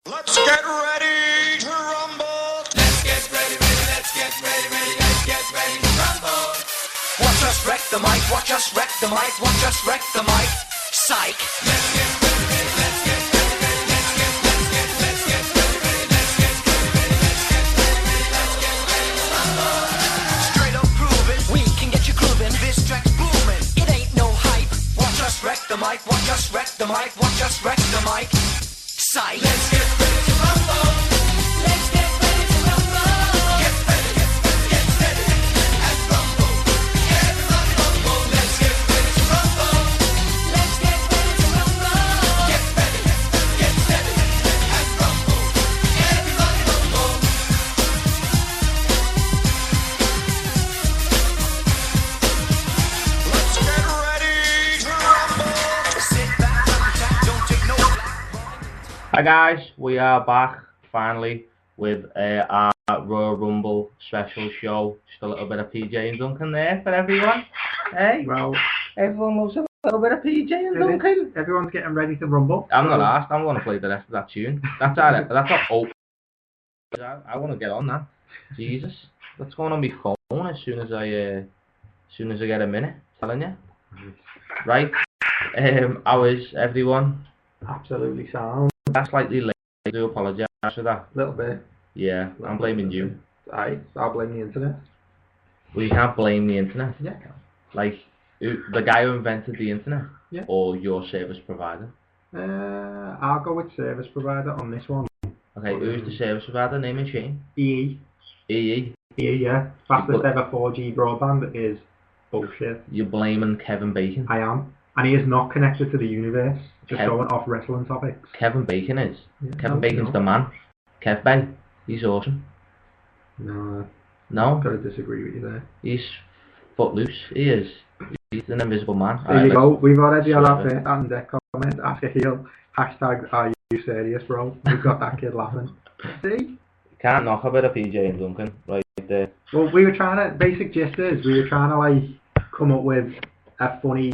Let's get ready to rumble. Let's get ready, let's get ready, let's get ready to rumble. Watch us wreck the mic, watch us wreck the mic, watch us wreck the mic. Psych. Let's get ready, let's get ready, let's get ready, let's get ready, let's get ready to rumble. Straight up proving, we can get you grooving. This track's booming, it ain't no hype. Watch us wreck the mic, watch us wreck the mic, watch us wreck the mic. Psych. Let's get ready to rumble. Let's get ready to rumble. Get ready and rumble. Everybody rumble. Let's get ready to rumble. Let's get ready to rumble. Get ready and rumble. Everybody rumble. Let's get ready to rumble. Sit back, don't take no black. Hi guys, we are back finally with our Royal Rumble special show. Just a little bit of PJ and Duncan there for everyone. Hey, Well, everyone loves a little bit of PJ and Duncan. everyone's getting ready to rumble. I'm not asked. I'm going to play the rest of that tune. That's all. That's not open. I want to get on that. Jesus, that's going on my phone as soon as I get a minute. Telling you. Right. How is everyone? Absolutely sound. That's slightly late. I do apologise for that. A little bit. Yeah, I'm blaming you. I'll blame the internet. We can't blame the internet. Yeah. Like, the guy who invented the internet? Yeah. Or your service provider? I'll go with service provider on this one. Okay, who's the service provider? Name and shame. EE. EE. Yeah. Fastest ever 4G broadband is bullshit. You're blaming Kevin Bacon. I am. And he is not connected to the universe. Just Kev- going off wrestling topics. Kevin Bacon is. Yeah, Kevin no, Bacon's no. the man. Kev Bay. He's awesome. No, No? I've got to disagree with you there. He's footloose. He is. He's an invisible man. There you go. We've already had our Service. and comment. Ask a heel. Hashtag are you serious, bro? We've got that kid laughing. See? Can't knock a bit of PJ and Duncan right there. Well, we were trying to, basic gist is, we were trying to like come up with a funny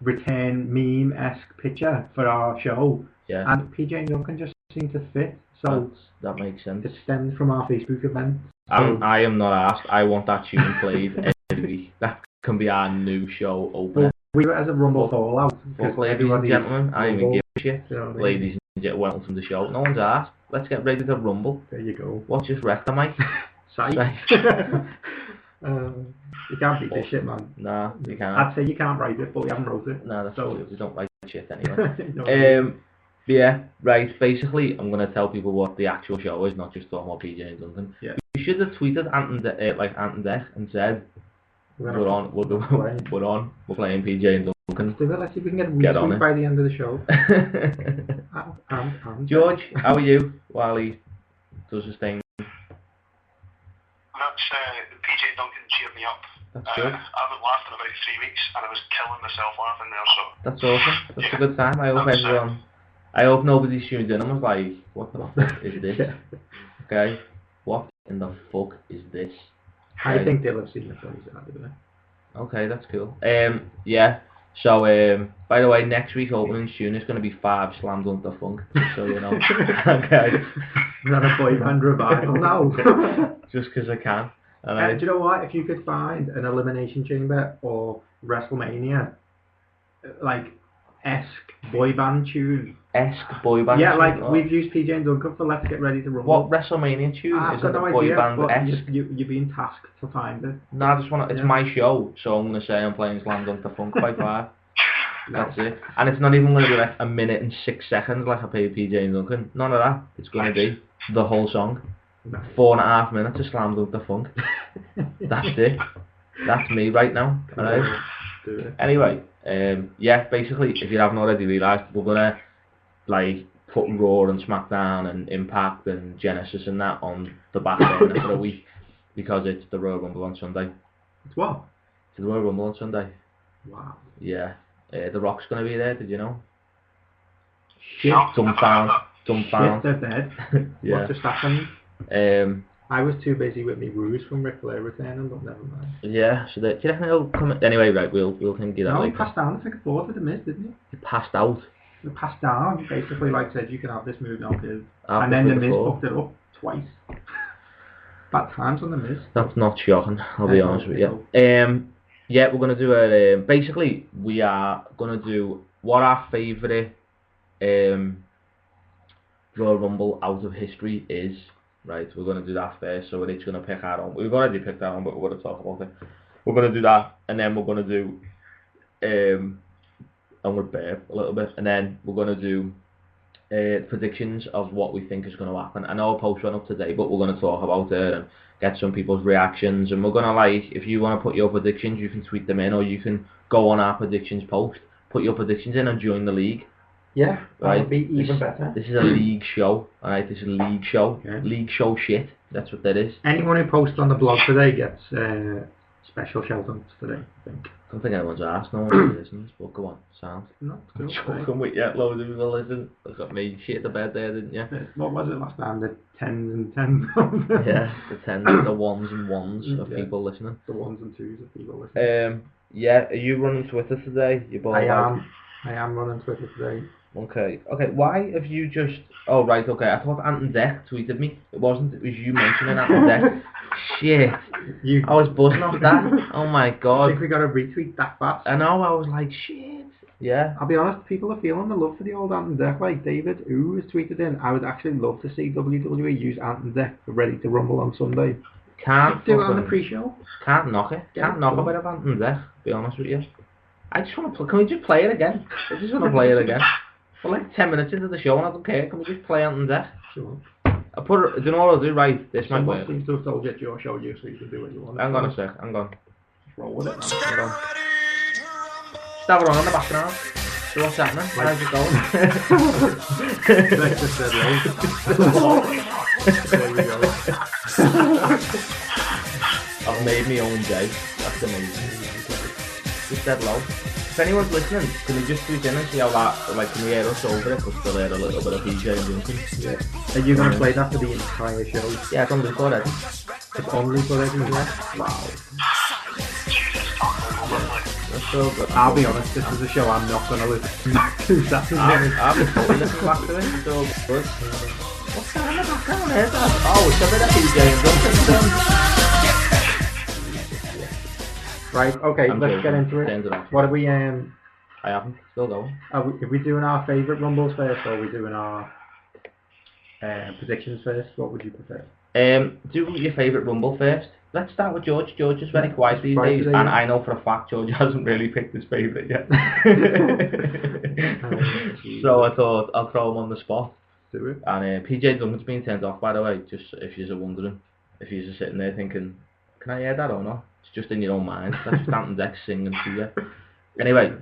return meme-esque picture for our show, Yeah. and PJ and Duncan just seemed to fit, so That makes sense. it stemmed from our Facebook event. I am not asked. I want that tune played every week. That can be our new show opener. Well, we were as a Rumble Fallout. Fuck, ladies and gentlemen, I don't even give a shit. You know what I mean? Ladies and gentlemen, welcome to the show. No one's asked. Let's get ready to rumble. There you go. What just wrecked the mic? Psych. Psych. You can't beat this shit, man. Nah, you can't. I'd say you can't write it, but we haven't wrote it. No, that's So- true. We don't like shit anyway. No. Yeah, right. Basically, I'm gonna tell people what the actual show is, not just talking about PJ and Duncan. Yeah. You should have tweeted Anton Deck and said, We're "We're on. We're playing PJ and Duncan." Do it. Let's see if we can get a Get on retweet it. by the end of the show. George, how are you while he does his thing? That's PJ Duncan cheered me up. That's good. I haven't laughed in about 3 weeks, and I was killing myself laughing there. So That's awesome. That's a good time. I hope nobody tuned in and was like, "What the fuck is this?" Yeah. Okay, what in the fuck is this? I Okay. think they'll have seen the funny side of it. Okay, that's cool. Yeah. So, by the way, next week's opening tune is going to be 5 Slam Dunk the Funk, just so you know. Okay. Not a boy band revival, no. Just because I can. Do you know what? If you could find an Elimination Chamber or WrestleMania, like, esque boy band tune. Esque boy band. Yeah, tune, like, or- we've used PJ and Duncan for Let's Get Ready to Rumble. What WrestleMania tune I've is got it? no A boy idea, band but esque? you're being tasked to find it. No, I just want to. It's Yeah. my show, so I'm going to say I'm playing Slam Dunk the Funk by 5. No. That's it. And it's not even going to be like a minute and 6 seconds like I paid PJ and Duncan. None of that. It's going to be the whole song. No. 4.5 minutes of Slam Dunk the Funk. That's it. That's me right now. Alright. Do it. Anyway, yeah, basically, if you haven't already realised, we're going to like put Raw and SmackDown and Impact and Genesis and that on the back burner for a week because it's the Royal Rumble on Sunday. It's what? It's the Royal Rumble on Sunday. Wow. Yeah. The Rock's going to be there, did you know? Shit. Dumbfound. Shit, they're dead. Yeah. What just happened? I was too busy with me ruse from Ric Flair returning, but never mind. Yeah, so do you reckon he'll come? Anyway, right, we'll think of that No, he later. passed down. I think I thought of the Miz, didn't he? He passed out. passed down. Basically, like said, you can have this move now, kid. I've And then the been Miz before. fucked it up twice. Bad times on the Miz. That's not shocking, I'll be honest with you. Yeah, we're going to do a... basically, we are going to do what our favourite Royal Rumble out of history is. Right, we're going to do that first, so we're each going to pick our own. We've already picked our own, but we're going to talk about it. We're going to do that, and then we're going to do... I'm going to burp a little bit, and then we're going to do predictions of what we think is going to happen. I know a post went up today, but we're going to talk about it and get some people's reactions, and we're going to, like, if you want to put your predictions, you can tweet them in, or you can go on our predictions post, put your predictions in and join the league. Yeah, that Right. would be even better. This is a league show, alright, this is a league show. Okay. League show shit, that's what that is. Anyone who posts on the blog today gets special shout-outs today, I think. I don't think anyone's asked, no one really listens, but go on, sound. No, I'm it's cool. joking with you, loads of people listen. Look at me, shit the bed there, didn't you? What was it last time? The 10s and 10s? Yeah, the 10s, the 1s and 1s of Yeah. people listening. The 1s and 2s of people listening. Yeah, are you running Twitter today? You both I am running Twitter today. Okay, why have you just... Oh, right, okay, I thought Ant and Deck tweeted me. It wasn't, it was you mentioning Ant and Deck. Shit, I was buzzing off that. Oh my I god. think we got to retweet that fast. I know, I was like, shit. Yeah. I'll be honest, people are feeling the love for the old Ant and Deck. Like David, who has tweeted in, I would actually love to see WWE use Ant and Deck for Ready to Rumble on Sunday. Can't Do it on the fucking- pre-show. Can't knock it. Can't knock a bit of Ant and Deck, to be honest with you. I just want to play... Can we just play it again? I just want to play it again. We're like 10 minutes into the show and I don't care. Can we just play Ant and Deck? Sure. I put it... Do you know what I'll do? Right, this might Someone work. seems to have told you it's your show, you, so you can do what you want. Hang on a sec, hang on. Just roll with it now. Hang on. Just have it on in the background. So what's happening? How's it going? Let's just said low. There we go. I've made my own day. That's amazing. Just dead low. If anyone's listening, can we just tweet in and see how that, like, can we hear us over it, but still hear a little bit of PJ and Duncan? Yeah. Are you going to play that for the entire show? Yeah, it's on the record already. It's only for everyone left? Wow. That's so good. I'll be honest, this is a show I'm not going to listen back to. That's I've been totally listening back to it. It's so good. What's that in the background here, Dad? Oh, it's a bit of PJ and Duncan. Right, okay, I'm let's joking. get into Turns it. it off. What are we, I haven't. Still going. are we doing our favourite Rumbles first, or are we doing our predictions first? What would you prefer? Do your favourite Rumble first. Let's start with George. George is very quiet these Quiet days, today, and yeah. I know for a fact George hasn't really picked his favourite yet. So I thought I'll throw him on the spot. Do it. And PJ Duncan's been turned off, by the way, just if you're wondering. If you're just sitting there thinking, can I hear that or not? It's just in your own mind. That's just Ant and Deck singing to you. Anyway,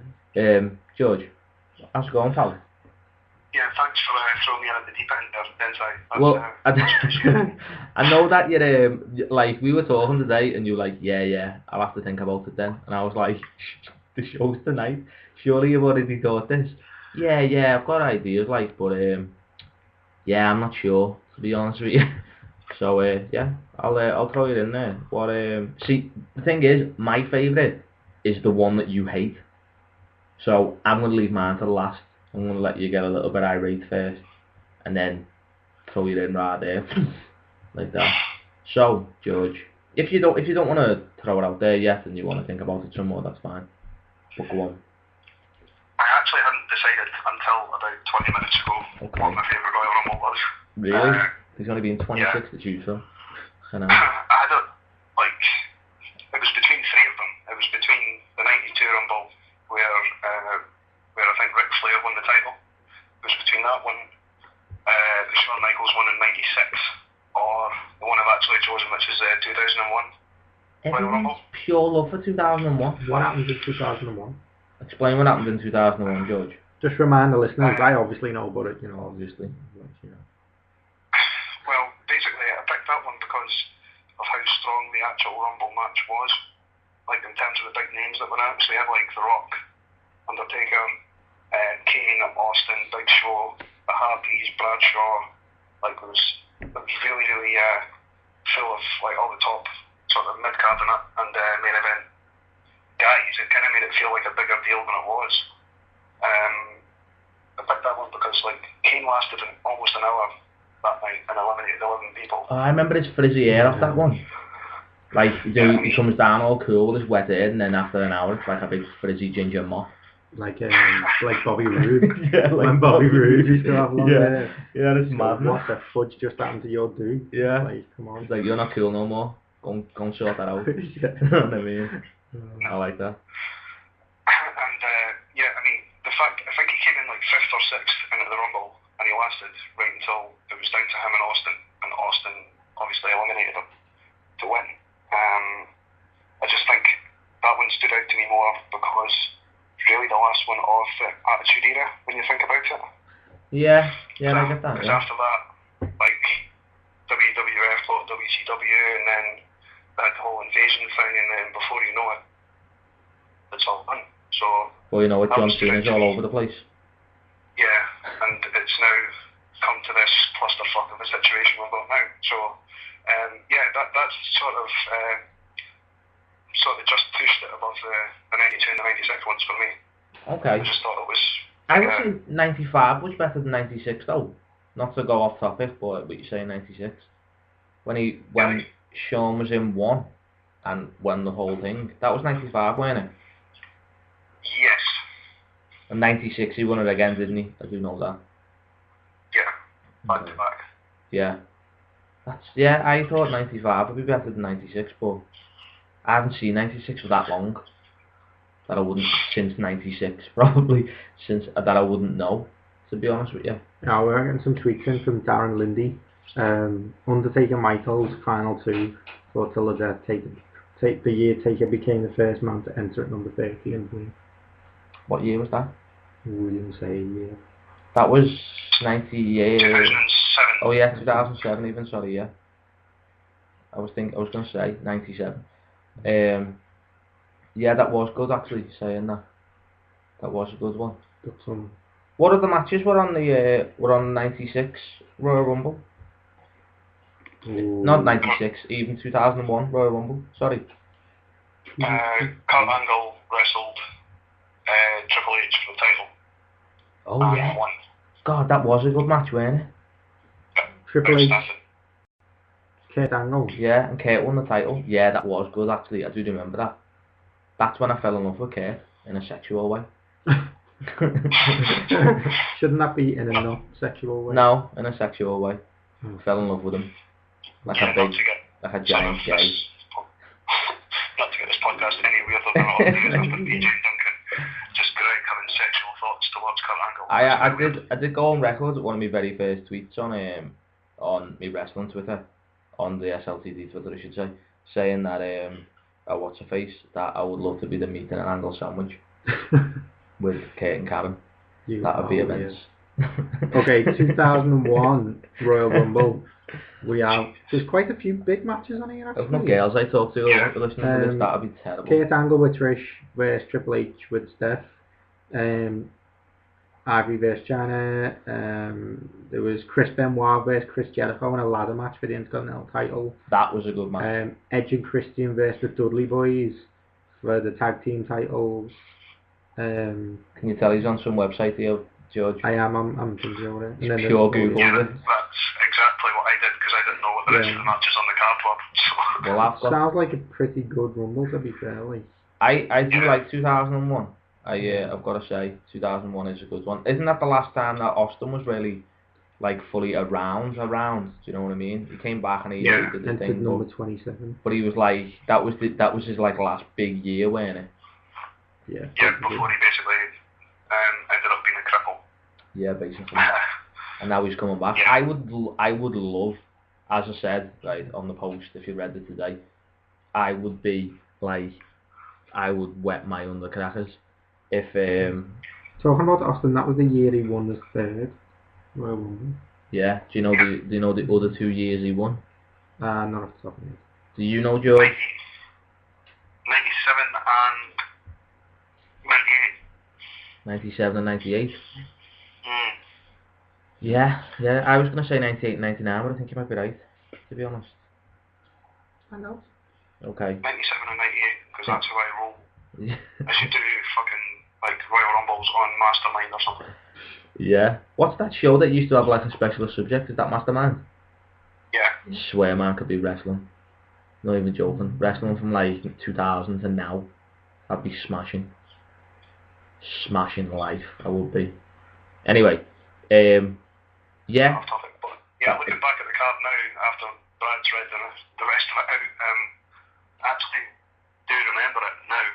George, how's it going, pal? Yeah, thanks for throwing me in at the deep end there, Denzi. Well, I know that you're, like, we were talking today and you were like, yeah, I'll have to think about it then. And I was like, the show's tonight. Surely you've already thought this. Yeah, I've got ideas, like, but, yeah, I'm not sure, to be honest with you. So, yeah, I'll throw it in there. What, see, the thing is, my favourite is the one that you hate. So, I'm going to leave mine to the last. I'm going to let you get a little bit irate first, and then throw it in right there, like that. So, George, if you don't want to throw it out there yet, and you want to think about it some more, that's fine. But go on. I actually hadn't decided until about 20 minutes ago what my favourite Royal Rumble was. Really? There's only been 26 to choose from. I know. I had it, like, it was between three of them. It was between the 92 Rumble, where I think Ric Flair won the title. It was between that one, the Shawn Michaels one in 96, or the one I've actually chosen, which is 2001 Royal Rumble. Pure love for 2001. What happened in 2001? Explain what happened in 2001, George. Just remind the listeners, I obviously know about it, Obviously. Well, basically, I picked that one because of how strong the actual Rumble match was. Like, in terms of the big names that went out. So you had, like, The Rock, Undertaker, Kane, Austin, Big Show, the Hardys, Bradshaw. Like, it was really, really full of, like, all the top sort of mid-card and main event guys. It kind of made it feel like a bigger deal than it was. I picked because like Kane lasted almost an hour that night and eliminated 11 people. Oh, I remember his frizzy hair off that one. Like, he comes down all cool with his wet hair, and then after an hour, it's like a big frizzy ginger moth. Like Bobby Roode. Yeah, like when Bobby Roode used to have long hair. Yeah, that's madness. What the fudge just happened to your dude? Yeah. Like, come on. It's like, you're not cool no more. Go and sort that out. Yeah. You know what I mean? I like that. And yeah, I mean, the fact, I think he came in like 5th or 6th into the Rumble, and he lasted right until it was down to him and Austin obviously eliminated him to win. I just think that one stood out to me more because really the last one of the Attitude Era, when you think about it. Yeah, I get that. Because Yeah. after that, like, WWF bought WCW, and then that whole invasion thing, and then before you know it, it's all done. So. Well, you know what, John Cena's all over the place. Yeah, and it's now come to this clusterfuck of a situation we've got now. So, yeah, that's sort of just pushed it above the 92 and the 96 ones for me. Okay. I just thought it was. I would say 95 was better than 96 though. Not to go off topic, but what you say 96. When Shawn was in 1 and won the whole thing, that was 95, wasn't it? Yes. And 96 he won it again, didn't he? I do know that. Yeah, back to back. Yeah. I thought 95 would be better than 96, but I haven't seen 96 for that long. That I wouldn't, since 96, probably, that I wouldn't know, to be honest with you. Yeah, we're getting some tweets in from Darren Lindy. Undertaker Michaels, final 2, for Till the Death. The year Taker became the first man to enter at number 30 and win. What year was that? We didn't say a year. That was 98. 2007. Oh yeah, 2007 even, sorry, yeah. I was going to say 97. Yeah, that was good actually, saying that. That was a good one. What other matches were on the 96 Royal Rumble? Ooh. Not 96, even 2001 Royal Rumble, sorry. Kurt Angle wrestled Triple H for the title. Oh and yeah. won. God, that was a good match, wasn't it? Triple H, Outstanding. Kurt Angle. Yeah, and Kurt won the title. Yeah, that was good actually, I do remember that. That's when I fell in love with Kurt, in a sexual way. Shouldn't that be in a not sexual way? No, in a sexual way. I fell in love with him. Like a giant gay. Not to get this podcast any weirder than what it is after BJ Duncan. Just Greg having sexual thoughts towards Kurt Angle. I did go on record at one of my very first tweets on my wrestling Twitter, on the SLTD Twitter I should say, saying that that I would love to be the meat and an Angle sandwich with Kate and Karen. That would be immense. Okay, 2001 Royal Rumble. There's quite a few big matches on here actually. There's no girls I talk to listening to this, that would be terrible. Kurt Angle with Trish versus Triple H with Steph. Ivory versus China. There was Chris Benoit versus Chris Jericho in a ladder match for the Intercontinental title. That was a good match. Edge and Christian versus the Dudley Boys for the tag team titles. Can you tell he's on some website here, George? I am. I'm thinking about it. It's pure Google. Yeah, that's exactly what I did because I didn't know what the rest of the matches on the card were. So. Well, sounds like a pretty good Rumble, to be fair. I do like 2001. I've got to say 2001 is a good one. Isn't that the last time that Austin was really like fully around? Do you know what I mean? He came back and he did the thing. Number 27. But he was like that was his like last big year, wasn't it? Yeah. Yeah, before he basically ended up being a cripple. Yeah, basically. And now he's coming back. Yeah. I would love, as I said right on the post, if you read it today, I would wet my undercrackers if talking about Austin, that was the year he won his third Royal Rumble. Yeah. Do you know the other 2 years he won? Not off the top of it. Do you know, George? 97 and 98. 97 and 98. Yeah, I was going to say 98 and 99, but I think you might be right, to be honest. I know. Okay. 97 and 98, because that's how I roll. I should do fucking, like, Royal Rumbles on Mastermind or something. Yeah. What's that show that used to have like a specialist subject? Is that Mastermind? Yeah. I swear, man, could be wrestling. Not even joking. Wrestling from like 2000 to now. I'd be smashing. Smashing life, I would be. Anyway, yeah. Off topic, but yeah, looking back at the card now after Brad's read the rest of it out, I actually do remember it now.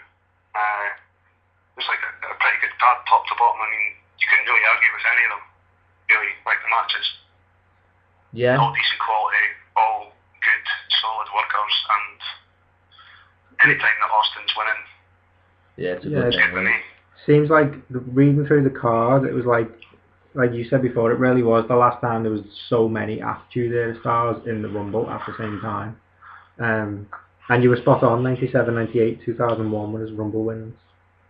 It was like a pretty good card top to bottom. I mean, you couldn't really argue with any of them, really, like the matches. Yeah. All decent quality, all good, solid workers, and anytime that Austin's winning, Yeah, it's a good it's good thing. with me. Seems like reading through the card, it was like you said before, it really was the last time there was so many Attitude Era stars in the Rumble at the same time. And you were spot on. 97, 98, 2001 were his Rumble wins.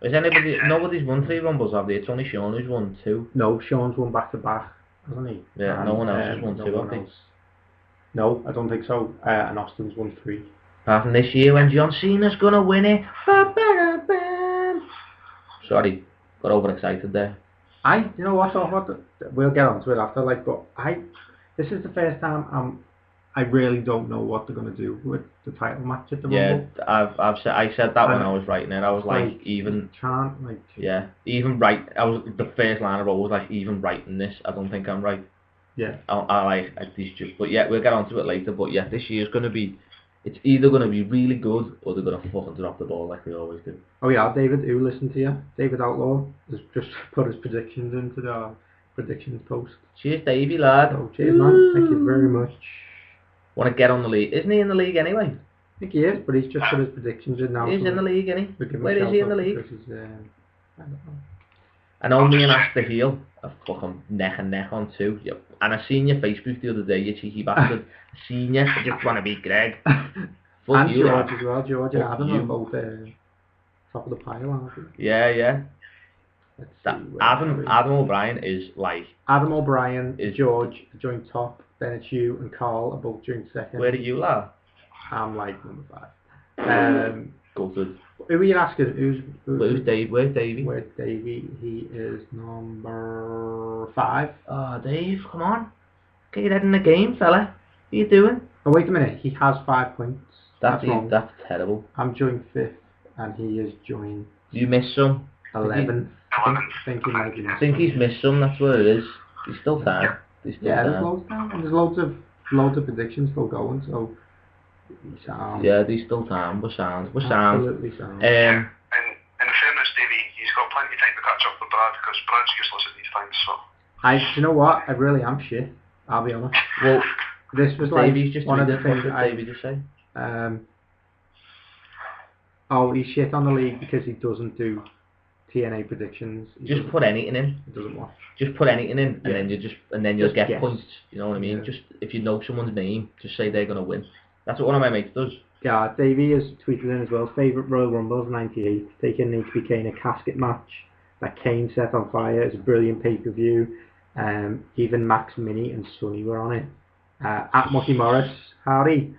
Is anybody? Nobody's won 3 Rumbles, have they? It's only Sean who's won 2. No, Sean's won back to back, hasn't he? Yeah, And, no one else has won 2, have they? No, I don't think so. And Austin's won 3. Apart from this year when John Cena's gonna win it. Sorry, got overexcited there. You know what? We'll get onto it after. But this is the first time I really don't know what they're gonna do with the title match at the Rumble. I said that when I was writing it. I was like, even I was the first line I wrote was like, even writing this, I don't think I'm right. Yeah. But yeah, we'll get onto it later. But yeah, this year's gonna be. It's either going to be really good or they're going to fucking drop the ball like they always do. Oh yeah, David, who listened to you? David Outlaw has just put his predictions into the predictions post. Cheers, Davey, lad. So, cheers, man. Thank you very much. Want to get on the league? Isn't he in the league anyway? I think he is, but he's just put his predictions in now. He's in the league, isn't he? Where is he in the league? I don't know. I know me and Ash the Heel are fucking neck and neck on 2. Yep. And I seen your Facebook the other day, you cheeky bastard. I seen you. I just want to beat Greg. Fuck and you, George lad. as well. George and Fuck Adam you. are both top of the pile, aren't they? Yeah. Let's That see where Adam are we? O'Brien is like... Adam O'Brien, is George joint top, then it's you and Carl are both joint second. Where are you, lad? I'm like number 5. Gutted. Who are you asking? Where's Dave? Where's Davey? Where's Davey? He is number 5. Oh, Dave, come on. Get your head in the game, fella. What are you doing? Oh, wait a minute. He has 5 points. That's wrong. That's terrible. I'm joined 5th, and he is joined You missed some. 11th. I think he might be. I think he's missed some, that's what it is. He's still time. He's still Yeah, there's time. loads down. And there's loads of predictions still going, so he's sound. Yeah, there's still time. We're sound. Absolutely sound. And in fairness, Davey, he's got plenty of time to catch up with Brad because Brad's useless at these times. So. Do you know what? I really am shit. I'll be honest. Well, This was like Davey's just one of the what things did Davey just say? He's shit on the league because he doesn't do TNA predictions. Just put anything in. He doesn't watch. Just put anything in, and then you'll Just get guess. points. You know what I mean? Yeah. Just if you know someone's name, just say they're gonna win. That's what one of my mates does. Yeah, Davey has tweeted in as well. Favourite Royal Rumble of '98. Taking HB Kane a casket match that Kane set on fire. It's a brilliant pay-per-view. Even Max Mini and Sonny were on it. At Mucky Morris, howdy.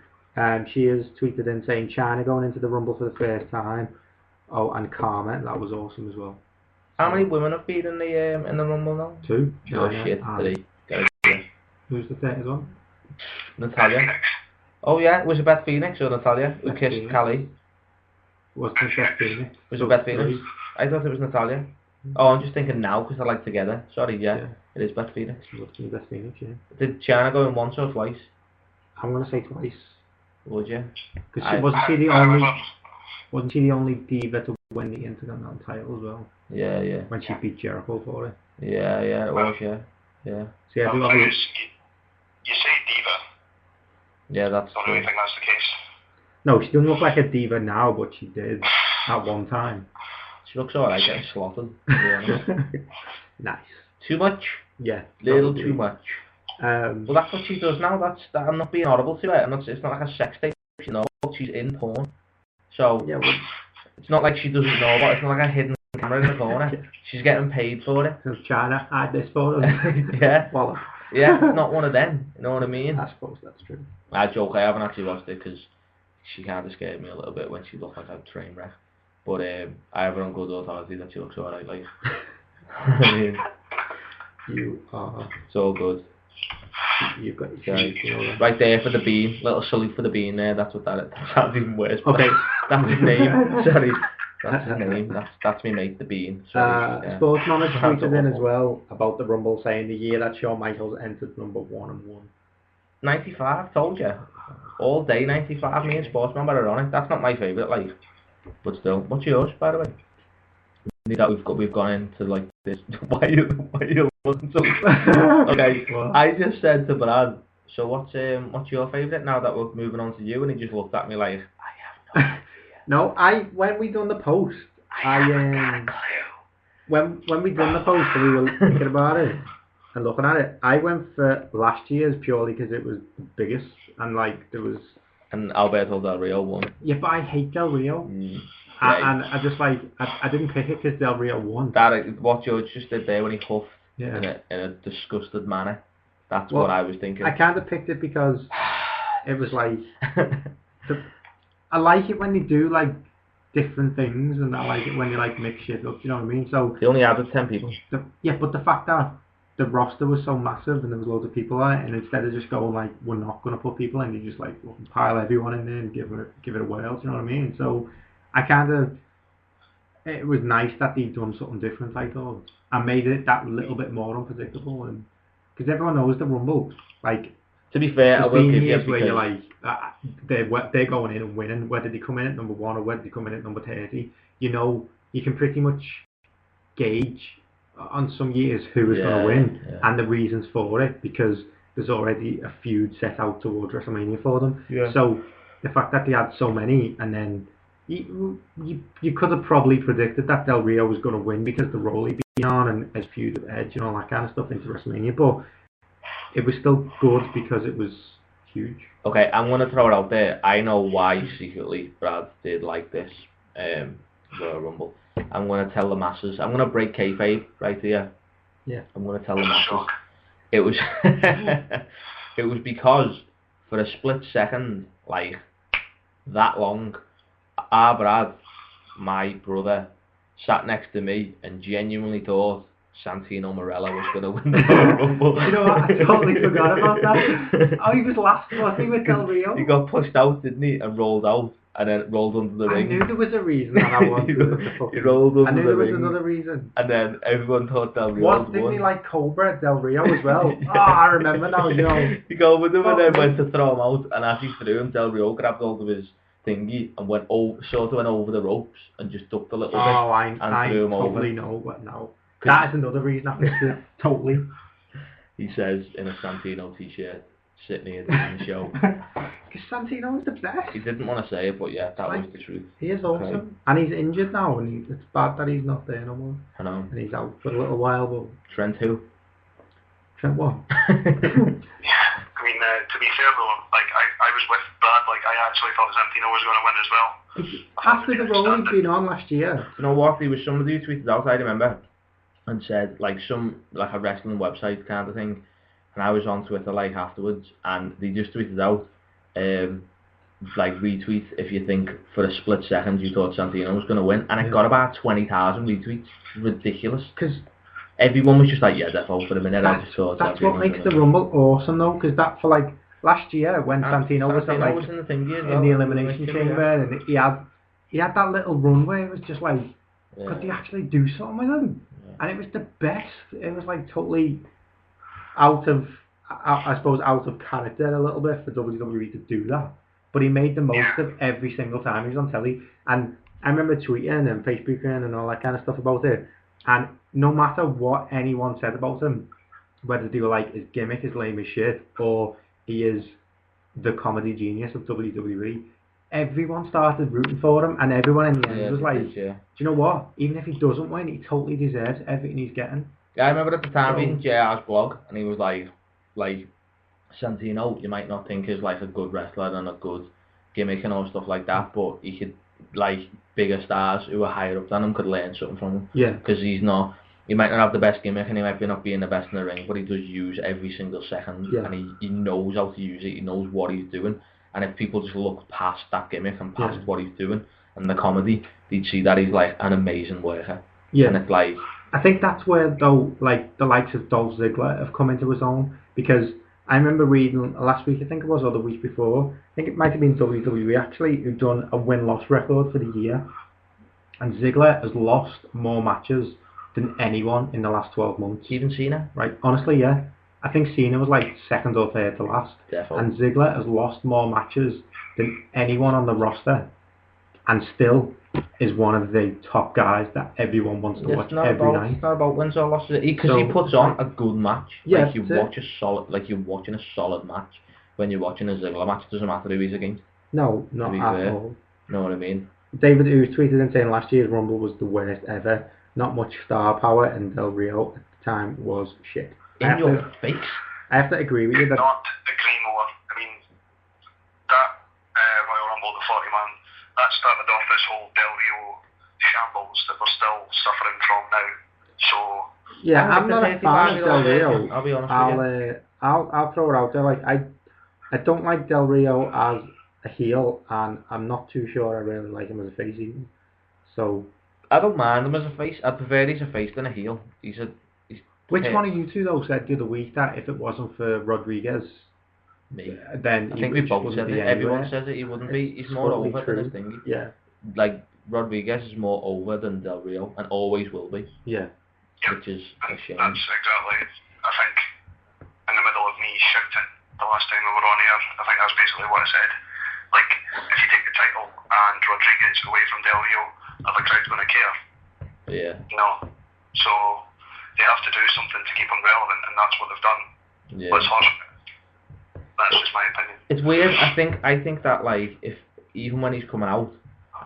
She has tweeted in saying China going into the Rumble for the first time. Oh, and Karma, that was awesome as well. How many women have been in the Rumble now? 2. Oh China shit, and 3. Get it. who's the third one? Natalia. Oh yeah, was it Beth Phoenix or Natalia who Beth kissed Phoenix. Callie? Was it Beth Phoenix? Was it Beth Phoenix? I thought it was Natalia. Oh, I'm just thinking now because they're like together. Sorry, yeah, it is Beth Phoenix. Must be Beth Phoenix, yeah. Did China go in once or twice? I'm gonna say twice. Would you? Because wasn't she the only diva to win the Intercontinental title as well? Yeah. When she beat Jericho for it. Yeah, it was, yeah. So yeah, Well, you say diva. Yeah, that's I don't really think that's the case. no, she doesn't look like a diva now, but she did at one time. She looks alright getting slaughtered. Yeah. Nice. Too much? Yeah. Little probably. too much. Well, that's what she does now. I'm not being horrible to her. It's not like a sex tape, you know. She's in porn. So, Yeah, well, it's not like she doesn't know about it. It's not like a hidden camera in the corner. She's getting paid for it. so China had this photo. Yeah. Well, Yeah, it's not one of them. You know what I mean? I suppose that's true. I joke, I haven't actually watched it because she kind of scared me a little bit when she looked like a train wreck. But I have her on good authority that she looks alright, like. I mean, You are. It's all good. You've got your Sorry. change. Right there for the bean. Little salute for the bean there. That's what that is. That sounds even worse. but Okay. That's his name. Sorry. That's his name. That's me mate, the bean. Sorry. Yeah. Sportsman has tweeted in as well about the Rumble, saying the year that Shawn Michaels entered number 1 and won. 95, told you. All day 95, me and Sportsman were on it. That's not my favourite, like. But still. What's yours, by the way? That we've gone into like this. Why you looking so? Okay. What? I just said to Brad, so what's your favourite now that we're moving on to you? And he just looked at me like, I have no idea. No, when we done the post, when we done the post and we were thinking about it and looking at it, I went for last year's purely because it was the biggest and like there was. And Alberto Del Rio won. Yeah, but I hate Del Rio. And I just like I didn't pick it because Del Rio won. What George just did there when he huffed in a disgusted manner. That's what I was thinking. I kind of picked it because it was like I like it when they do like different things, and I like it when they like mix shit up. You know what I mean? So they only added 10 people. But the fact that the roster was so massive and there was loads of people on it, and instead of just going like we're not going to put people in, you just like pile everyone in there and give it a whirl. You know what I mean? So it was nice that they'd done something different, I thought, and made it that little bit more unpredictable, and because everyone knows the Rumble, like. To be fair, I will give you where you're like they're going in and winning, whether they come in at number 1 or whether they come in at number 30. You know, you can pretty much gauge on some years who is going to win and the reasons for it, because there's already a feud set out towards WrestleMania for them. Yeah. So the fact that they had so many, and then you could have probably predicted that Del Rio was going to win because the role he'd been on and his feud with Edge and all that kind of stuff into WrestleMania, but it was still good because it was huge. Okay, I'm going to throw it out there. I know why secretly Brad did like this Royal Rumble. I'm going to tell the masses. I'm going to break kayfabe right here. Yeah. I'm going to tell the masses. It was it was because for a split second, like that long, our Brad, my brother, sat next to me and genuinely thought Santino Marella was going to win the Royal Rumble. You know what? I totally forgot about that. Oh, he was last, wasn't he, with Del Rio? He got pushed out, didn't he, and rolled out, and then rolled under the ring. I knew there was a reason, and I wanted to he rolled under the ring. I knew there was another reason. And then everyone thought Del Rio won. Didn't he like Cobra Del Rio as well? Oh, I remember now, you know. He got with him and then went to throw him out, and as he threw him, Del Rio grabbed hold of his thingy and went over the ropes and just ducked a little bit and threw him over. I totally know what now. That is another reason I picked it. Totally. He says in a Santino t-shirt, sitting here doing the show. Because Santino is the best. He didn't want to say it, but yeah, that was the truth. He is awesome. Okay. And he's injured now, and it's bad that he's not there no more. I know. And he's out for a little while, but... Trent who? Trent what? Yeah, I mean, to be fair though, like, I was with Brad, like, I actually thought Santino was going to win as well. After the role he'd been on last year. You know what, there was somebody who tweeted out, I remember, and said like a wrestling website kind of thing, and I was on Twitter like afterwards, and they just tweeted out like retweet if you think for a split second you thought Santino was going to win, and it got about 20,000 retweets. Ridiculous, because everyone was just like, yeah, defo for a minute. I just thought that's what makes the Rumble awesome though, because that for like last year when Santino was like in the thingy as well, in the elimination chamber, and he had that little run where it was just like, could they actually do something with him? And it was the best. It was like totally out of character a little bit for WWE to do that. But he made the most of every single time he was on telly. And I remember tweeting and Facebooking and all that kind of stuff about it. And no matter what anyone said about him, whether they were like, his gimmick is lame as shit, or he is the comedy genius of WWE, everyone started rooting for him, and everyone in the end was like, do you know what? Even if he doesn't win, he totally deserves everything he's getting. Yeah, I remember at the time reading JR's blog, and he was like Santino, you might not think is like a good wrestler and a good gimmick and all stuff like that, but he could, like, bigger stars who are higher up than him could learn something from him. Yeah. Because he might not have the best gimmick, and he might not be in the best in the ring, but he does use every single second, and he knows how to use it, he knows what he's doing. And if people just look past that gimmick and past what he's doing and the comedy, they'd see that he's like an amazing worker. Yeah. And it's like, I think that's where though, like the likes of Dolph Ziggler have come into his own, because I remember reading last week, I think it was, or the week before, I think it might have been WWE actually, who'd done a win-loss record for the year, and Ziggler has lost more matches than anyone in the last 12 months. Even Cena? Right, honestly, yeah. I think Cena was like second or third to last. Definitely. And Ziggler has lost more matches than anyone on the roster, and still is one of the top guys that everyone wants to watch every night. It's not about wins or losses, because he puts on a good match. Yeah, like you're watching a solid match when you're watching a Ziggler match. It doesn't matter who he's against. No, not at all. You know what I mean? David, who tweeted in saying last year's Rumble was the worst ever. Not much star power, and Del Rio at the time was shit. In your face. I have to agree with you that. Not agree more. I mean, that Royal Rumble, the 40-man, that started off this whole Del Rio shambles that we're still suffering from now. So yeah, I'm not a fan of Del Rio. I'll be honest with you. I'll throw it out there. Like I don't like Del Rio as a heel, and I'm not too sure I really like him as a face even. So I don't mind him as a face. I prefer he's a face than a heel. Which one of you two though said the other week that if it wasn't for Rodriguez, me, then I think we both said it. Everyone says it. He wouldn't be. He's more over than his thing. Yeah. Like Rodriguez is more over than Del Rio, and always will be. Yeah. Which is a shame. That's exactly. I think in the middle of me shouting the last time we were on air, I think that's basically what I said. Like, if you take the title and Rodriguez away from Del Rio, are the crowd going to care? Yeah. No. So they have to do something to keep him relevant, and that's what they've done. Yeah. Let's hush it. That's just my opinion. It's weird. I think that like if even when he's coming out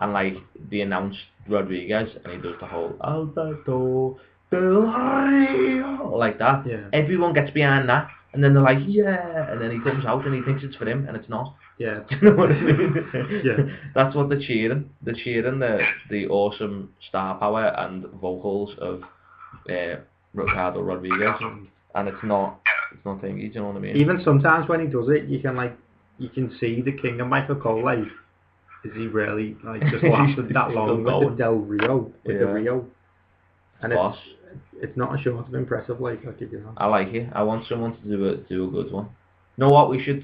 and like they announce Rodriguez and he does the whole Alberto Del Rio like that, everyone gets behind that, and then they're like yeah, and then he comes out and he thinks it's for him and it's not. Yeah. Do you know what I mean? Yeah. That's what they're cheering. They're cheering the awesome star power and vocals of Ricardo Rodriguez, and it's not thingy. Do you know what I mean? Even sometimes when he does it, you can see the king of Michael Cole. Like, is he really like just lasted that long with the Del Rio with the Rio? And it's not a short of impressive. Like, I'll give you that. I like it. I want someone to do a good one. You know what we should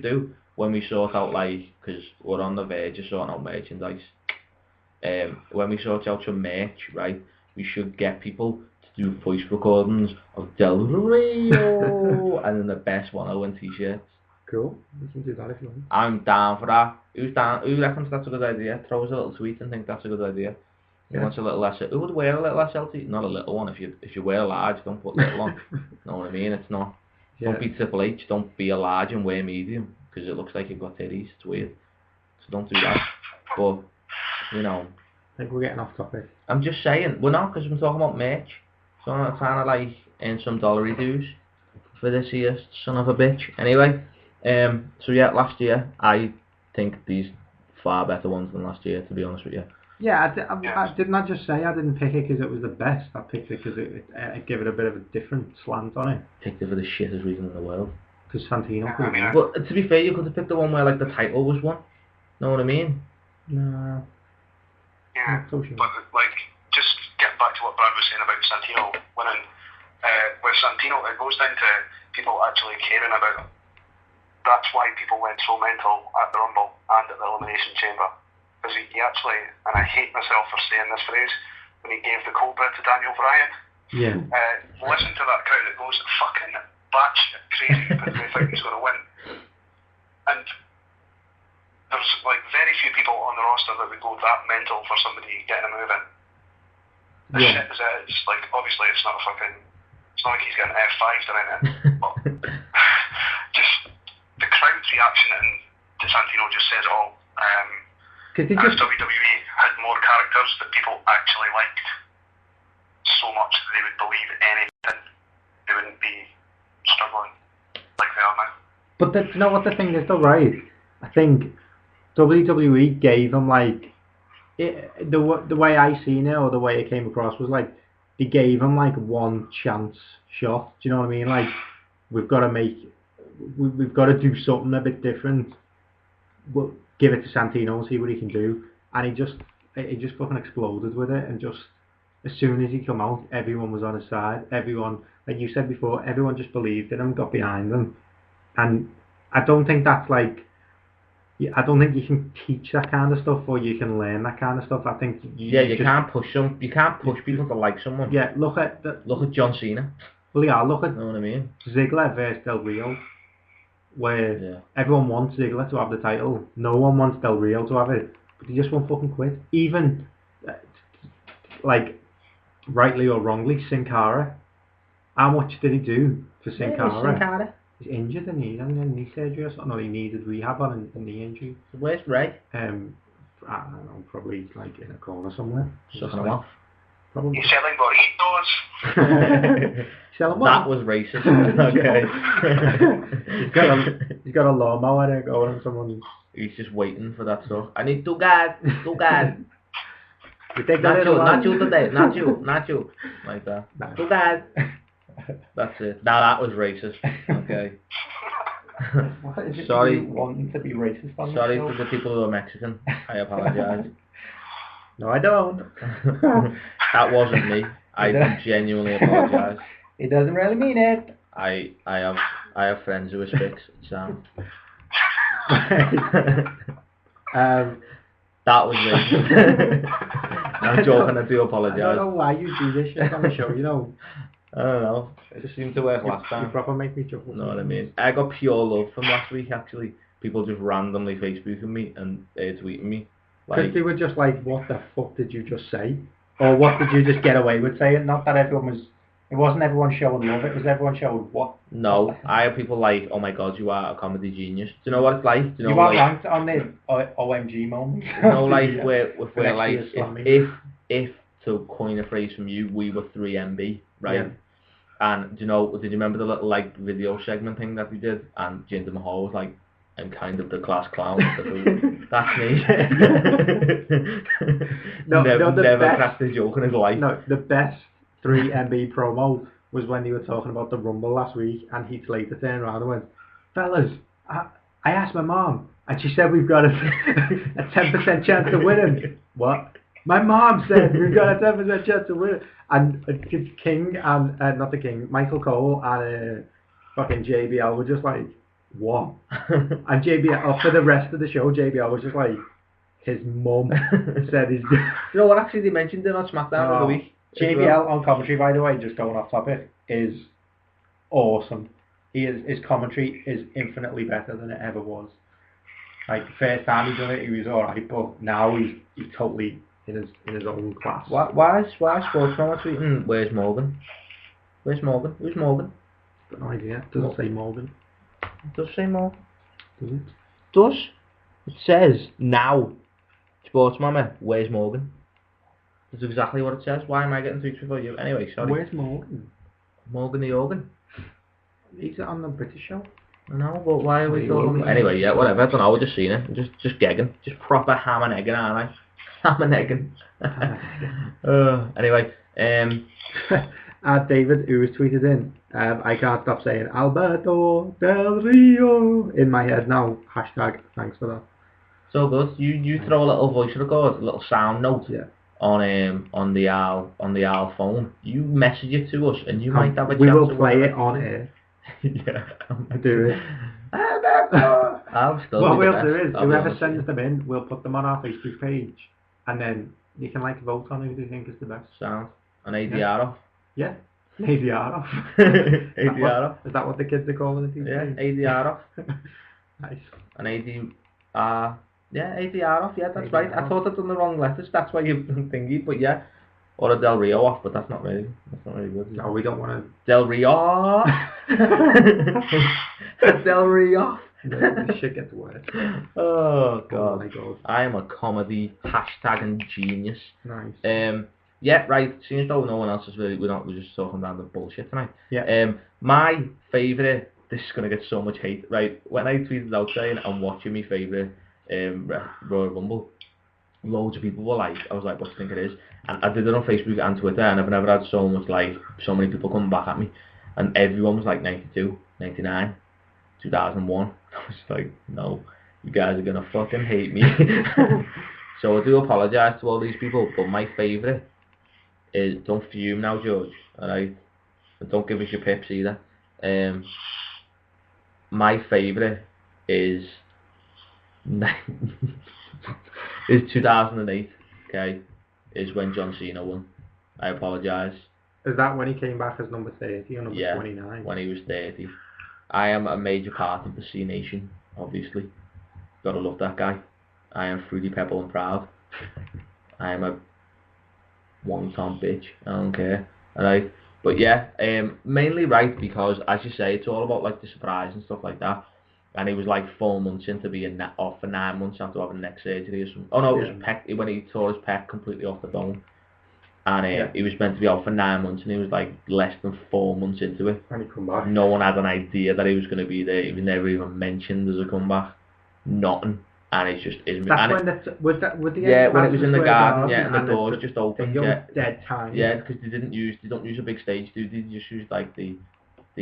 do when we sort out, like, because we're on the verge of sorting out merchandise. When we sort out some merch, right, we should get people to do voice recordings of Del Rio and then the best 101 t-shirts. Cool, we can do that if you want. I'm down for that. Who's down? Who reckons that's a good idea? Throw us a little tweet and think that's a good idea. Who wants a little less? Who would wear a little SLT? Not a little one. If you wear a large, don't put little on. Know what I mean? It's not. Don't be Triple H. Don't be a large and wear medium because it looks like you've got titties. It's weird. So don't do that. But you know. I think we're getting off topic. I'm just saying, we're not, because we're talking about merch. So I'm trying to like earn some dollary dues for this here son of a bitch. Anyway, so yeah, last year I think these far better ones than last year, to be honest with you. Yeah, I did not just say I didn't pick it because it was the best. I picked it because it gave it a bit of a different slant on it. Picked it for the shittest reason in the world. Because Santino could have. But to be fair, you could have picked the one where like the title was won. Know what I mean? No. Yeah, but like, just getting back to what Brad was saying about Santino winning, with Santino, it goes down to people actually caring about him. That's why people went so mental at the Rumble and at the Elimination Chamber. Because he actually, and I hate myself for saying this phrase, when he gave the Cobra to Daniel Bryan. Yeah. Listen to that crowd, it goes fucking batshit crazy because they think he's going to win. And there's like very few people on the roster that would go that mental for somebody getting a move in. As shit as it is, like obviously it's not like he's getting F5'd or anything, but just the crowd's reaction to Santino just says it all. As WWE had more characters that people actually liked so much that they would believe anything, they wouldn't be struggling like they are now. But you know what the thing is though, right? I think WWE gave them like the way I seen it or the way it came across was like they gave him like one chance shot. Do you know what I mean? Like we've got to do something a bit different. We'll give it to Santino and see what he can do. And he just fucking exploded with it and just as soon as he come out, everyone was on his side. Everyone, like you said before, everyone just believed in him, got behind him. And I don't think that's like, I don't think you can teach that kind of stuff or you can learn that kind of stuff. I think you can't push them. You can't push people to like someone. Yeah, look at John Cena. Well, yeah, look at you know what I mean? Ziggler versus Del Rio, where everyone wants Ziggler to have the title. No one wants Del Rio to have it, but he just won't fucking quit. Even, like, rightly or wrongly, Sin Cara. How much did he do for Sin Cara? He's injured and he had knee surgery or something, or he needed rehab on a knee injury. Where's Ray? I don't know, probably like in a corner somewhere. Sucking him off. Probably. He's selling burritos. Selling what? That was racist. Okay. he's got a lawnmower there going on someone. He's just waiting for that stuff. I need two guys. You take not you today. Not you. Like that. No. Two guys. That's it. Now that was racist. Okay. What is it Sorry. you wanting to be racist on Sorry the show? to the people who are Mexican. I apologize. No, I don't. That wasn't me. I genuinely apologize. He doesn't really mean it. I have friends who are Spix. Sound. That was racist. I'm joking. I do apologize. I don't know why you do this shit on the show. You know. I don't know. It just seemed to work last time. You proper make me chuckle. You know what I mean? I got pure love from last week, actually. People just randomly Facebooking me and tweeting me. Because they were just like, what the fuck did you just say? Or what did you just get away with saying? Not that everyone was... It wasn't everyone showing love, it was everyone showing what? No, I have people like, oh my god, you are a comedy genius. Do you know what it's like? Do you are ranked on the OMG moment. You know, like, we're like, if to coin a phrase from you, we were 3MB, right? Yeah. And, did you remember the little, like, video segment thing that we did? And Jinder Mahal was like, I'm kind of the class clown. That's me. Never cracked a joke in his life. No, the best 3MB promo was when they were talking about the Rumble last week, and Heath Slater turned around and went, fellas, I asked my mom, and she said we've got a 10% chance to win him. What? My mom said we've got a 10% chance to win it. And King and, not the King, Michael Cole and fucking JBL were just like, what? And JBL, for the rest of the show, JBL was just like, his mum said he's... You know what, actually, they mentioned it on SmackDown the other week. JBL on commentary, by the way, just going off topic, is awesome. His commentary is infinitely better than it ever was. Like, the first time he done it, he was alright, but now he's totally in his own class. Why is Sportsman tweeting, where's Morgan? Where's Morgan? Who's Morgan? Got no idea. It doesn't say Morgan. It does say Morgan. Does it? Does? It says, now, Sportsmama, where's Morgan? That's exactly what it says. Why am I getting tweets before you? Anyway, sorry. Where's Morgan? Morgan the Organ. He's on the British show. I know, but why are we talking? Anyway, yeah, whatever. I don't know. We're just seeing it. Just gagging. Just proper ham and egging, aren't I? Ham and egging. Anyway, David, who was tweeted in, I can't stop saying Alberto Del Rio in my head now. Hashtag, thanks for that. So good. You throw a little voice record, a little sound note. Yeah. On the Al phone, you message it to us, and you might have a chance. We will play it on air. Yeah, do it. What we'll do is, whoever sends them in, we'll put them on our Facebook page, and then you can vote on who you think is the best. Sound an ADR off. Yeah, ADR off. ADR off. Is that what the kids are calling it? Yeah, ADR off. Nice. An ADR. Yeah, ADR off, yeah, that's ADR right. Off. I thought I'd done the wrong letters, that's why you're thingy, but yeah. Or a Del Rio off, but that's not really good. No, we don't want to... Del Rio! Del Rio! This shit gets worse. Oh, God. Oh, my God. I am a comedy # genius. Nice. Yeah, right, seems though no one else is really... We're just talking about the bullshit tonight. Yeah. My favourite... This is going to get so much hate, right? When I tweeted out saying I'm watching my favourite... Royal Rumble, loads of people were like, I was like, what do you think it is? And I did it on Facebook and Twitter, and I've never had so many people coming back at me, and everyone was like 92, 99, 2001. I was like, no, you guys are gonna fucking hate me. So I do apologise to all these people, but my favourite is, don't fume now, George, alright? And don't give us your pips either. My favourite is 2008, okay, is when John Cena won. I apologise. Is that when he came back as number 30 or number 29? When he was 30. I am a major part of the C Nation, obviously. Gotta love that guy. I am Fruity Pebble and proud. I am a one-ton bitch. I don't care. Alright? But yeah, mainly right because, as you say, it's all about like the surprise and stuff like that. And he was like 4 months into being off for 9 months after having neck surgery or something. Oh no, it was pec, when he tore his pec completely off the bone. And he was meant to be out for 9 months, and he was like less than 4 months into it. And he come back. No one had an idea that he was going to be there. He was never even mentioned as a comeback. Nothing. And it's just... That's when when it was in the garden, and the doors just opened. Dead time. Yeah, because they don't use a big stage, do they? They just use like the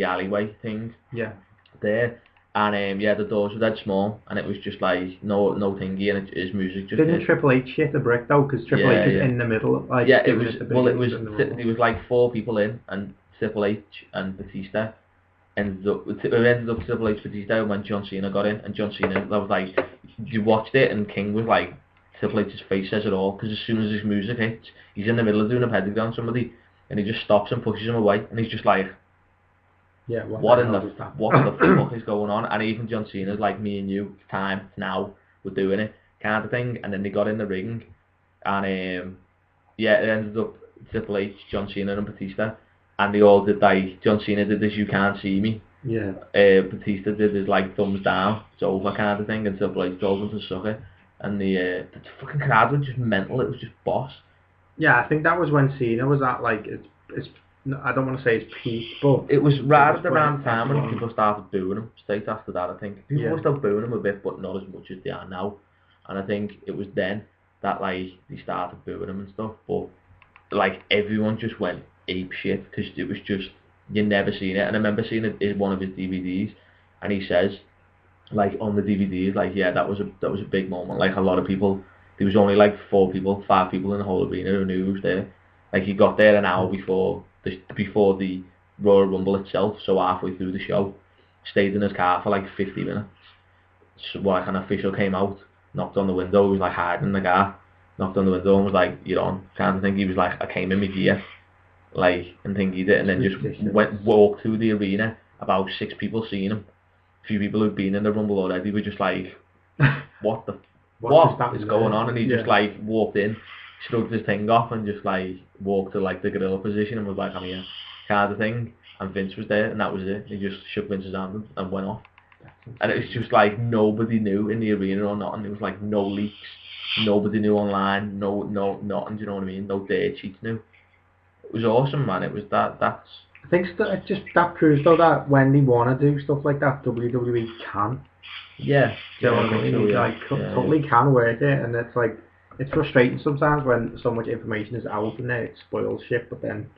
alleyway thing. Yeah. There. And the doors were dead small, and it was just like no thingy, and his music just. Didn't Triple H hit the brick though? Because Triple H is in the middle. Like, it was. Well, it was. There was like 4 people in, and Triple H and Batista ended up Triple H Batista when John Cena got in, and John Cena, that was like, you watched it, and King was like, Triple H's face says it all, because as soon as his music hits, he's in the middle of doing a pedigree on somebody, and he just stops and pushes him away, and he's just like. Yeah, what the fuck is going on? And even John Cena's like, me and you, time, now, we're doing it, kind of thing. And then they got in the ring, and it ended up Triple H, John Cena and Batista, and they all did like, John Cena did this, you can't see me. Yeah. Batista did his like, thumbs down, it's over kind of thing, and Triple H told him to suck it. And the fucking crowd was just mental, it was just boss. Yeah, I think that was when Cena was at like, it's I don't want to say it's peak, but it was right around the time when people started booing him. Straight after that, I think people were still booing him a bit, but not as much as they are now. And I think it was then that like they started booing him and stuff. But like everyone just went ape shit because it was just, you never seen it. And I remember seeing it in one of his DVDs, and he says like on the DVDs, like that was a big moment. Like a lot of people, there was only like 5 people in the whole arena who knew he was there. Like he got there an hour before the Royal Rumble itself, so halfway through the show, stayed in his car for like 50 minutes. So like an official came out, knocked on the window, he was like hiding in the car, knocked on the window and was like, you're on, kind of thing. He was like, I came in my gear, like, and think he did, and then just walked through the arena, about 6 people seeing him. A few people who'd been in the Rumble already were just like, what is going on? And he just like walked in, shrugged his thing off and just like walked to like the gorilla position and was like, I'm here, kind of thing. And Vince was there, and that was it. He just shook Vince's hand and went off. And it was just like nobody knew in the arena or nothing. There was like no leaks, nobody knew online, no nothing. Do you know what I mean? No dirt sheets knew. It was awesome, man. It was that's. I think that proves though that when they want to do stuff like that, WWE can. Yeah. Do you know what I mean? Like totally can work it, and it's like. It's frustrating sometimes when so much information is out in there, it spoils shit, but then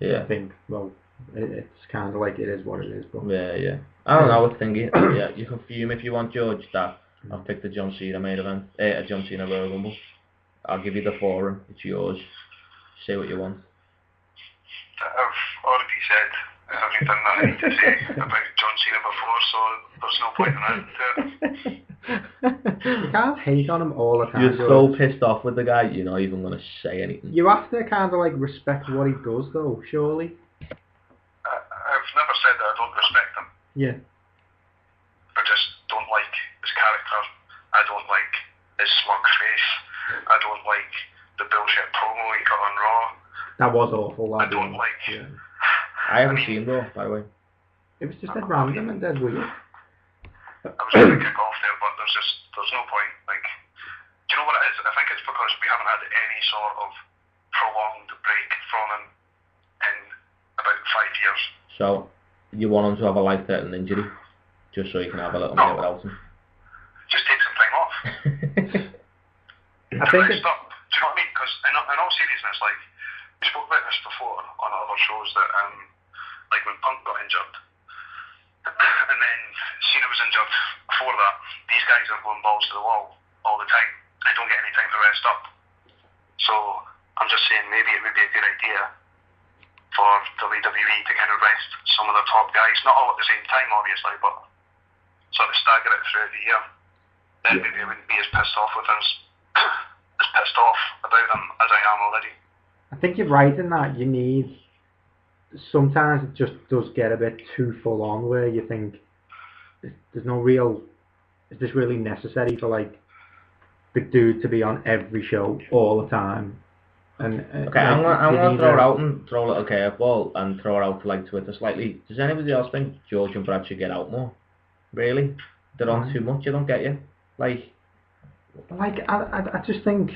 I think, well, it's kind of like it is what it is. But yeah. I don't know, I was thinking, you can fume if you want, George, that I've picked a John Cena main event, a John Cena Royal Rumble. I'll give you the forum, it's yours. Say what you want. I've already said everything that I need to say about John Cena before, so there's no point in adding to it. You can't hate on him all the time. You're so pissed off with the guy, you're not even going to say anything. You have to kind of like respect what he does though, surely. I've never said that I don't respect him. Yeah. I just don't like his character. I don't like his smug face. I don't like the bullshit promo he got on Raw. That was awful. I don't like... Yeah. I haven't seen Raw, by the way. It was just dead random and dead weird. I was going to kick off there, but there's no point. Like, do you know what it is? I think it's because we haven't had any sort of prolonged break from him in about 5 years. So, you want him to have a life-threatening injury, just so you can have a little minute without him? Just take some time off. I think it's... Stop. Do you know what I mean? Because in all seriousness, like, we spoke about this before on other shows that, like when Punk got injured, and then Cena was injured before that, these guys are going balls to the wall all the time. They don't get any time to rest up. So I'm just saying maybe it would be a good idea for WWE to kind of rest some of the top guys, not all at the same time obviously, but sort of stagger it throughout the year. Then maybe I wouldn't be as pissed off with us, as pissed off about them as I am already. I think you're right in that you need, sometimes it just does get a bit too full on where you think there's no real, is this really necessary for like the dude to be on every show all the time? And okay, I'm gonna throw it out and throw a little curveball and throw it out to like Twitter slightly. Does anybody else think George and Brad should get out more? Really? They're on too much, I don't get you. Like I just think,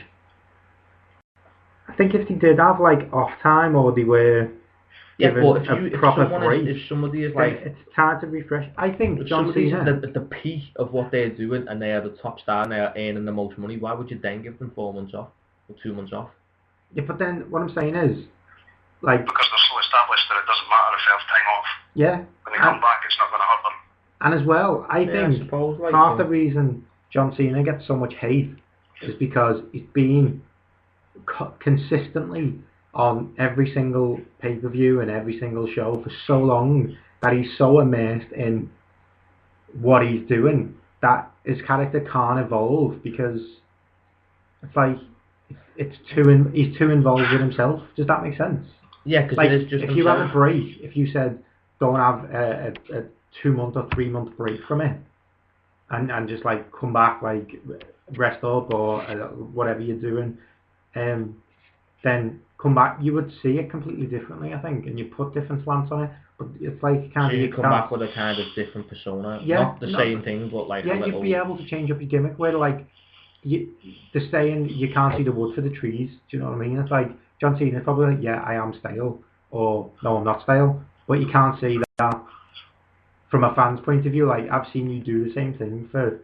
I think if they did have like off time or they were given a proper break, if somebody is like, it's time to refresh. I think John Cena Cena at the peak of what they're doing and they are the top star and they are earning the most money, why would you then give them 4 months off or 2 months off? Yeah, but then what I'm saying is, like, because they're so established that it doesn't matter if they have time off. Yeah. When they come back, it's not going to hurt them. And as well, I think half the reason John Cena gets so much hate is because he's been consistently on every single pay-per-view and every single show for so long that he's so immersed in what he's doing that his character can't evolve because it's like he's too involved with himself. Does that make sense? Yeah, because like, it is just if himself. you have a break, if you said go and have a 2 month or 3 month break from it and just like come back, like rest up or whatever you're doing, then come back, you would see it completely differently, I think, and you put different slants on it. But it's like you come back with a kind of different persona, not the same thing, but like a little... you'd be able to change up your gimmick where like the saying you can't see the wood for the trees. Do you know what I mean? It's like John Cena's probably like, yeah, I am stale, or no, I'm not stale, but you can't see that from a fan's point of view. Like, I've seen you do the same thing for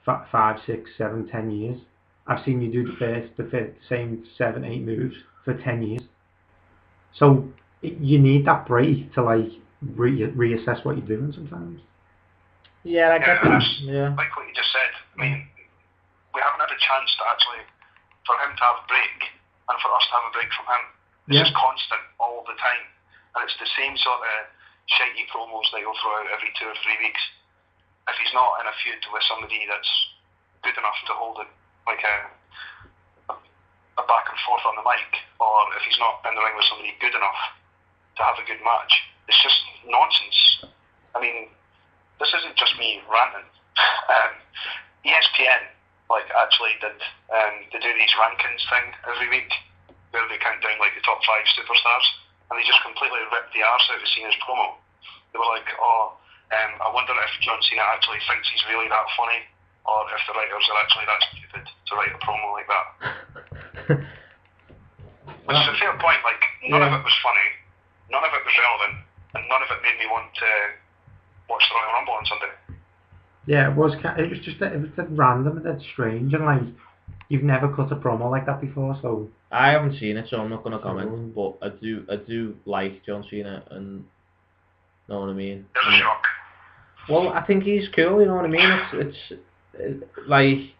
5, 6, 7, 10 years. I've seen you do the same 7, 8 moves for 10 years. So you need that break to like reassess what you're doing sometimes. Yeah, I get that. Yeah. Like what you just said. I mean, we haven't had a chance to actually, for him to have a break and for us to have a break from him. It's just constant all the time, and it's the same sort of shitey promos that he'll throw out every 2 or 3 weeks. If he's not in a feud with somebody that's good enough to hold it, like a back and forth on the mic, or if he's not in the ring with somebody good enough to have a good match, it's just nonsense. I mean, this isn't just me ranting. ESPN actually did they do these rankings thing every week where they count down like the top 5 superstars, and they just completely ripped the arse out of Cena's promo. They were like, I wonder if John Cena actually thinks he's really that funny, or if the writers are actually that stupid to write a promo like that. Which is a fair point. Like, none of it was funny, none of it was relevant, and none of it made me want to watch the Royal Rumble on Sunday. Yeah, it was just random and that's strange, and like you've never cut a promo like that before, so I haven't seen it, so I'm not going to comment. But I do like John Cena, and know what I mean. It's a shock. Well, I think he's cool. You know what I mean? It's like,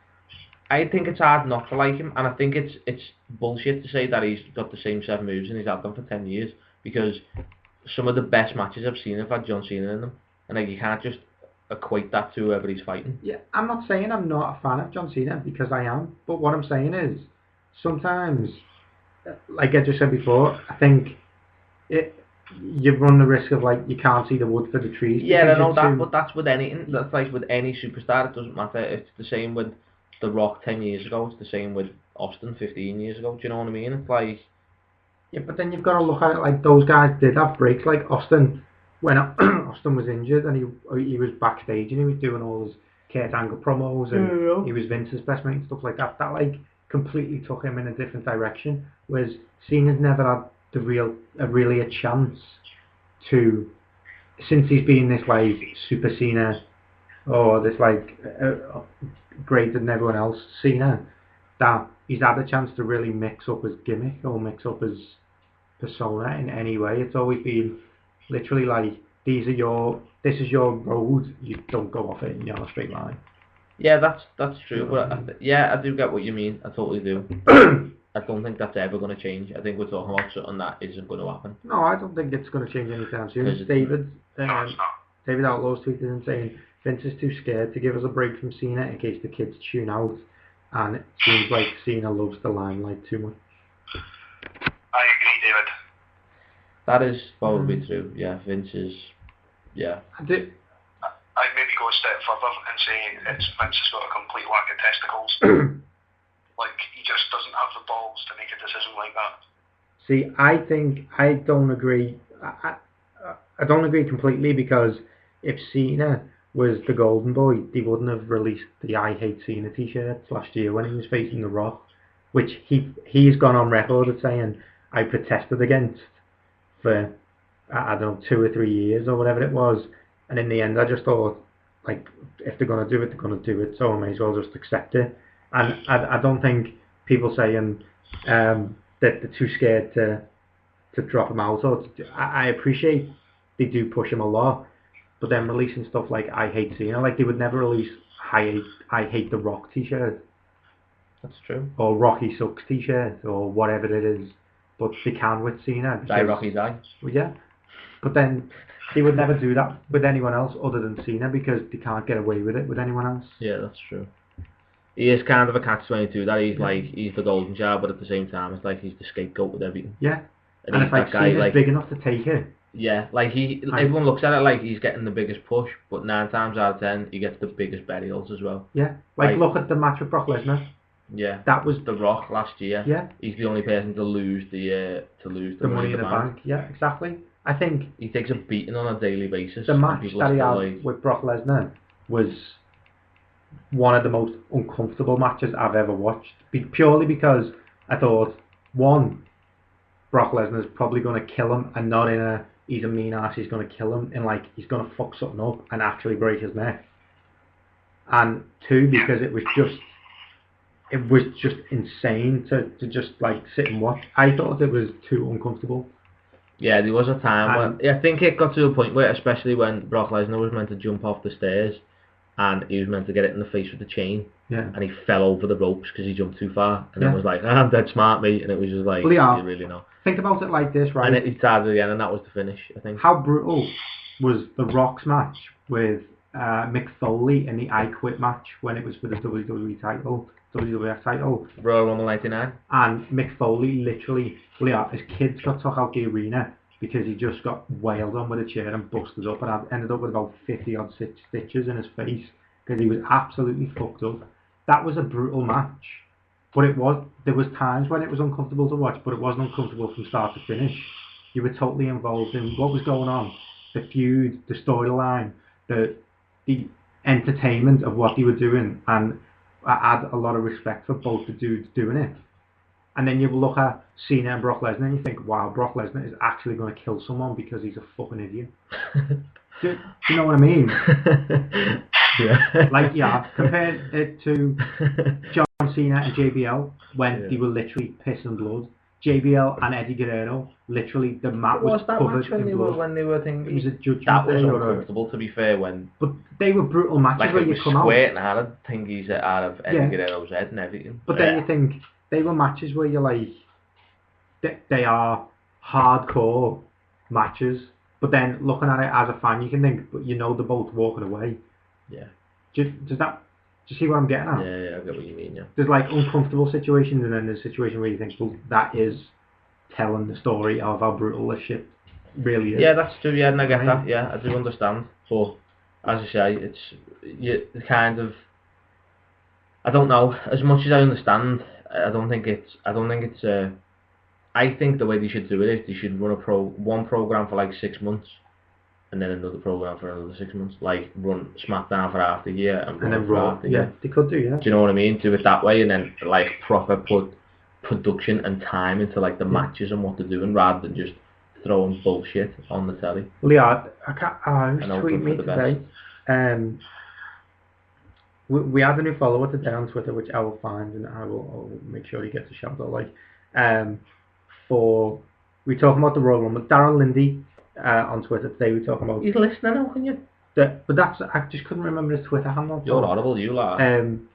I think it's hard not to like him, and I think it's bullshit to say that he's got the same 7 moves and he's had them for 10 years, because some of the best matches I've seen have had John Cena in them, and like you can't just equate that to whoever he's fighting. Yeah, I'm not saying I'm not a fan of John Cena, because I am, but what I'm saying is sometimes, like I just said before, I think you run the risk of like you can't see the wood for the trees. Yeah, I know that, but that's with anything. That's like with any superstar. It doesn't matter. It's the same with The Rock 10 years ago. It's the same with Austin 15 years ago. Do you know what I mean? It's like, yeah, but then you've got to look at it like those guys did have breaks. Like Austin, when Austin was injured and he was backstage and he was doing all his Kurt Angle promos and he was Vince's best mate and stuff like that. That like completely took him in a different direction. Whereas Cena's never had really a chance to, since he's been this like Super Cena or this like greater than everyone else Cena, that he's had a chance to really mix up his gimmick or mix up his persona in any way. It's always been literally like, this is your road, you don't go off it and you're on a straight line. Yeah, that's true, but I do get what you mean. I totally do. I don't think that's ever going to change. I think we're talking about something that isn't going to happen. No, I don't think it's going to change anytime soon. Because David Outlaw's tweeted and saying Vince is too scared to give us a break from Cena in case the kids tune out, and it seems like Cena loves the limelight too much. I agree, David. That is probably true. Yeah, Vince is. Yeah. I do. I'd maybe go a step further and say Vince has got a complete lack of testicles. Like, he just doesn't have the balls to make a decision like that. See, I don't agree. I don't agree completely, because if Cena was the golden boy, they wouldn't have released the I Hate Cena t-shirts last year when he was facing The Rock, which he's gone on record as saying I protested against for, I don't know, 2 or 3 years or whatever it was. And in the end, I just thought, like, if they're going to do it, they're going to do it, so I may as well just accept it. And I don't think people saying that they're too scared to drop him out. Or I appreciate they do push him a lot, but then releasing stuff like I Hate Cena, like they would never release I Hate The Rock t-shirt. That's true. Or Rocky Sucks t-shirt, or whatever it is. But they can with Cena. Die Rocky Die. Well, yeah. But then they would never do that with anyone else other than Cena, because they can't get away with it with anyone else. Yeah, that's true. He is kind of a catch-22, that he's like, he's the golden child, but at the same time, it's like he's the scapegoat with everything. Yeah. And it's like Cena's like, big enough to take it. Yeah, like everyone looks at it like he's getting the biggest push, but 9 times out of 10, he gets the biggest burials as well. Yeah. Like look at the match with Brock Lesnar. Yeah. That was The Rock last year. Yeah. He's the only person to lose the Money in the Bank. Yeah, exactly. I think he takes a beating on a daily basis. The match that he had with Brock Lesnar was one of the most uncomfortable matches I've ever watched. Purely because I thought, one, Brock Lesnar's probably going to kill him, and not in a he's a mean ass, he's going to kill him, and like he's going to fuck something up and actually break his neck. And two, because it was just insane to just like sit and watch. I thought it was too uncomfortable. Yeah, there was a time when I think it got to a point where, especially when Brock Lesnar was meant to jump off the stairs and he was meant to get it in the face with the chain, and he fell over the ropes because he jumped too far, and it was like, I'm dead smart, mate, and it was just like, you really know. Think about it like this, right? And he started again, and that was the finish, I think. How brutal was The Rock's match with Mick Foley in the I Quit match when it was for the WWF title? Royal Rumble 99. And Mick Foley literally, his kids got took out the arena because he just got wailed on with a chair and busted up, and ended up with about 50 odd stitches in his face because he was absolutely fucked up. That was a brutal match, but there was times when it was uncomfortable to watch, but it wasn't uncomfortable from start to finish. You were totally involved in what was going on, the feud, the storyline, the entertainment of what they were doing, and I had a lot of respect for both the dudes doing it. And then you look at Cena and Brock Lesnar and you think, wow, Brock Lesnar is actually going to kill someone because he's a fucking idiot. do you know what I mean? Yeah. Like, compare it to John Cena and JBL when they were literally piss and blood. JBL and Eddie Guerrero, literally the mat was covered in blood. When they were thinking, it was a judgment. That was uncomfortable, to be fair. But they were brutal matches like where you come out. Like it was squirting out of thingies out of Eddie Guerrero's head and everything. But then you think, they were matches where you're like, they are hardcore matches. But then looking at it as a fan, you can think, but you know they're both walking away. Yeah. Do you see what I'm getting at? Yeah, I get what you mean, yeah. There's like uncomfortable situations, and then there's a situation where you think, well, that is telling the story of how brutal this shit really is. Yeah, that's true, yeah, and I get that, yeah, I do understand. But, as I say, it's kind of, I don't know, as much as I understand, I think the way they should do it is they should run one program for like 6 months, and then another program for another 6 months. Like run SmackDown for half the year and then Raw. Yeah, they could do. Yeah. Do you know what I mean? Do it that way, and then like proper put production and time into like the matches and what they're doing, rather than just throwing bullshit on the telly. Well, yeah, I was tweeting me today. We have a new follower today on Twitter, which I will find, and I'll make sure he gets a shout out. Like, we're talking about the Royal Rumble. Darren Lindy on Twitter today. We're talking about. He's listening now, can you? But I just couldn't remember his Twitter handle. You're audible, you are. And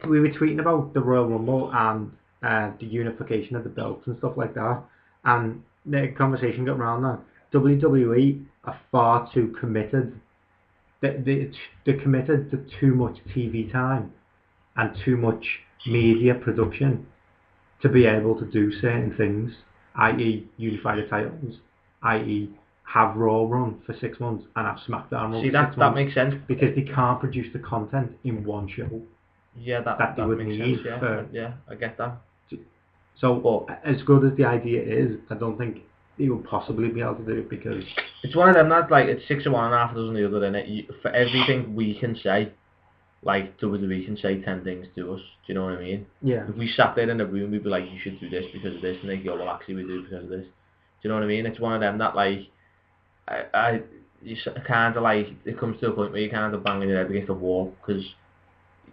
we were tweeting about the Royal Rumble, and the unification of the belts and stuff like that. And the conversation got around that WWE are far too committed. They're committed to too much TV time and too much media production to be able to do certain things, i.e. unify the titles, i.e. have Raw run for 6 months and have SmackDown run for 6 months. That makes sense. Because they can't produce the content in one show. Yeah, that they would makes need. sense. Yeah, I get that. So, as good as the idea is, I don't think they will possibly be able to do it because... It's one of them that, like, it's 6 of one and half a dozen the other, innit? For everything we can say, like, WWE can say 10 things to us, do you know what I mean? Yeah. If we sat there in a room, we'd be like, you should do this because of this, and they'd go, well, actually, we do it because of this. Do you know what I mean? It's one of them that, like, you kind of, like, it comes to a point where you kind of banging your head against the wall because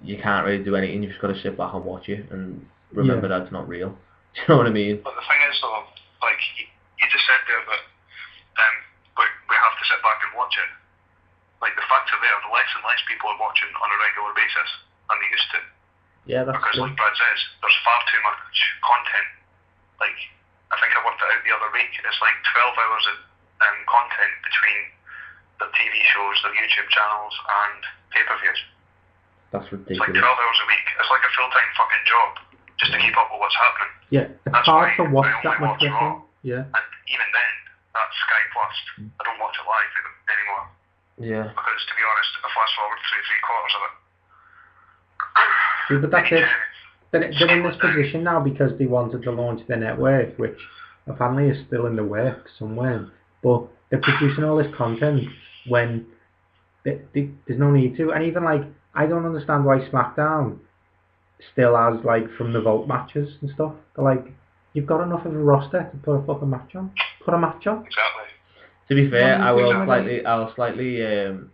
you can't really do anything, you've just got to sit back and watch it and remember that it's not real. Do you know what I mean? But the thing is, though, like, you just said there that we have to sit back and watch it. Like, the facts are there, the less and less people are watching on a regular basis than they used to. Yeah, that's because, true. like Brad says, there's far too much content. Like, I think I worked it out the other week. It's like 12 hours of content between the TV shows, the YouTube channels, and pay-per-views. That's ridiculous. It's like 12 hours a week. It's like a full-time fucking job just to keep up with what's happening. Yeah, it's hard to watch that much different. Yeah. And even then, that's Sky Plus. I don't watch it live anymore. Yeah. Because, to be honest, I fast forward through 3/4 of it. See, but that's it. They're in this position now because they wanted to launch their network, which apparently is still in the works somewhere. But they're producing all this content when there's no need to. And even, like, I don't understand why SmackDown still has, like, from the Vault matches and stuff. They're like, you've got enough of a roster to put a fucking match on. Put a match on. Exactly. To be fair, I'll slightly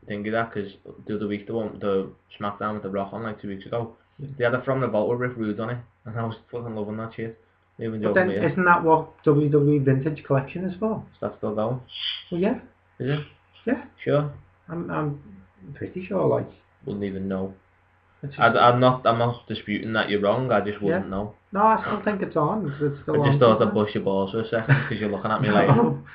think of that because the other week, the SmackDown with The Rock on, like 2 weeks ago, they had a From the Vault with Rick Rude on it, and I was fucking loving that shit. But then, isn't that what WWE Vintage Collection is for? Is that still going? Well, yeah. Is it? Yeah. Sure. I'm pretty sure, like... Wouldn't even know. I'm not disputing that you're wrong, I just wouldn't know. No, I still think it's on. It's still I just thought I'd bust your balls for a second because you're looking at me like,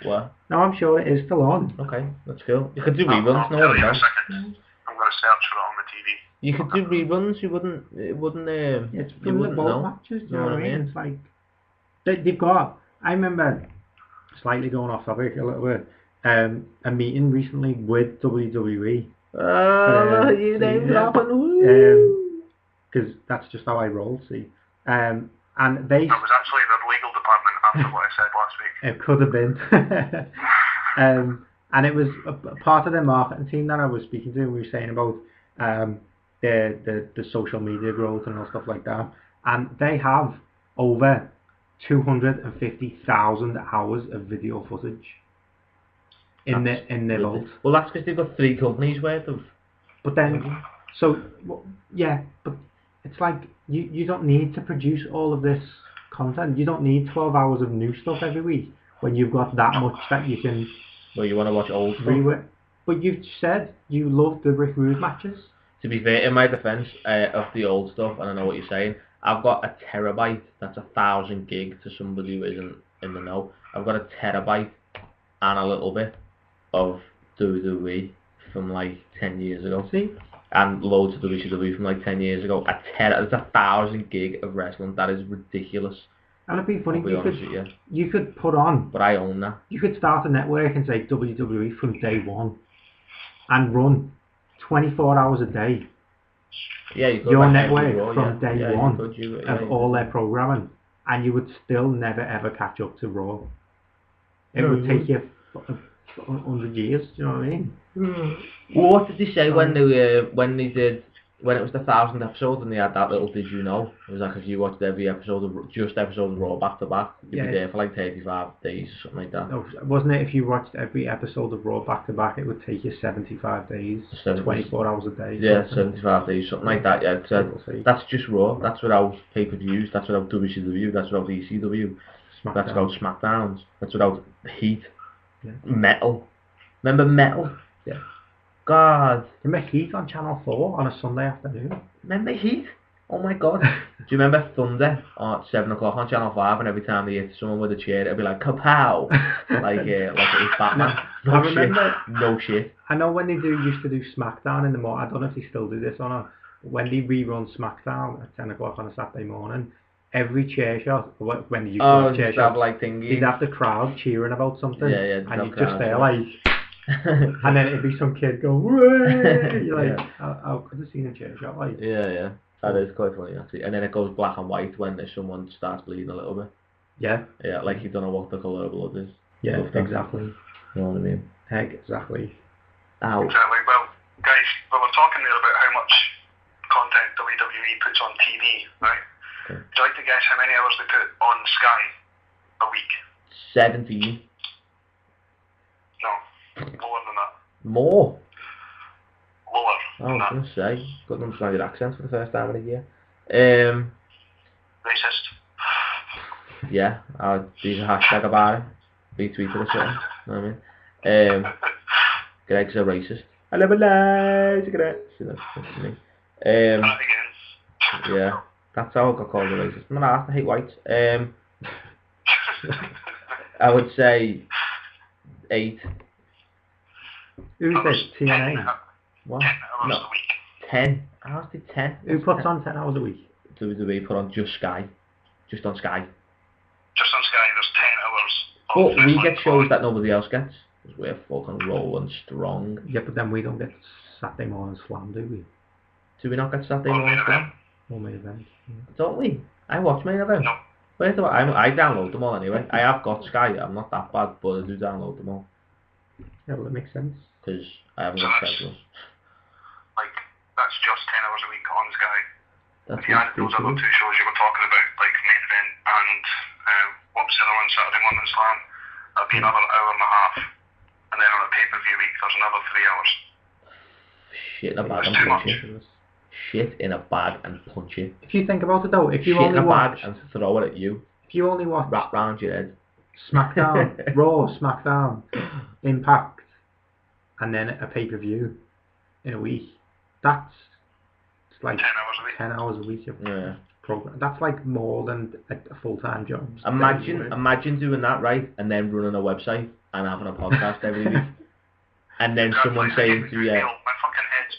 what? No, I'm sure it is still on. Okay, that's cool. You could do reruns, no one knows. I'm going to search for it on the TV. You could do reruns, it wouldn't it's from the Vault matches, do you know what I mean? It's like, they've got, I remember, slightly going off topic a little bit, a meeting recently with WWE. You name dropping, because that's just how I roll, see. And they... That was actually the legal department after what I said last week. It could have been. And it was a part of their marketing team that I was speaking to. We were saying about the social media growth and all stuff like that. And they have over 250,000 hours of video footage in their vault. Well, that's because they've got 3 companies worth of... But then, yeah, but it's like, you don't need to produce all of this content. You don't need 12 hours of new stuff every week when you've got that much that you can... Well, you want to watch old stuff. But you've said you love the Rick Rude matches. To be fair, in my defence of the old stuff, and I know what you're saying, I've got a terabyte, that's 1,000 gig to somebody who isn't in the know. I've got a terabyte and a little bit of WWE from like 10 years ago. See? And loads of WCW from like 10 years ago. That's 1,000 gig of wrestling. That is ridiculous. And it'd be funny, you could put on... But I own that. You could start a network and say WWE from day one and run 24 hours a day. Yeah, you could. Your network from day one of all their programming, and you would still never ever catch up to Raw. It would take you 100 years, do you know what I mean? Well, what did they say when it was the 1,000th episode and they had that little did you know? It was like if you watched every episode of Raw back to back, you'd be there for like 35 days or something like that. No, wasn't it if you watched every episode of Raw back to back, it would take you 75 days, 24 hours a day. Yeah, 75 days, something like that. Yeah, that's just Raw. That's without pay-per-views. That's without WCW. That's without ECW. SmackDown. That's without SmackDowns. That's without Heat. Yeah. Metal. Remember Metal? Yeah. God. Remember Heat on Channel 4 on a Sunday afternoon? Remember Heat? Oh my god. Do you remember Thunder at 7 o'clock on Channel 5, and every time they hit someone with a chair, it'd be like, kapow! like it was Batman. No, I remember, shit. No shit. I know when they used to do SmackDown in the morning, I don't know if they still do this or not, when they rerun SmackDown at 10 o'clock on a Saturday morning, every chair shot, when they used to have chair shots, like thingy. they'd have the crowd cheering about something, and you'd just stay like, and then it'd be some kid going, "Way!" You're like, I could have seen a chair shot, like. Yeah. That is quite funny, actually. And then it goes black and white when someone starts bleeding a little bit. Yeah. Yeah, like you don't know what the colour of blood is. Yeah, exactly. You know what I mean? Exactly. Ow. Exactly. Well, guys, we were talking there about how much content WWE puts on TV, right? Okay. Would you like to guess how many hours they put on Sky a week? 17. No, lower than that. More? Lower I than was that. going to say. Got to understand your accent for the first time in a year. Racist. Yeah, I'll do a hashtag about it. Retweet it or something. You know what I mean? Greg's a racist. I love a lie, Greg. See, that's me. That again. Yeah, that's how I got called a racist. I'm not asked, I hate whites. I would say 8. Who says TNA? What? 10 hours No, a week. 10. I asked it 10. Who puts on 10 hours a week? Do we put on just Sky? Just on Sky. Just on Sky, there's 10 hours. But we get shows that nobody else gets. Because we're fucking rolling strong. Yeah, but then we don't get Saturday morning slam, do we? Do we not get Saturday Or morning main slam? event. Or main event. Don't we? I watch main event. No. Wait a minute, I download them all anyway. I have got Sky. I'm not that bad, but I do download them all. Yeah, well, it makes sense. Because I haven't So got that's- schedules. Like, that's just 10 hours a week on Sky. That's If you added those other two shows you were talking about, like main event and what was the other one, Saturday Morning Slam, that'd be another hour and a half. And then on a pay-per-view week, there's another 3 hours. Shit in a bag and That's too punch much. it. Shit in a bag and punch it. If you think about it though, if you Shit in only a bag watch, and throw it at you. if you only watch Wrap round your head. SmackDown, Raw, SmackDown, Impact, and then a pay-per-view in a week, that's like 10 hours a week. 10 hours a week of Yeah. program. That's like more than a full-time job. Imagine doing that, right? And then running a website and having a podcast every week. And then someone saying to you, My fucking head's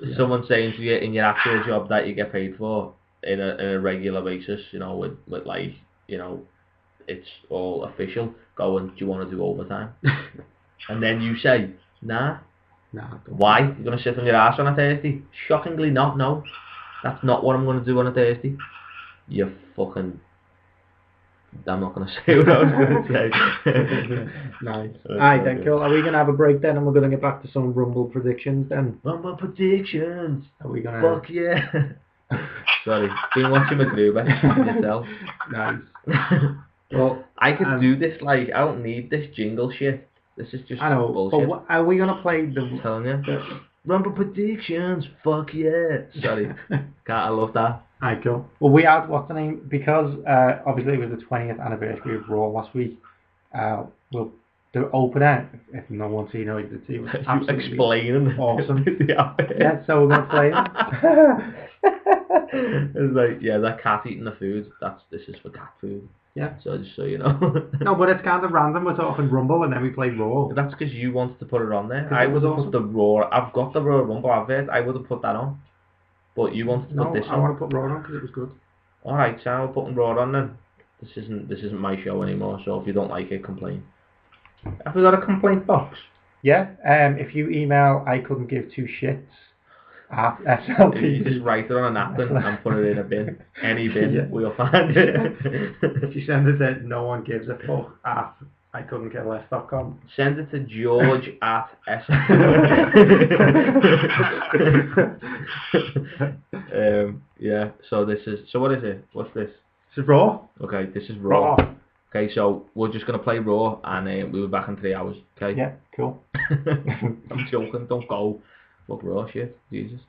minced. someone saying to you in your actual job that you get paid for in a regular basis, you know, with like, you know, it's all official, going, do you want to do overtime? And then you say, nah. Nah, don't. Why? You're going to sit on your ass on a Thursday? Shockingly not, no. That's not what I'm going to do on a Thursday. You fucking... I'm not going to say what I was going to say. Nice. Alright then, cool. Are we going to have a break then and we're going to get back to some Rumble predictions then? Rumble predictions. Are we going to... Fuck yeah. Sorry. Been watching McGruber yourself. Nice. Well, I could do this, like, I don't need this jingle shit. This is just I know, bullshit. but are we going to play I'm the... telling you. Rumble predictions. Fuck yeah. Sorry. I love that. Alright, cool. Well, we had, what's the name? Because obviously it was the 20th anniversary of Raw last week. We'll do opener if no one's seen it. It was absolutely Explaining. awesome. Yeah. Yeah, so we're going to play it. It's like, yeah, that cat eating the food. This is for cat food. Yeah. So just so you know. No, but it's kind of random. We're talking Rumble and then we play Raw. That's because you wanted to put it on there. 'Cause I it was would have awesome. put the Raw. I've got the Raw Rumble advert. I would have put that on. But you wanted to No, put this I on. want to put Raw on because it was good. Alright, so we're putting Raw on then. This isn't my show anymore, so if you don't like it, complain. Have we got a complaint box? Yeah, if you email I couldn't give two shits at SLTD. You just write it on a napkin and put it in a bin. Any bin, Yeah. we'll find it. If you send it to no one gives a fuck at ICouldn'tCareLess.com. Send it to George at yeah, so what is it? What's this? This is Raw. Okay, this is Raw. Raw. Okay, so we're just going to play Raw and we'll be back in 3 hours, okay? Yeah, cool. I'm joking, don't go. Fuck Raw shit, Jesus.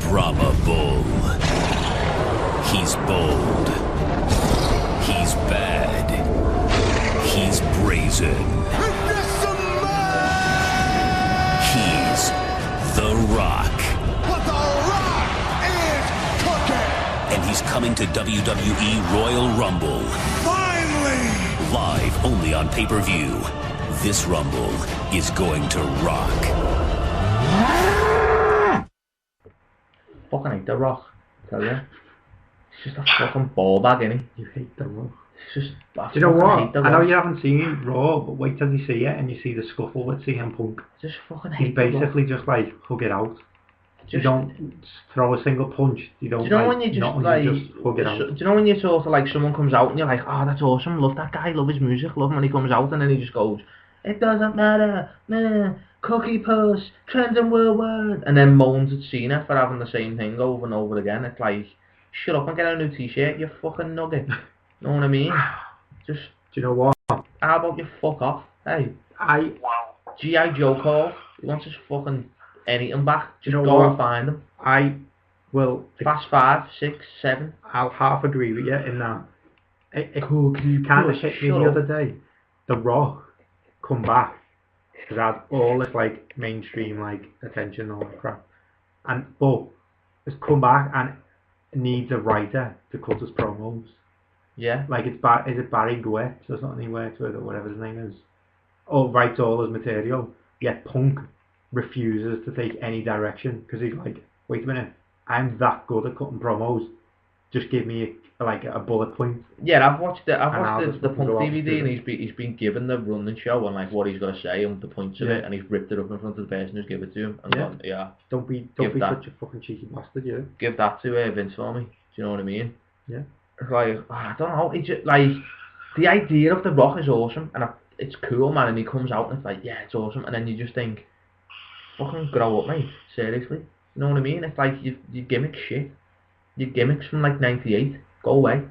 drama bull. He's bold. He's bad. He's brazen. He's The Rock. But The Rock is cooking! And he's coming to WWE Royal Rumble. Finally! Live only on pay-per-view. This Rumble is going to rock. Fucking hate The Rock, tell you. It's just a fucking ball bag, innit? You hate The Rock. It's just... Do you know what? I know you haven't seen Raw, but wait till you see it and you see the scuffle with CM Punk. Just fucking hate He's basically just like, hug it out. You don't throw a single punch. You don't. Do you know like, when you just like? You just hug it out. Do you know when you sort of like someone comes out and you're like, oh, that's awesome, love that guy, love his music, love him when he comes out, and then he just goes, it doesn't matter, nah, cookie puss, trending worldwide, and then moans at Cena for having the same thing over and over again. It's like, shut up and get a new t-shirt, you fucking nugget. Know what I mean? Just. Do you know what? How about you fuck off? Hey. Wow. G.I. Joe call. He wants his fucking anything back. Just you know go what? and find him. I will. Fast 5, 6, 7. I'll half agree with you in that. It kind of hit me the other day. The Rock come back because I had all this like mainstream like attention and all that crap, but it's come back and needs a writer to cut his promos. Yeah. Like is it Barry Gwetz or something he works with or whatever his name is? Or writes all his material. Yet Punk refuses to take any direction because he's like, wait a minute, I'm that good at cutting promos. Just give me a bullet point. Yeah, I've watched the Punk DVD and he's been given the running show and like what he's got to say and the points of it, and he's ripped it up in front of the person who's given it to him. And gone, Don't be such a fucking cheeky bastard, yeah. Give that to Vince for me. Do you know what I mean? Yeah. It's like, I don't know. It's just like the idea of The Rock is awesome and it's cool, man. And he comes out and it's like, yeah, it's awesome. And then you just think, fucking grow up, mate. Seriously. You know what I mean? It's like you gimmick shit. Your gimmicks from like '98. Go away.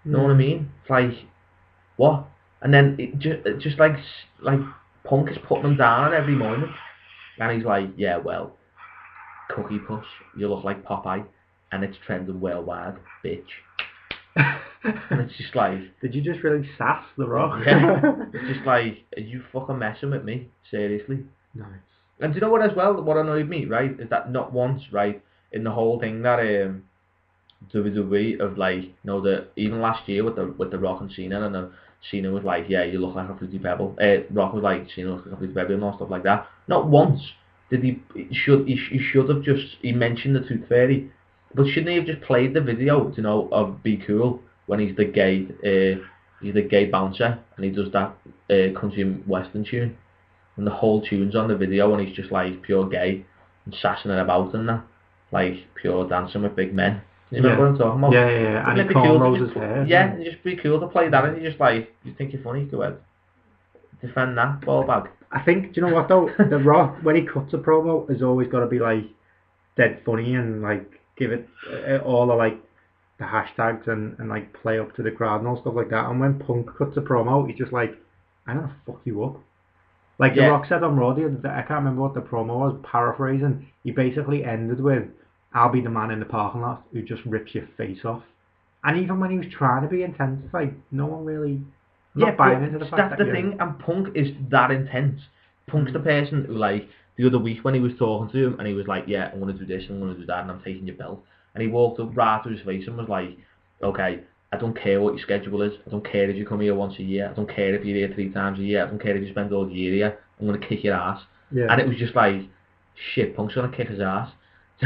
You know what I mean? It's like, what? And then it just like Punk is putting him down every moment. And he's like, yeah, well, cookie puss, you look like Popeye, and it's trending worldwide, bitch. And it's just like... Did you just really sass The Rock? Yeah. It's just like, are you fucking messing with me? Seriously? Nice. And do you know what as well, what annoyed me, right, is that not once, right, in the whole thing that WWE of like, you know, even last year with the Rock and Cena, and Cena was like, yeah, you look like a fruity pebble. Rock was like, Cena looks like a fruity pebble and all stuff like that. Not once did he should have just, he mentioned the Tooth Fairy, but shouldn't he have just played the video, you know, of Be Cool when he's the gay bouncer and he does that country western tune, and the whole tune's on the video and he's just like pure gay and sassing it about and that, like pure dancing with big men. You remember what I'm talking about? Yeah. And he cornrows his hair. Yeah, it'd just be cool to play that, and you just like, you think you're funny, go ahead. Defend that, ball bag. I think, do you know what though? The Rock, when he cuts a promo, has always got to be like, dead funny and like, give it all the like, the hashtags and like play up to the crowd and all stuff like that. And when Punk cuts a promo, he's just like, I'm gonna fuck you up. Like The Rock said on Raw the other day, I can't remember what the promo was, paraphrasing, he basically ended with, I'll be the man in the parking lot who just rips your face off. And even when he was trying to be intense, it's like, no one really... Not buying into the fact that's the thing, and Punk is that intense. Punk's the person who, like, the other week when he was talking to him, and he was like, yeah, I'm going to do this, I'm going to do that, and I'm taking your belt. And he walked up right to his face and was like, okay, I don't care what your schedule is, I don't care if you come here once a year, I don't care if you're here 3 times a year, I don't care if you spend all the year here, I'm going to kick your ass. Yeah. And it was just like, shit, Punk's going to kick his ass.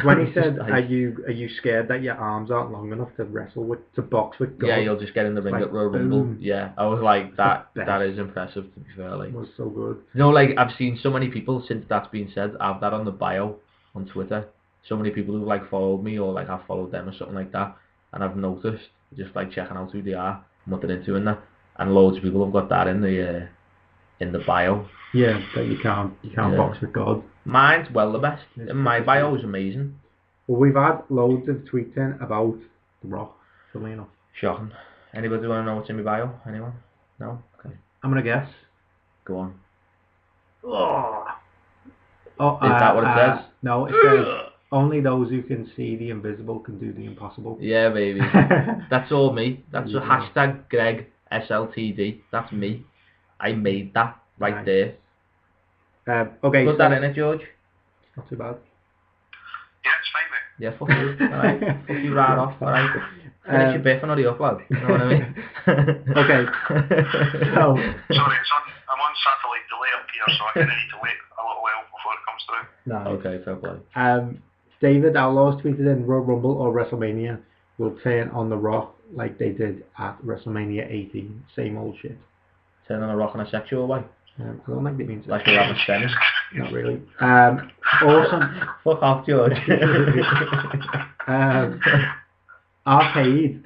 When he said, like, are you scared that your arms aren't long enough to wrestle with, to box with God? Yeah, you'll just get in the ring at Royal Rumble. Yeah, I was like, that is impressive, to be fair. Like, it was so good. You know, like, I've seen so many people, since that's been said, have that on the bio on Twitter. So many people who've, like, followed me, or, like, I've followed them or something like that. And I've noticed, just, like, checking out who they are, and what they're into and that. And loads of people have got that in the bio. Yeah, that you can't box with God. Mine's well the best. My bio is amazing. Well, we've had loads of tweets in about The Rock, funnily enough. Shocking. Anybody want to know what's in my bio? Anyone? No? Okay. I'm going to guess. Go on. Oh, is that what it says? No, it says, Only those who can see the invisible can do the impossible. Yeah, baby. That's all me. That's a hashtag Greg SLTD. That's me. I made that right there. Okay. Put that in it, George. Not too bad. Yeah, it's fine, mate. Yeah, fuck you. Alright. Fuck you right off. Alright. Finish your biff and hurry up, lad. You know what I mean? Okay. So. Sorry, I'm on satellite delay up here, so I kind of need to wait a little while before it comes through. Nice. Okay, fair play. David Outlaws tweeted in Royal Rumble or WrestleMania will turn on The Rock like they did at WrestleMania 18. Same old shit. Turn on a rock in a sexual way. I don't think they mean Like we're having tennis. Not really. Awesome. Fuck off, George. Arcade.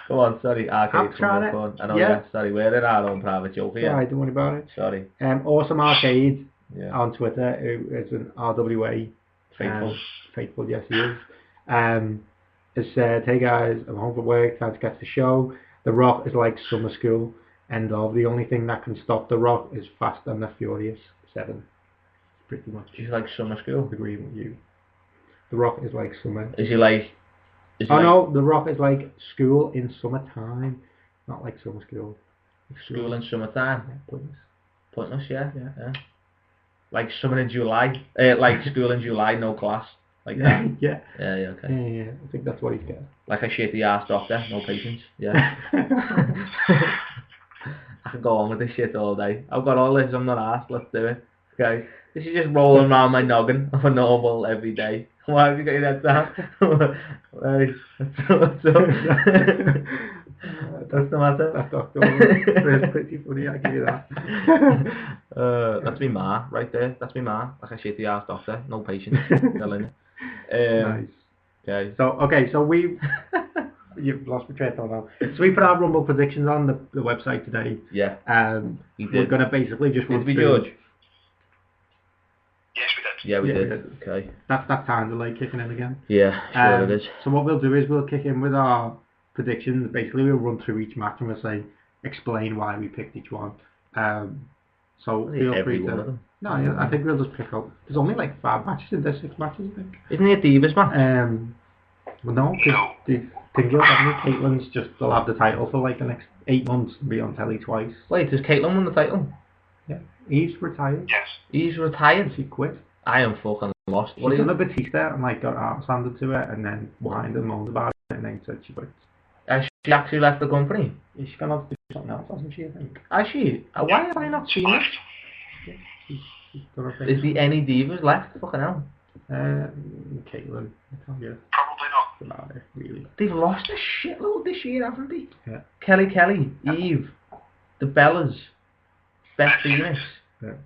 Go on, sorry, arcade. I know, yeah. Sorry, we're in our own private joke here. Sorry, don't worry about it. Sorry. Awesome Arcade on Twitter, who is an RWA faithful, yes he is. Has said, hey guys, I'm home from work, time to catch the show. The Rock is like summer school. End of. The only thing that can stop The Rock is Fast and the Furious 7. Pretty much. He's like summer school. Agreeing with you. The Rock is like summer. Is he like? No, The Rock is like school in summertime, not like summer school. School in summertime. Yeah, pointless. Pointless, yeah. Like summer in July. Like school in July, no class. Like that. Yeah. Yeah, okay. Yeah. I think that's what he's getting. Like a shitty ass doctor, no patience. Yeah. I can go on with this shit all day. I've got all this, I'm not asked, let's do it. Okay. This is just rolling around my noggin of a normal everyday. Why have you got your head down? Right. What's the matter? That doctor was pretty funny, I give you that. That's me ma, right there. That's me ma. Like a shitty ass doctor, no patience. Telling you. Nice. Okay. So we... You've lost my train of thought now. So we put our Rumble predictions on the website today. Yeah. We're going to basically just run through... George? Yes, we did. Yeah, we did. Okay. That's time delay kicking in again. Yeah, sure it is. So what we'll do is we'll kick in with our predictions. Basically, we'll run through each match and we'll explain why we picked each one. So feel free to... One of them. No, yeah, I think we'll just pick up... There's only like 5 matches in there, 6 matches, I think. Isn't it a Divas match? Well, no, because the thing is, Caitlin's will have the title for like the next 8 months and be on telly twice. Wait, has Caitlin won the title? Yeah. Eve's retired. Yes. He's retired? She quit. I am fucking lost. She's done a Batista and like got arms handed to her and then whined and moaned about it and then said she quit. Has she actually left the company? Yeah, she's gone off to do something else, hasn't she, I think? Has she? Why have I not seen this? Yeah, she's done her thing. Is there any Divas left? Fucking hell. Caitlin, I tell you. Probably not. About it, really. They've lost a shitload this year, haven't they? Yeah. Kelly, Eve, the Bellas, Beth Phoenix. Yeah.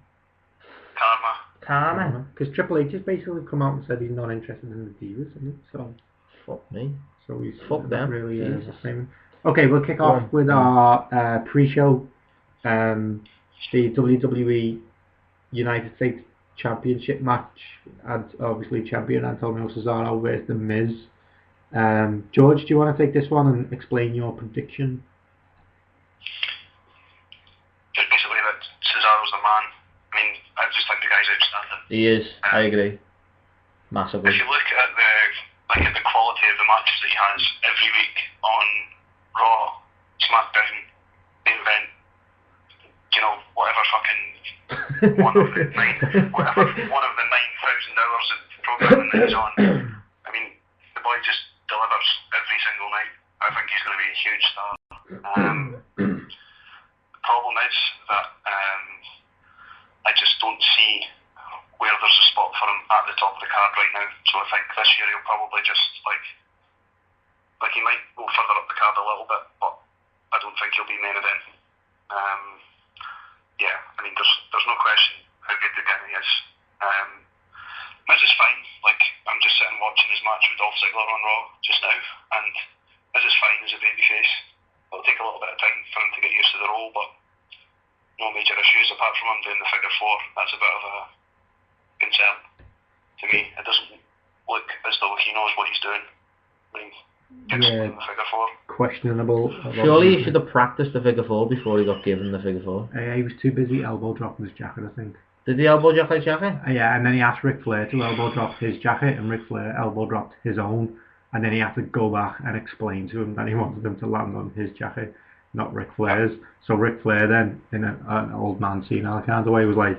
Karma. Because Triple H has basically come out and said he's not interested in the Divas, isn't he? So, fuck me. So he's fuck them. Really famous. Okay, we'll kick off with our pre-show. The WWE United States Championship match, and obviously champion Antonio Cesaro versus The Miz. George, do you want to take this one and explain your prediction? Just basically that Cesaro's the man. I mean, I just think the guy's outstanding. He is. I agree. Massively. If you look at the quality of the matches that he has every week on Raw, SmackDown, main event, whatever fucking one of the 9,000 hours of programming that he's on. I mean, the boy just delivers every single night. I think he's going to be a huge star. The problem is that I just don't see where there's a spot for him at the top of the card right now. So I think this year he'll probably just he might go further up the card a little bit, but I don't think he'll be main event. Yeah, I mean, there's no question how good the guy is. Miz is fine. I'm just sitting watching his match with Dolph Ziggler on Raw just now, and Miz is fine as a babyface. It'll take a little bit of time for him to get used to the role, but no major issues apart from him doing the figure 4. That's a bit of a concern to me. It doesn't look as though he knows what he's doing when he gets the figure 4. Questionable. Surely he should have practiced the figure 4 before he got given the figure 4. He was too busy elbow dropping his jacket, I think. Did he elbow drop his jacket? Yeah, and then he asked Ric Flair to elbow drop his jacket, and Ric Flair elbow dropped his own, and then he had to go back and explain to him that he wanted him to land on his jacket, not Ric Flair's. So Ric Flair then, in an old man senile kind of way, was like,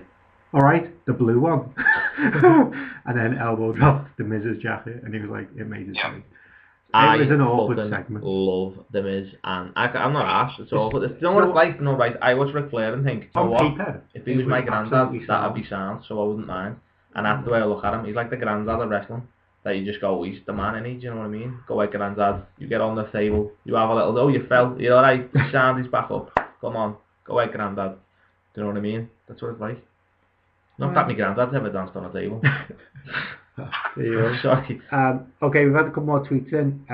alright, the blue one. And then elbow dropped the Miz's jacket, and he was like, it made his day. It was an awkward segment. Love the Miz, and I'm not asked, it's awful. You know what it's like? No, right, I watch Ric Flair and think, oh, what? If he was my granddad, that'd be sound, so I wouldn't mind. And that's the way I look at him. He's like the granddad of wrestling. That you just go, he's the man, innit? Do you know what I mean? Go like granddad, you get on the table, you have a little, oh, you fell, you're alright, sound, he's back up, come on, go like granddad. Do you know what I mean? That's what it's like. Not that my granddad's ever danced on a table. Sorry. Okay, we've had a couple more tweets in.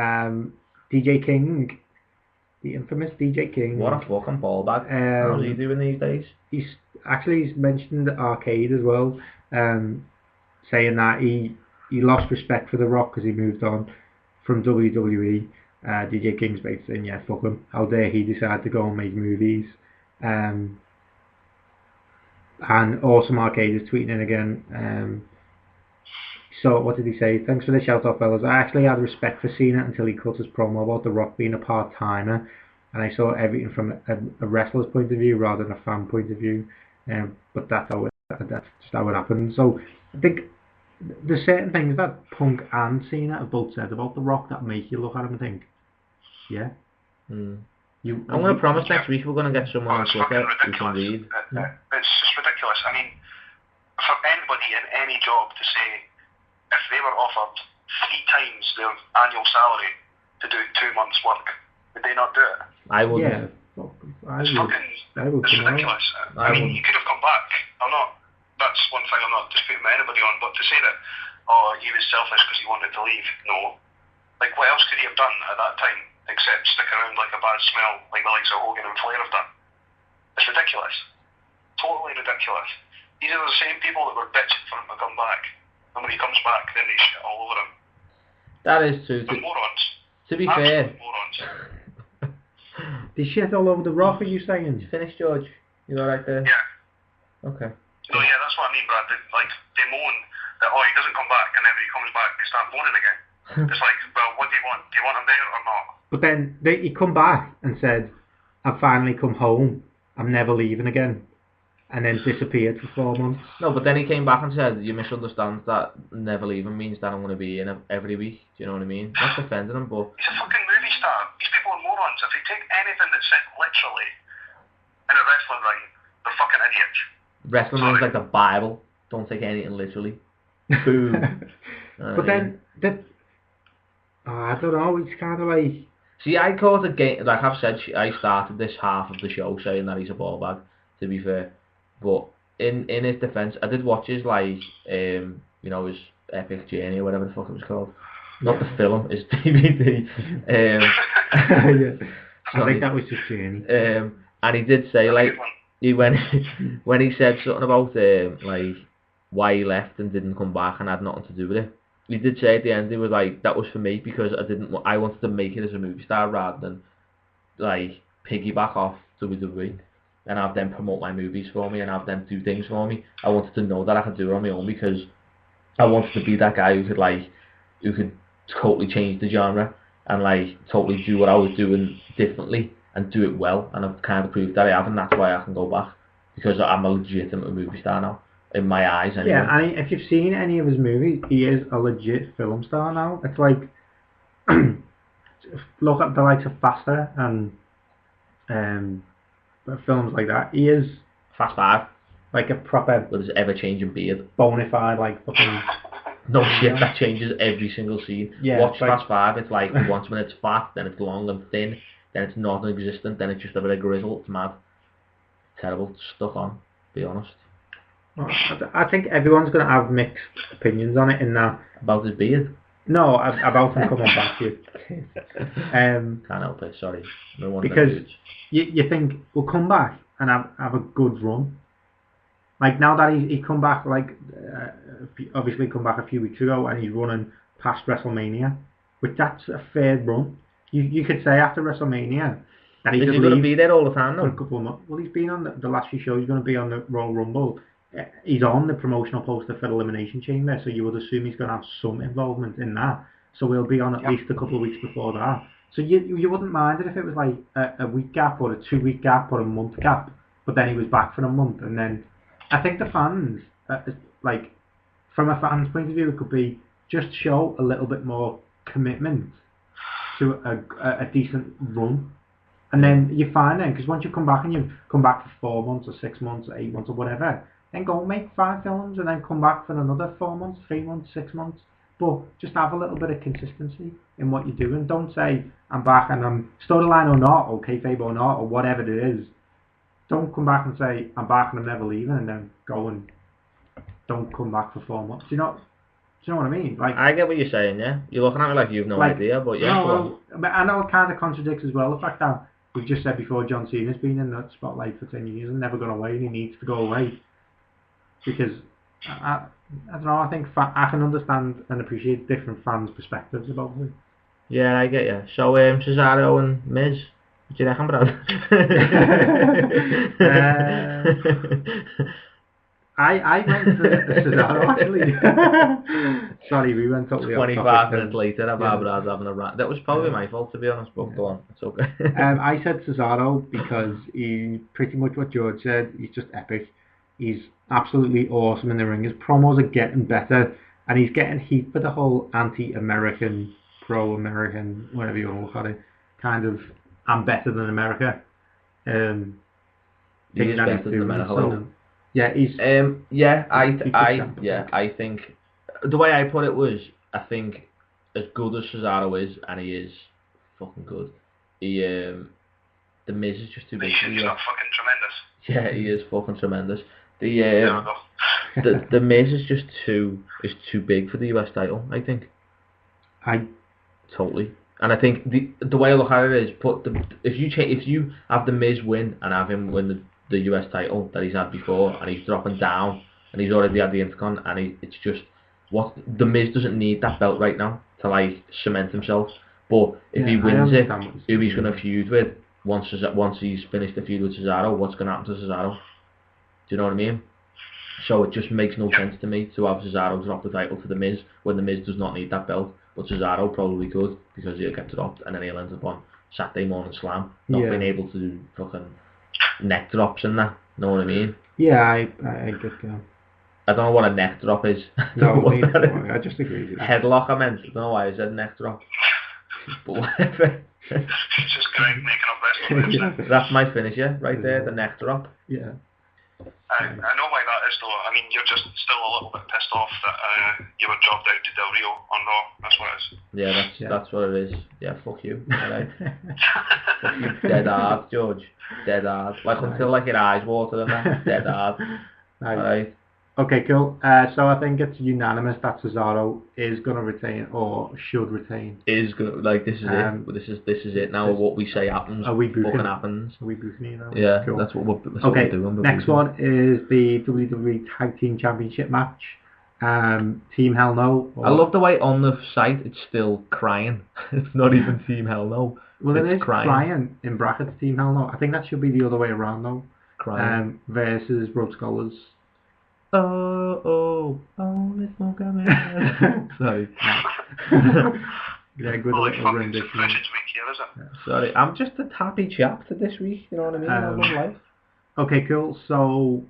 DJ King, the infamous DJ King. What a fucking ball bag. How's he doing these days? He's mentioned Arcade as well, saying that he lost respect for The Rock because he moved on from WWE. DJ King's basically saying, yeah, fuck him. How dare he decide to go and make movies. And Awesome Arcade is tweeting in again. So what did he say? Thanks for the shout out, fellas. I actually had respect for Cena until he cut his promo about The Rock being a part-timer, and I saw everything from a wrestler's point of view rather than a fan point of view. But that's just how it happened. So I think there's certain things that Punk and Cena have both said about The Rock that make you look at him and think, yeah. I'm going to promise next week we're going to get someone on Twitter who can read. It's just ridiculous. I mean, for anybody in any job to say, if they were offered 3 times their annual salary to do 2 months' work, would they not do it? I wouldn't. Yeah. It's ridiculous. I mean, he could have come back. That's one thing I'm not disputing with anybody on, but to say that, oh, he was selfish because he wanted to leave, no. Like, what else could he have done at that time except stick around like a bad smell like the likes of Hogan and Flair have done? It's ridiculous. Totally ridiculous. These are the same people that were bitching for him to come back. And when he comes back, then they shit all over him. That is true. They're morons. To be fair. Morons. They shit all over The Rock, are you saying? Did you finish, George? You alright there? Yeah. Okay. No, yeah, that's what I mean, Brad. They moan that, oh, he doesn't come back, and then when he comes back, they start moaning again. It's like, well, what do you want? Do you want him there or not? But then he come back and said, I've finally come home. I'm never leaving again. And then disappeared for 4 months. No, but then he came back and said, you misunderstand that never leaving means that I'm going to be in every week. Do you know what I mean? Not defending him, but... He's a fucking movie star. These people are morons. If they take anything that's said literally in a wrestling ring, they're fucking idiots. Wrestling is like the Bible. Don't take anything literally. Boom. But then... I don't know, it's kind of like... See, I caught a game... Like I've said, I started this half of the show saying that he's a ball bag, to be fair. But in his defence, I did watch his his epic journey or whatever the fuck it was called. Not the film, his DVD. Yeah. I think that was just journey. And he did say when he said something about why he left and didn't come back and had nothing to do with it. He did say at the end, he was like, that was for me because I wanted to make it as a movie star rather than piggyback off WWE. And have them promote my movies for me and have them do things for me. I wanted to know that I could do it on my own because I wanted to be that guy who could totally change the genre and totally do what I was doing differently and do it well. And I've kind of proved that I have, and that's why I can go back because I'm a legitimate movie star now in my eyes. Anyway. Yeah, and if you've seen any of his movies, he is a legit film star now. It's like look at the likes of Faster and. Films like that, he is Fast 5, like a proper with his ever-changing beard, bona fide fucking no shit that changes every single scene. Yeah, watch Fast 5, it's once when it's fat, then it's long and thin, then it's non-existent, then it's just a bit of grizzle. It's mad, terrible, stuck on. Be honest. Well, I think everyone's gonna have mixed opinions on it in that about his beard. No, about him coming back to you. Can't help it, sorry. No one because you think we'll come back and have a good run. Like now that he come back, obviously come back a few weeks ago and he's running past WrestleMania, which that's a fair run. You could say after WrestleMania that he's going to be there all the time, though. For a couple of months. Well, he's been on the last few shows. He's going to be on the Royal Rumble he's on the promotional poster for Elimination Chamber, so you would assume he's going to have some involvement in that. So he'll be on at least a couple of weeks before that. So you wouldn't mind it if it was like a week gap or a 2 week gap or a month gap, but then he was back for a month, and then I think the fans, like from a fan's point of view, it could be just show a little bit more commitment to a decent run. And then you find then, because once you come back and you come back for 4 months or 6 months or 8 months or whatever, then go and make 5 films and then come back for another 4 months, 3 months, 6 months. But just have a little bit of consistency in what you're doing. Don't say, I'm back and I'm storyline or not, or kayfabe or not, or whatever it is. Don't come back and say, I'm back and I'm never leaving, and then go and don't come back for 4 months. Do you know what I mean? Like, I get what you're saying, yeah. You're looking at me like you've no idea, but yeah. No, but I know it kind of contradicts as well the fact that we've just said before John Cena's been in that spotlight for 10 years and never gone away, and he needs to go away. Because, I don't know, I think I can understand and appreciate different fans' perspectives about it. Yeah, I get you. So, Cesaro and Miz, what do you reckon, Brad? I went to Cesaro, actually. Sorry, we went totally 25 minutes later, Brad's having a rant. That was probably my fault, to be honest, but go on, it's okay. I said Cesaro because he, pretty much what George said, he's just epic. He's absolutely awesome in the ring. His promos are getting better, and he's getting heat for the whole anti-American, pro-American, whatever you want to look at it, kind of, I'm better than America. He is better than America. Yeah, he's. I think the way I put it was, I think as good as Cesaro is, and he is fucking good. The Miz is just too big. He's not fucking tremendous. Yeah, he is fucking tremendous. The Miz is just too big for the US title, I think. Totally. And I think the way I look at it is, if you have the Miz win and have him win the US title that he's had before, and he's dropping down, and he's already had the Intercon, and it's just the Miz doesn't need that belt right now to like cement himself. But if he wins it, who he's going to feud with once he's finished the feud with Cesaro, what's going to happen to Cesaro? Do you know what I mean? So it just makes no sense to me to have Cesaro drop the title to the Miz when the Miz does not need that belt, but Cesaro probably could, because he'll get dropped and then he'll end up on Saturday Morning Slam, not being able to do fucking neck drops and that. Know what I mean? Yeah, I get that. I don't know what a neck drop is. No, I just agree with you. Headlock, I meant. I don't know why I said neck drop. But whatever. It's just Greg making up wrestling. That's my finisher right there, the neck drop. Yeah. I know why that is, though. I mean, you're just still a little bit pissed off that you were dropped out to Del Rio on Raw. That's what it is. Yeah, that's what it is. Yeah, fuck you. Alright. Fuck you. Dead hard, George. Dead hard. Like until like your eyes water and that. Dead hard. Alright. Okay, cool. So I think it's unanimous that Cesaro is going to retain, or should retain. Is going like this is it. This is it now. What we say happens. Are we booking? Fucking happens. Are we booking you now? Yeah, cool. that's what we're doing. Next one is the WWE Tag Team Championship match. Team Hell No. I love the way on the site it's still crying. It's not even Team Hell No. Well, it is crying in brackets. Team Hell No. I think that should be the other way around though. Crying. Versus Road Scholars. Oh, it's not coming. Sorry. Yeah, good little rendition. Sorry, I'm just a happy chap to this week, you know what I mean? I love life. Okay, cool. So,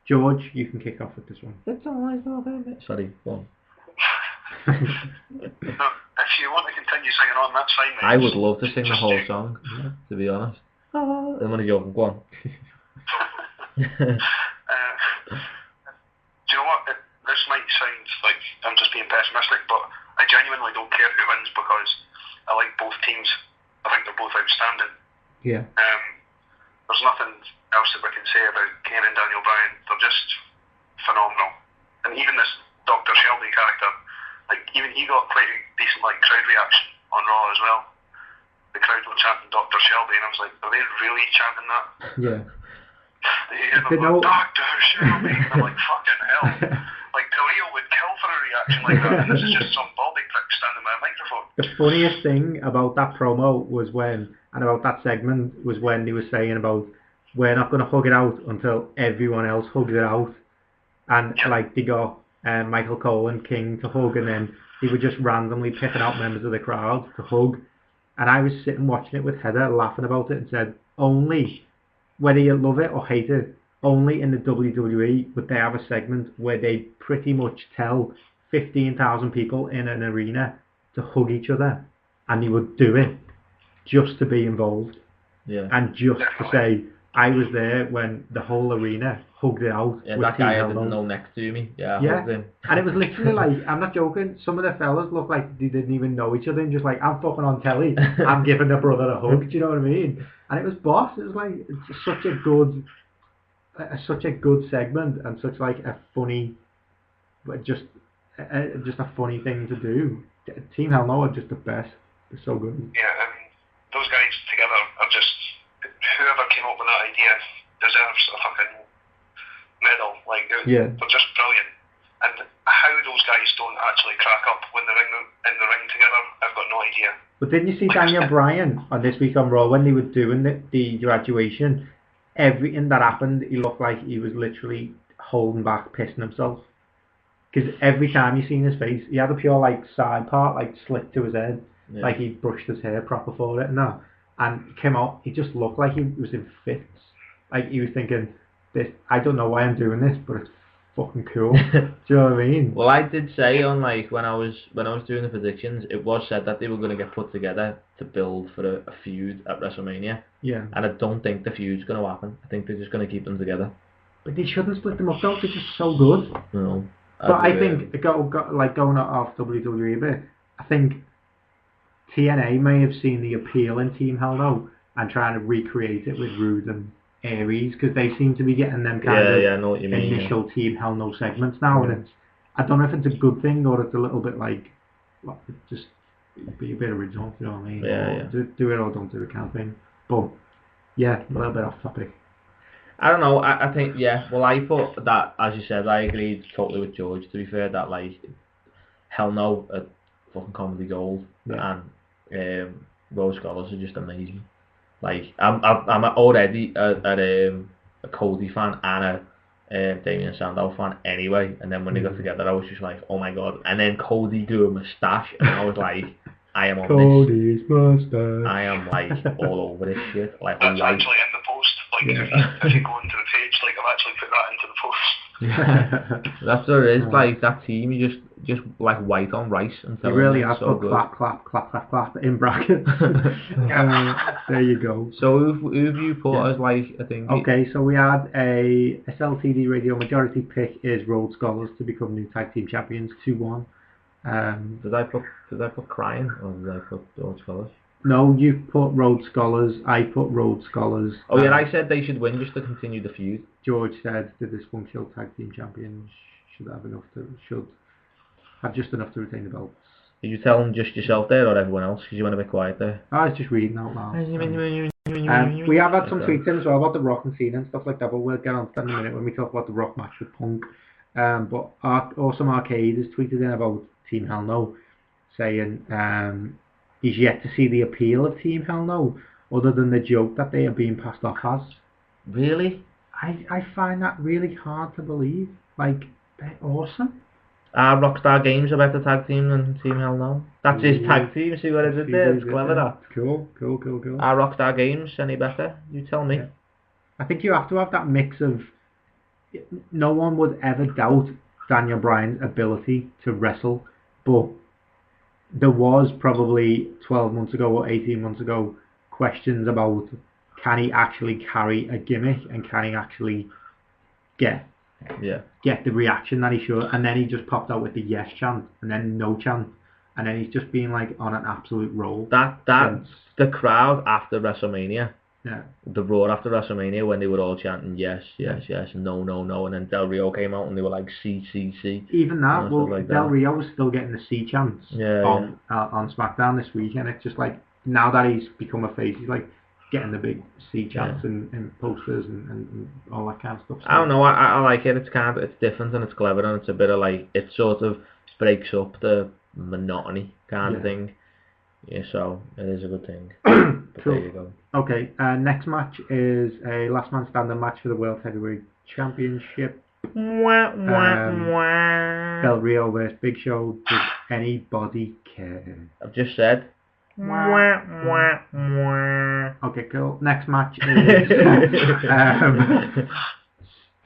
George, you can kick off with this one. It's always not about it. Sorry, go on. No, if you want to continue singing on, that's fine. Mate. I would love to sing the whole song, to be honest. I'm going to joke, go on. Do you know what? This might sound like I'm just being pessimistic, but I genuinely don't care who wins because I like both teams. I think they're both outstanding. Yeah. There's nothing else that we can say about Kane and Daniel Bryan. They're just phenomenal. And even this Dr. Shelby character, like even he got quite a decent like crowd reaction on Raw as well. The crowd were chanting Dr. Shelby, and I was like, are they really chanting that? Yeah. They know Dr. Shelby. And I'm like, fucking hell. Like, Del Rio would kill for a reaction like that, and this is just some baldy prick standing by a microphone. The funniest thing about that promo was when, and about that segment, was when he was saying about we're not going to hug it out until everyone else hugs it out. And like they got Michael Cole and King to hug, and then they were just randomly picking out members of the crowd to hug. And I was sitting watching it with Heather, laughing about it, and said, only, whether you love it or hate it, only in the WWE would they have a segment where they pretty much tell 15,000 people in an arena to hug each other, and they would do it just to be involved. Yeah. And just to say, I was there when the whole arena hugged it out. Yeah, with that guy I Team didn't Hell No. know next to me. Yeah, I Yeah. hugged him. And it was literally like, I'm not joking, some of the fellas looked like they didn't even know each other, and just like, I'm fucking on telly, I'm giving a brother a hug, do you know what I mean? And it was boss. It was like, it's such a good segment, and such like a funny, but just a funny thing to do. Team Hell No are just the best. They're so good. Yeah, I mean, those guys together are just, whoever came up with that idea deserves a fucking medal. Like, they're just brilliant. And how those guys don't actually crack up when they're in the ring together, I've got no idea. But didn't you see Daniel Bryan on This Week on Raw when they were doing the graduation? Everything that happened, he looked like he was literally holding back, pissing himself. Because every time you seen his face, he had a pure like side part, like slicked to his head, like he brushed his hair proper for it and that. And he came out, he just looked like he was in fits. Like he was thinking, "This, I don't know why I'm doing this, but it's fucking cool." Do you know what I mean? Well, I did say on like when I was doing the predictions, it was said that they were going to get put together to build for a feud at WrestleMania. Yeah. And I don't think the feud's going to happen. I think they're just going to keep them together. But they shouldn't split them up, though. They're just so good. No. But I think, going off WWE a bit, I think TNA may have seen the appeal in Team Hell No and trying to recreate it with Rude and Aries, because they seem to be getting them kind of I know what you mean, initial Team Hell No segments now, and it's, I don't know if it's a good thing or it's a little bit like, well, just be a bit original, you know what I mean? Do it or don't do it kind of thing. But yeah, a little bit off topic. I don't know, I think, well, I thought that, as you said, I agreed totally with George, to be fair, that, like, Hell No are fucking comedy gold, and Rose Scholars are just amazing. Like, I'm already a Cody fan and a Damien Sandow fan anyway, and then when they got together, I was just like, oh my god, and then Cody grew a moustache, and I was like, I am on Cody's moustache. I am, like, all over this shit. Like, that's actually in the post. Like, if you go into the page, like, I've actually put that into the post. That's what it is. Like, that team, you just like white on rice. And you really have so put clap, clap, clap, clap, clap in brackets. There you go. So who have you put as, like, I think... Okay, so we had a SLTD Radio majority pick is Road Scholars to become new tag team champions, 2-1. Did I put Crying, or did I put Road Scholars? No, you put Road Scholars, I put Road Scholars. Oh yeah, I said they should win just to continue the feud. George said the dysfunctional tag team champions should have just enough to retain the belts. Did you tell them just yourself there, or everyone else? Because you went a bit quiet there. I was just reading out loud. We have had some tweets in as well about the Rock and Cena and stuff like that, but we'll get on to that in a minute when we talk about the Rock match with Punk. But Awesome Arcade has tweeted in about Team Hell No, saying he's yet to see the appeal of Team Hell No, other than the joke that they are being passed off as. Really? I find that really hard to believe. Like, they're awesome. Rockstar Games a better tag team than Team Hell No. That's his tag team, see what I did there? It's clever, that. Cool. Rockstar Games any better? You tell me. Yeah. I think you have to have that mix of... No one would ever doubt Daniel Bryan's ability to wrestle, but there was probably 12 months ago or 18 months ago questions about can he actually carry a gimmick and can he actually get the reaction that he should, and then he just popped out with the yes chant and then no chant, and then he's just been like on an absolute roll. The crowd after WrestleMania, the roar after WrestleMania when they were all chanting yes, no, and then Del Rio came out and they were like C. Even that, well, like Del that. Rio was still getting the C chants on SmackDown this week, and it's just like now that he's become a face, he's like getting the big C chants and posters and all that kind of stuff. So. I don't know, I like it. It's different and it's clever and it's a bit of like, it sort of breaks up the monotony kind of thing. Yeah, so it is a good thing. But Cool. there you go. Okay, next match is a last man standing match for the World Heavyweight Championship. Del Rio vs Big Show. Does anybody care? I've just said. Okay, cool. Next match is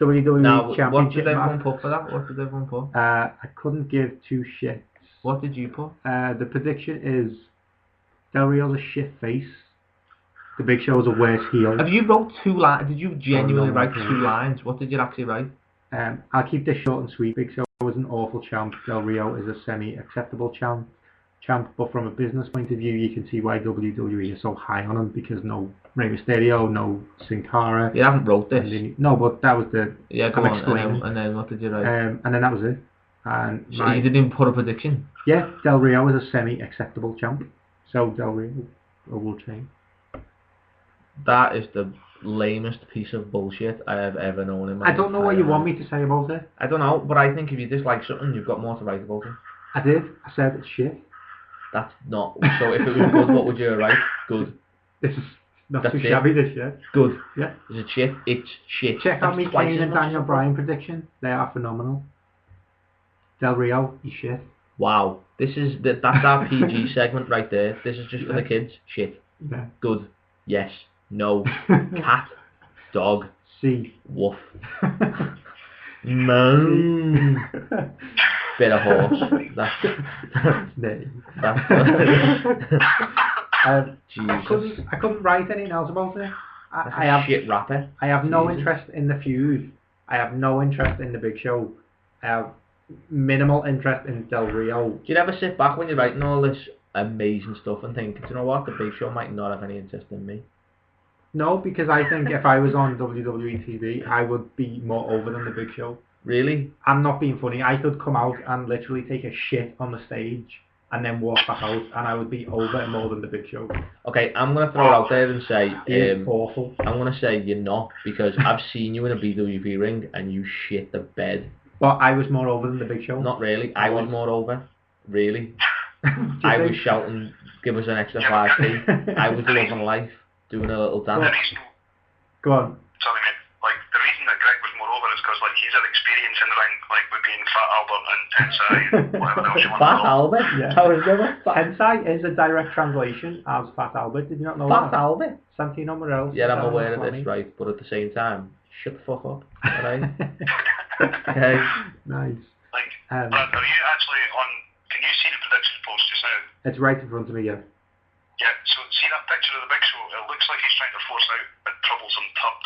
WWE Now, what Championship did everyone match. put for that? What did everyone put? I couldn't give two shits. What did you put? The prediction is Del Rio's a shit face. The Big Show is a worse heel. Have you wrote 2 lines? Did you genuinely no, write I 2 didn't. lines? What did you actually write? I'll keep this short and sweet. Big Show is an awful champ. Del Rio is a semi-acceptable champ. But from a business point of view, you can see why WWE is so high on him, because no Rey Mysterio, no Sin Cara. You haven't wrote this. No, but that was the. Yeah, go I'm on. explaining. And then what did you write? And then that was it. And So you didn't even put a prediction? yeah, Del Rio is a semi-acceptable champ. So Del Rio will change. That is the lamest piece of bullshit I have ever known in my life. I don't know what you want me to say about it. I don't know, but I think if you dislike something, you've got more to write about it. I did. I said it's shit. That's not. So if it was good, what would you write? Good. This is not That's too it. shabby, this shit. Good. Yeah. Is it shit? It's shit. Check out me That's twice Kane as and much Daniel as- Bryan prediction. They are phenomenal. Del Rio, he's shit. Wow. This is that's our PG segment right there. This is just for the kids. Shit. Yeah. Good. Yes. No. Cat. Dog. C. Woof. Moan. Bit of horse. That's Nay. Jesus. I couldn't write anything else about it. That's I a have shit rapper. I have no Jesus. interest in the feud. I have no interest in the Big Show. I have minimal interest in Del Rio. Do you ever sit back when you're writing all this amazing stuff and think, do you know what, the Big Show might not have any interest in me? No, because I think if I was on WWE TV, I would be more over than the Big Show. Really? I'm not being funny. I could come out and literally take a shit on the stage and then walk back out, and I would be over it more than the Big Show. Okay, I'm going to throw it out there and say, He is awful. I'm going to say you're not, because I've seen you in a BWP ring and you shit the bed. But I was more over than the Big Show. Not really. I was more over. Really. Do you I was think? shouting, give us an extra 5p. I was loving life, doing a little The dance. reason, Go on. sorry mate, like the reason that Greg was more over is because like he's had experience in the ring, like with being Fat Albert and Tensai and whatever else you want to Fat call. Albert? Yeah. How is that? Tensai is a direct translation as Fat Albert. Did you not know Fat that? Albert? Santino Morel. Yeah, I'm aware of this, right? But at the same time, shut the fuck up, alright? Okay. Nice. Like, Um, Brad, are you actually on? Can you see the predictions post just now? It's right in front of me, yeah. Yeah. So see that picture of the Big Show? It looks like he's trying to force out a troublesome tub.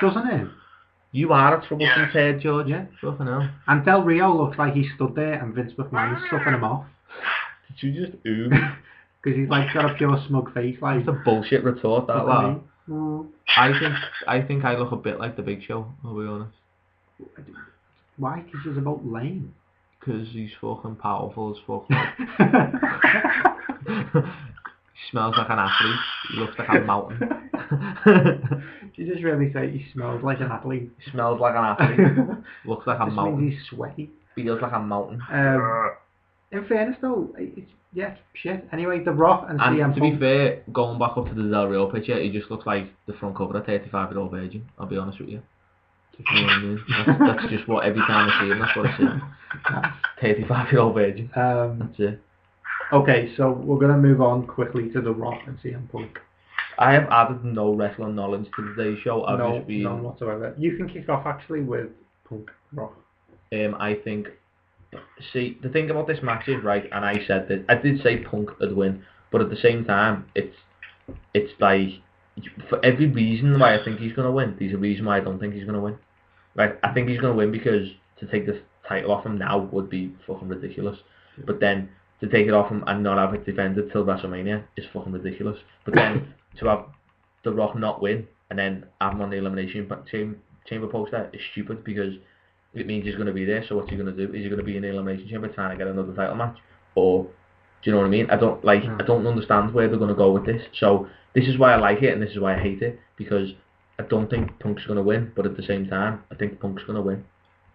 Doesn't it? You are a troublesome Yeah. turd, George. Yeah. Fucking hell. And Del Rio looks like he stood there and Vince McMahon is sucking him off. Did you just ooh? Because he's like got a pure smug face, like. It's a bullshit retort, that look at lad. me. Mm. I think I look a bit like the Big Show, I'll be honest. Why? Because he's about lame. Because he's fucking powerful as fuck. He smells like an athlete. He looks like a mountain. You just really say he smells like an athlete. He smells like an athlete. Looks like a This mountain. means he's sweaty. Feels like a mountain. In fairness though, it's shit. Anyway, The Rock and CM And to be Punk. fair, going back up to the Del Rio picture, he just looks like the front cover of 35-year-old Virgin, I'll be honest with you. You know what I mean? That's just what, every time I see him, that's what I see. 35-year-old Virgin. That's it. Okay, so we're going to move on quickly to The Rock and CM Punk. I have added no wrestling knowledge to today's show. I've just been... None whatsoever. You can kick off actually with Punk Rock. I think... See, the thing about this match is, right, and I said that... I did say Punk would win, but at the same time, it's like... For every reason why I think he's going to win, there's a reason why I don't think he's going to win. Right, I think he's going to win because to take this title off him now would be fucking ridiculous. But then, to take it off him and not have it defended till WrestleMania is fucking ridiculous. But then, to have The Rock not win, and then have him on the Elimination Chamber poster is stupid, because it means he's going to be there, so what's he going to do? Is he going to be in the Elimination Chamber trying to get another title match? Or, do you know what I mean? I don't understand where they're going to go with this. So, this is why I like it, and this is why I hate it, because I don't think Punk's going to win, but at the same time, I think Punk's going to win.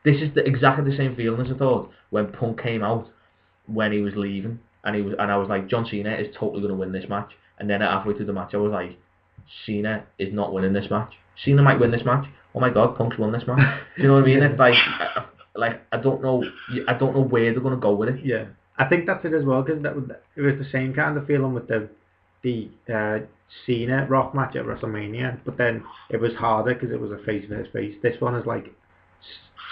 This is exactly the same feeling as I thought when Punk came out when he was leaving, and I was like, John Cena is totally going to win this match. And then halfway through the match, I was like, Cena is not winning this match. Cena might win this match. Oh my God, Punk's won this match. Do you know what I mean? It's like I don't know where they're going to go with it. Yeah, I think that's it as well, because it was the same kind of feeling with the Cena Rock match at WrestleMania, but then it was harder because it was a face versus face. This one is like,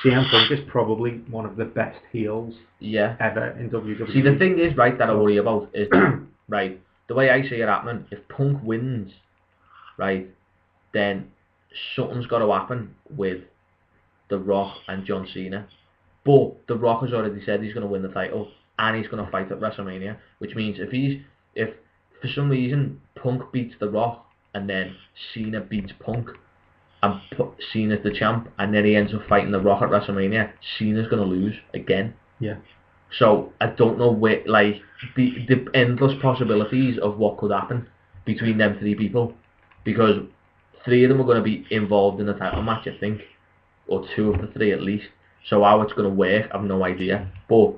CM Punk is probably one of the best heels ever in WWE. See, the thing is, right, that I worry about is that, right, the way I see it happening, if Punk wins, right, then something's got to happen with The Rock and John Cena. But The Rock has already said he's going to win the title and he's going to fight at WrestleMania, which means if for some reason Punk beats The Rock and then Cena beats Punk and Cena's the champ and then he ends up fighting The Rock at WrestleMania, Cena's going to lose again. Yeah. So I don't know where, like, the endless possibilities of what could happen between them three people, because three of them are going to be involved in the title match, I think, or two of the three at least. So how it's going to work, I have no idea, but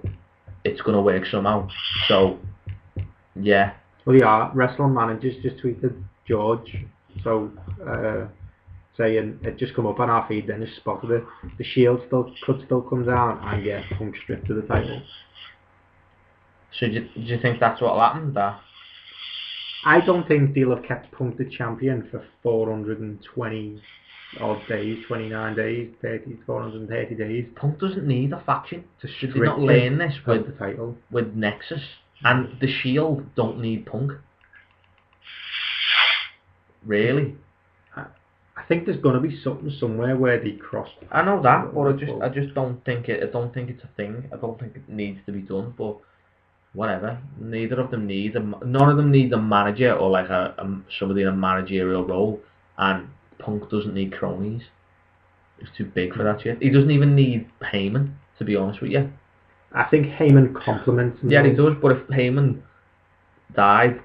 it's going to work somehow. So yeah. Well, yeah, Wrestling Managers just tweeted George, so saying it just come up on our feed, then just spotted it. The Shield could still come down and get Punk stripped of the title. So do you think that's what'll happen? That I don't think they'll have kept Punk the champion for 420 odd days, 29 days, 430 days. Punk doesn't need a faction. Should they not learn this with the title? With Nexus? And the Shield don't need Punk. Really? I think there's going to be something somewhere where they cross. I know that, but I just don't think it. I don't think it's a thing. I don't think it needs to be done. But whatever. Neither of them need. None of them need a manager or like somebody in a managerial role. And Punk doesn't need cronies. He's too big for that shit. He doesn't even need Heyman, to be honest with you. I think Heyman compliments him. Yeah, he does. But if Heyman died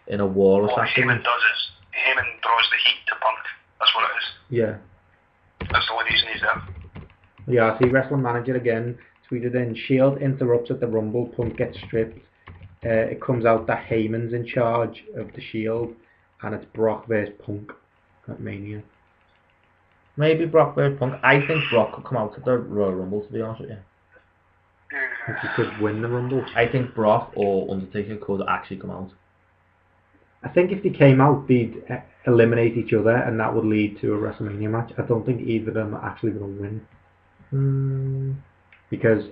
in a war or something, what Heyman does is Heyman draws the heat to Punk. That's what it is. Yeah. That's the only reason he's there. Yeah, I see Wrestling Manager again tweeted in, Shield interrupts at the Rumble, Punk gets stripped. It comes out that Heyman's in charge of the Shield, and it's Brock vs Punk at Mania. Maybe Brock vs Punk. I think Brock could come out at the Royal Rumble, to be honest with you. If he could win the Rumble. I think Brock or Undertaker could actually come out. I think if they came out, they'd eliminate each other, and that would lead to a WrestleMania match. I don't think either of them are actually going to win. Because,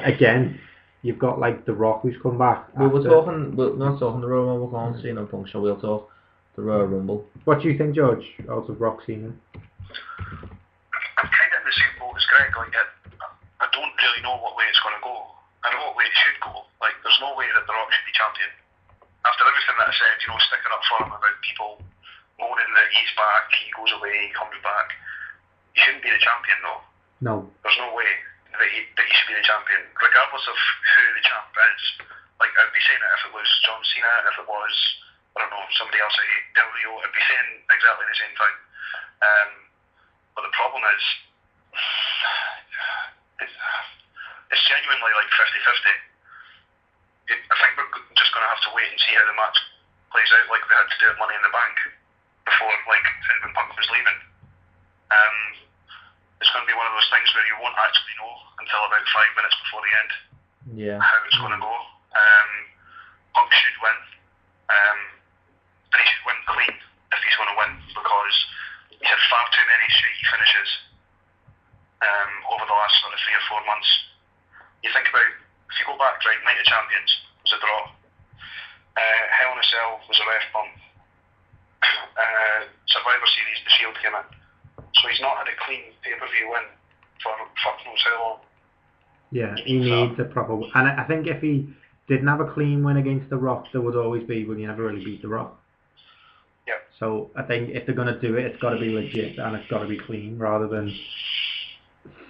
again, you've got like The Rock who's come back. We're not talking the Royal Rumble, can't see no Punk, so we'll talk the Royal Rumble. What do you think, George, out of Rock Cena? I'm kind of in the same boat as Greg. Like, I don't really know what way it's going to go. I know what way it should go. Like, there's no way that The Rock should be champion. After everything that I said, sticking up for him about people moaning that he's back, he goes away, he comes back. He shouldn't be the champion, though. No. There's no way that he should be the champion, regardless of who the champ is. Like, I'd be saying it if it was John Cena, if it was, I don't know, somebody else like Del Rio, I'd be saying exactly the same thing. But the problem is, it's genuinely like 50-50. I think we're just going to have to wait and see how the match plays out, like we had to do at Money in the Bank before, like when Punk was leaving. It's going to be one of those things where you won't actually know until about 5 minutes before the end how it's going to go. Punk should win, and he should win clean if he's going to win, because he's had far too many shaky finishes over the last sort of 3 or 4 months. You think about, if you go back, right, Night of Champions was a draw. Hell in a Cell was a ref bump. Survivor Series, the Shield came in. So he's not had a clean pay-per-view win for fuck knows how long. Yeah, he needs a proper... And I think if he didn't have a clean win against The Rock, there would always be, well, you never really beat The Rock. Yeah. So I think if they're going to do it, it's got to be legit and it's got to be clean, rather than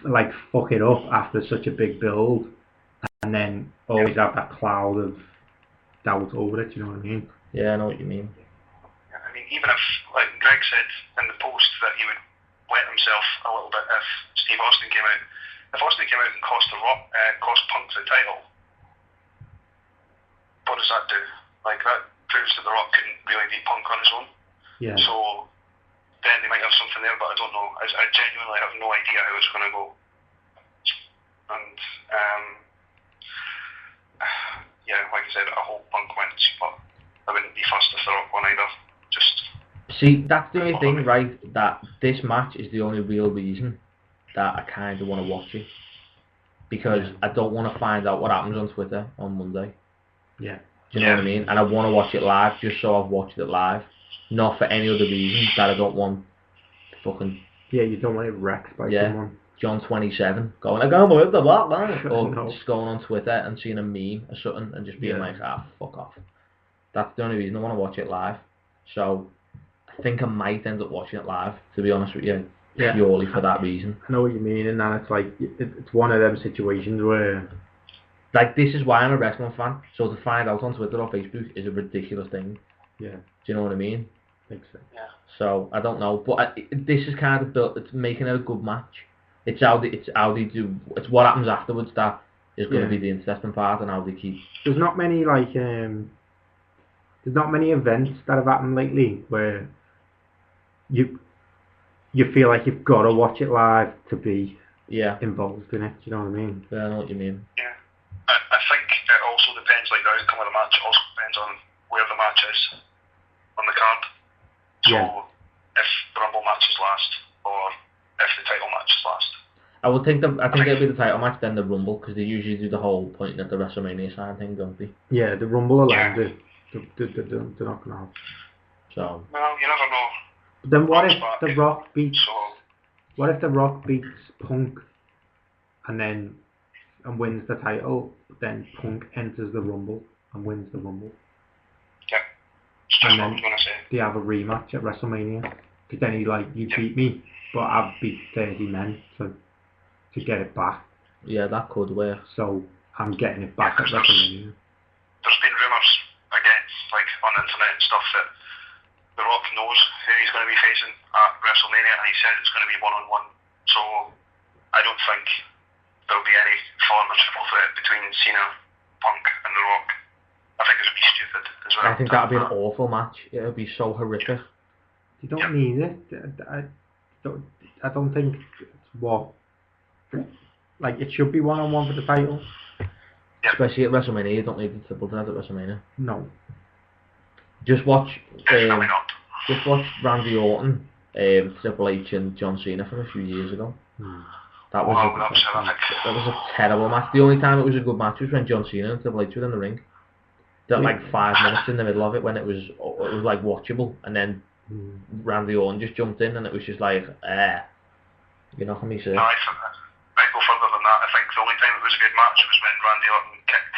like fuck it up after such a big build and then always have that cloud of doubt over it, you know what I mean? Yeah, I know what you mean. I mean, even if, like Greg said in the post, that he would wet himself a little bit if Steve Austin came out. If Austin came out and cost Punk the title, what does that do? Like, that proves that The Rock couldn't really beat Punk on his own. Yeah. So then they might have something there, but I don't know. I genuinely have no idea how it's going to go. And yeah, like I said, I hope Punk wins, but I wouldn't be fussed if The Rock won either. See, that's the only thing, right? That this match is the only real reason that I kind of want to watch it, because I don't want to find out what happens on Twitter on Monday. Yeah. Do you know what I mean? And I want to watch it live just so I've watched it live, not for any other reason that I don't want fucking... Yeah, you don't want it wrecked by someone. John 27 going, I can't believe the block, man. Or No. just going on Twitter and seeing a meme or something and just being like, fuck off. That's the only reason I want to watch it live. So I think I might end up watching it live, to be honest with you, purely for that reason. I know what you mean, and then it's like, it's one of them situations where... Like, this is why I'm a wrestling fan, so to find out on Twitter or Facebook is a ridiculous thing. Yeah. Do you know what I mean? Makes sense. Yeah. So, I don't know, but this is kind of built, it's making it a good match. It's how they do, it's what happens afterwards that is going to be the interesting part, and how they keep... There's not many, like, there's not many events that have happened lately where you feel like you've got to watch it live to be involved in it. Do you know what I mean? Yeah, I know what you mean. Yeah. I think it also depends, like, the outcome of the match also depends on where the match is on the card. So, if the Rumble match is last, or if the title match is last. I think it'll be the title match, then the Rumble, because they usually do the whole pointing at the WrestleMania sign thing, don't they? Yeah, the Rumble alone, they're not going to have. So. Well, you never know. But then what if back, The Rock beats... So, what if The Rock beats Punk and wins the title, but then Punk enters the Rumble and wins the Rumble? Yeah. It's just what I was going to say. They have a rematch at WrestleMania. Because then he's like, you beat me, but I've beat 30 men to get it back. Yeah, that could work. So I'm getting it back at WrestleMania. There's been rumours, again, like on the internet and stuff, that The Rock knows who he's going to be facing at WrestleMania, and he said it's going to be one-on-one. So I don't think there'll be any form of triple threat between Cena, Punk, and The Rock. I think it would be stupid as well. I think that'd be an awful match. It would be so horrific. You don't need it. I don't think it's what... Like, it should be one-on-one for the title. Yeah. Especially at WrestleMania, you don't need the triple threat at WrestleMania. No. Just watch Randy Orton, Triple H and John Cena from a few years ago. That was a terrible match. The only time it was a good match was when John Cena and Triple H were in the ring. There were like 5 minutes in the middle of it when it was like watchable, and then Randy Orton just jumped in and it was just like, you're not going to be sick. No, I'd go further than that. I think the only time it was a good match was when Randy Orton kicked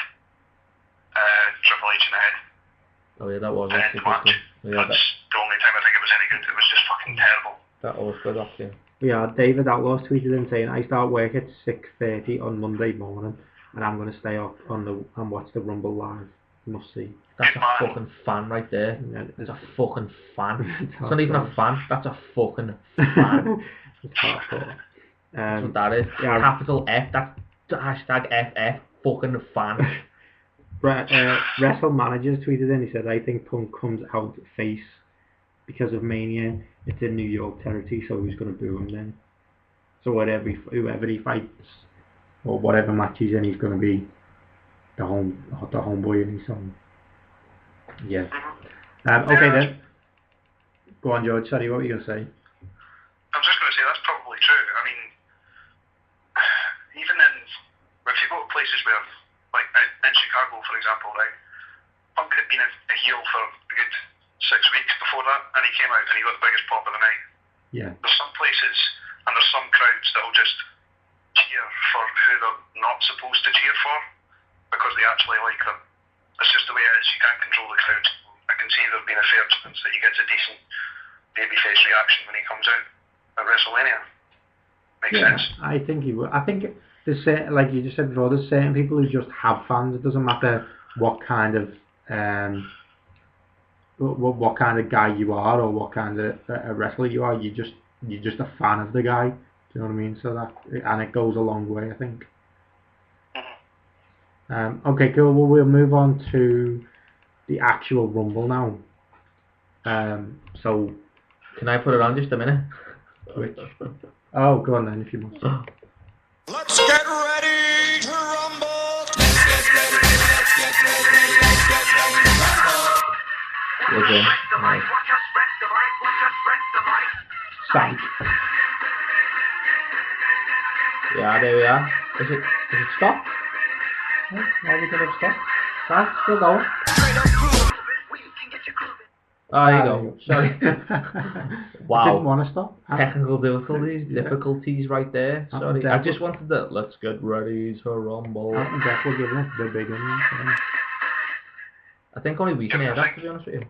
Triple H in the head. Oh yeah, that was the match. Yeah, that's the only time I think it was any good. It was just fucking terrible. That was good, actually. Yeah, David Outlaws tweeted in saying, I start work at 6:30 on Monday morning and I'm going to stay up and watch the Rumble live. Must see. That's a fucking fan right there. Yeah, that's a fucking fan. It's not even a fan, that's a fucking fan. It's hardcore. That's what that is. Yeah, capital F, that's hashtag FF, fucking fan. Wrestle Managers tweeted in, he said, I think Punk comes out face because of Mania. It's in New York territory, so who's going to boo him then? So whoever he fights, or whatever match he's in, he's going to be the homeboy in his song. Yeah. Okay then. Go on, George. Sorry, what were you going to say? I was just going to say that's probably true. I mean, even if you go to places where, like in Chicago, for example, right, Punk had been a heel for a good 6 weeks before that, and he came out and he got the biggest pop of the night. Yeah. There's some places and there's some crowds that'll just cheer for who they're not supposed to cheer for because they actually like them. It's just the way it is. You can't control the crowd. I can see there have been a fair chance that he gets a decent babyface reaction when he comes out at WrestleMania. Makes sense. I think he will. I think there's like you just said before, there's certain people who just have fans. It doesn't matter what kind of what kind of guy you are or what kind of a wrestler you are. You're just a fan of the guy. Do you know what I mean? So that, and it goes a long way, I think. Okay, cool. Well, we'll move on to the actual Rumble now. So... Can I put it on just a minute? Oh, go on then, if you want. Let's get ready to rumble. Okay. Nice. Stank. Yeah, there we are. Is it stopped? No, why we could have stopped. No, still going. Oh, there you go. Sorry. Wow. I didn't want to stop. Technical difficulties right there. That Sorry. was I just wanted to, let's get ready to rumble. I'm definitely giving it the big one. I think only we can hear that, to be honest with you.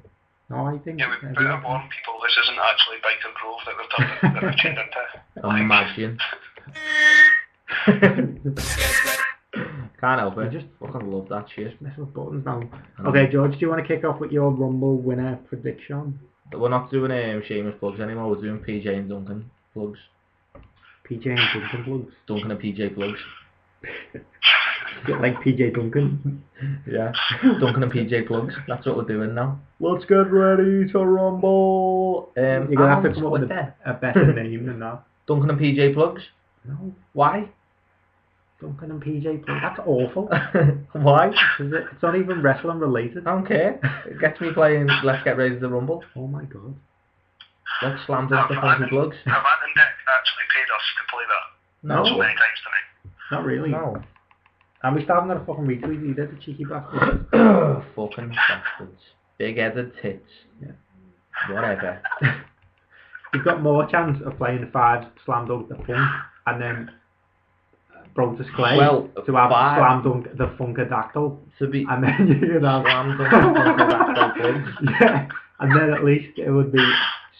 No, I think... Yeah, we better warn people this isn't actually Biker Grove that we've tuned into. Imagine. Can't help it. I just fucking love that shit. Mess with buttons now. Okay, George, do you want to kick off with your Rumble winner prediction? We're not doing Seamus plugs anymore, we're doing PJ and Duncan plugs. PJ and Duncan plugs? Duncan and PJ plugs. Get like PJ Duncan. Yeah. Duncan and PJ plugs. That's what we're doing now. Let's get ready to rumble. You're going to have to come up with a better name than that. Duncan and PJ plugs? No. Why? Duncan and PJ plugs. That's awful. Why? It's not even wrestling related. I don't care. It gets me playing Let's Get Ready to Rumble. Oh my god. Let's slam dunk the funky plugs. Have Ant and Dick actually paid us to play that? No. So many times tonight. Not really. No. And we still haven't got a fucking retweet either, the cheeky bastards. Fucking bastards. Big-headed tits. Yeah. Whatever. You've got more chance of playing the 5 slam dunk the funk and then Brontus Clay to have slam dunk the funkadactyl. To be and then you could have slam dunk the funkadactyl plugs. Yeah. And then at least it would be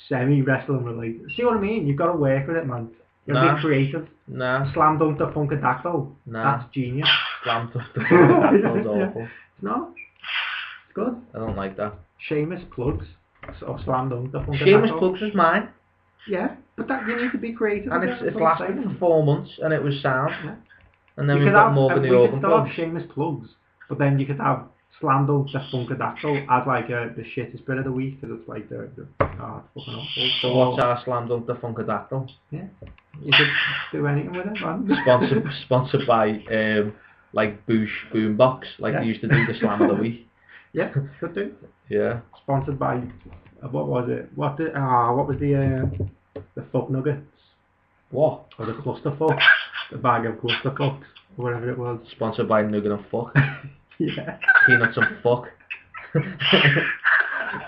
semi-wrestling related. See what I mean? You've got to work with it, man. You've got to be creative. Nah. Slam dunk the funkadactyl. Nah. That's genius. Slam dunk the funkadactyl's awful. It's not. It's good. I don't like that. Seamus plugs or slam dunk the funkadactyl. Seamus plugs is mine. Yeah, but that you need to be creative. And it's lasted for 4 months and it was sound. Yeah. And then we've got Morgan the Organ plugs. You could have Seamus plugs, but then you could have slam dunk the funkadactyl as like the shittest bit of the week because it's like the fucking awful. So what's our slam dunk the funkadactyl? Yeah, you could do anything with it, man. Sponsored by like Boosh Boombox, like they used to do the slam of the week. Yeah, could do. Yeah. Sponsored by what was it? What was the fuck nuggets? What? Or the cluster fuck? The bag of cluster fucks, or whatever it was. Sponsored by Nugget and Fuck. Yeah. Peanuts and Fuck.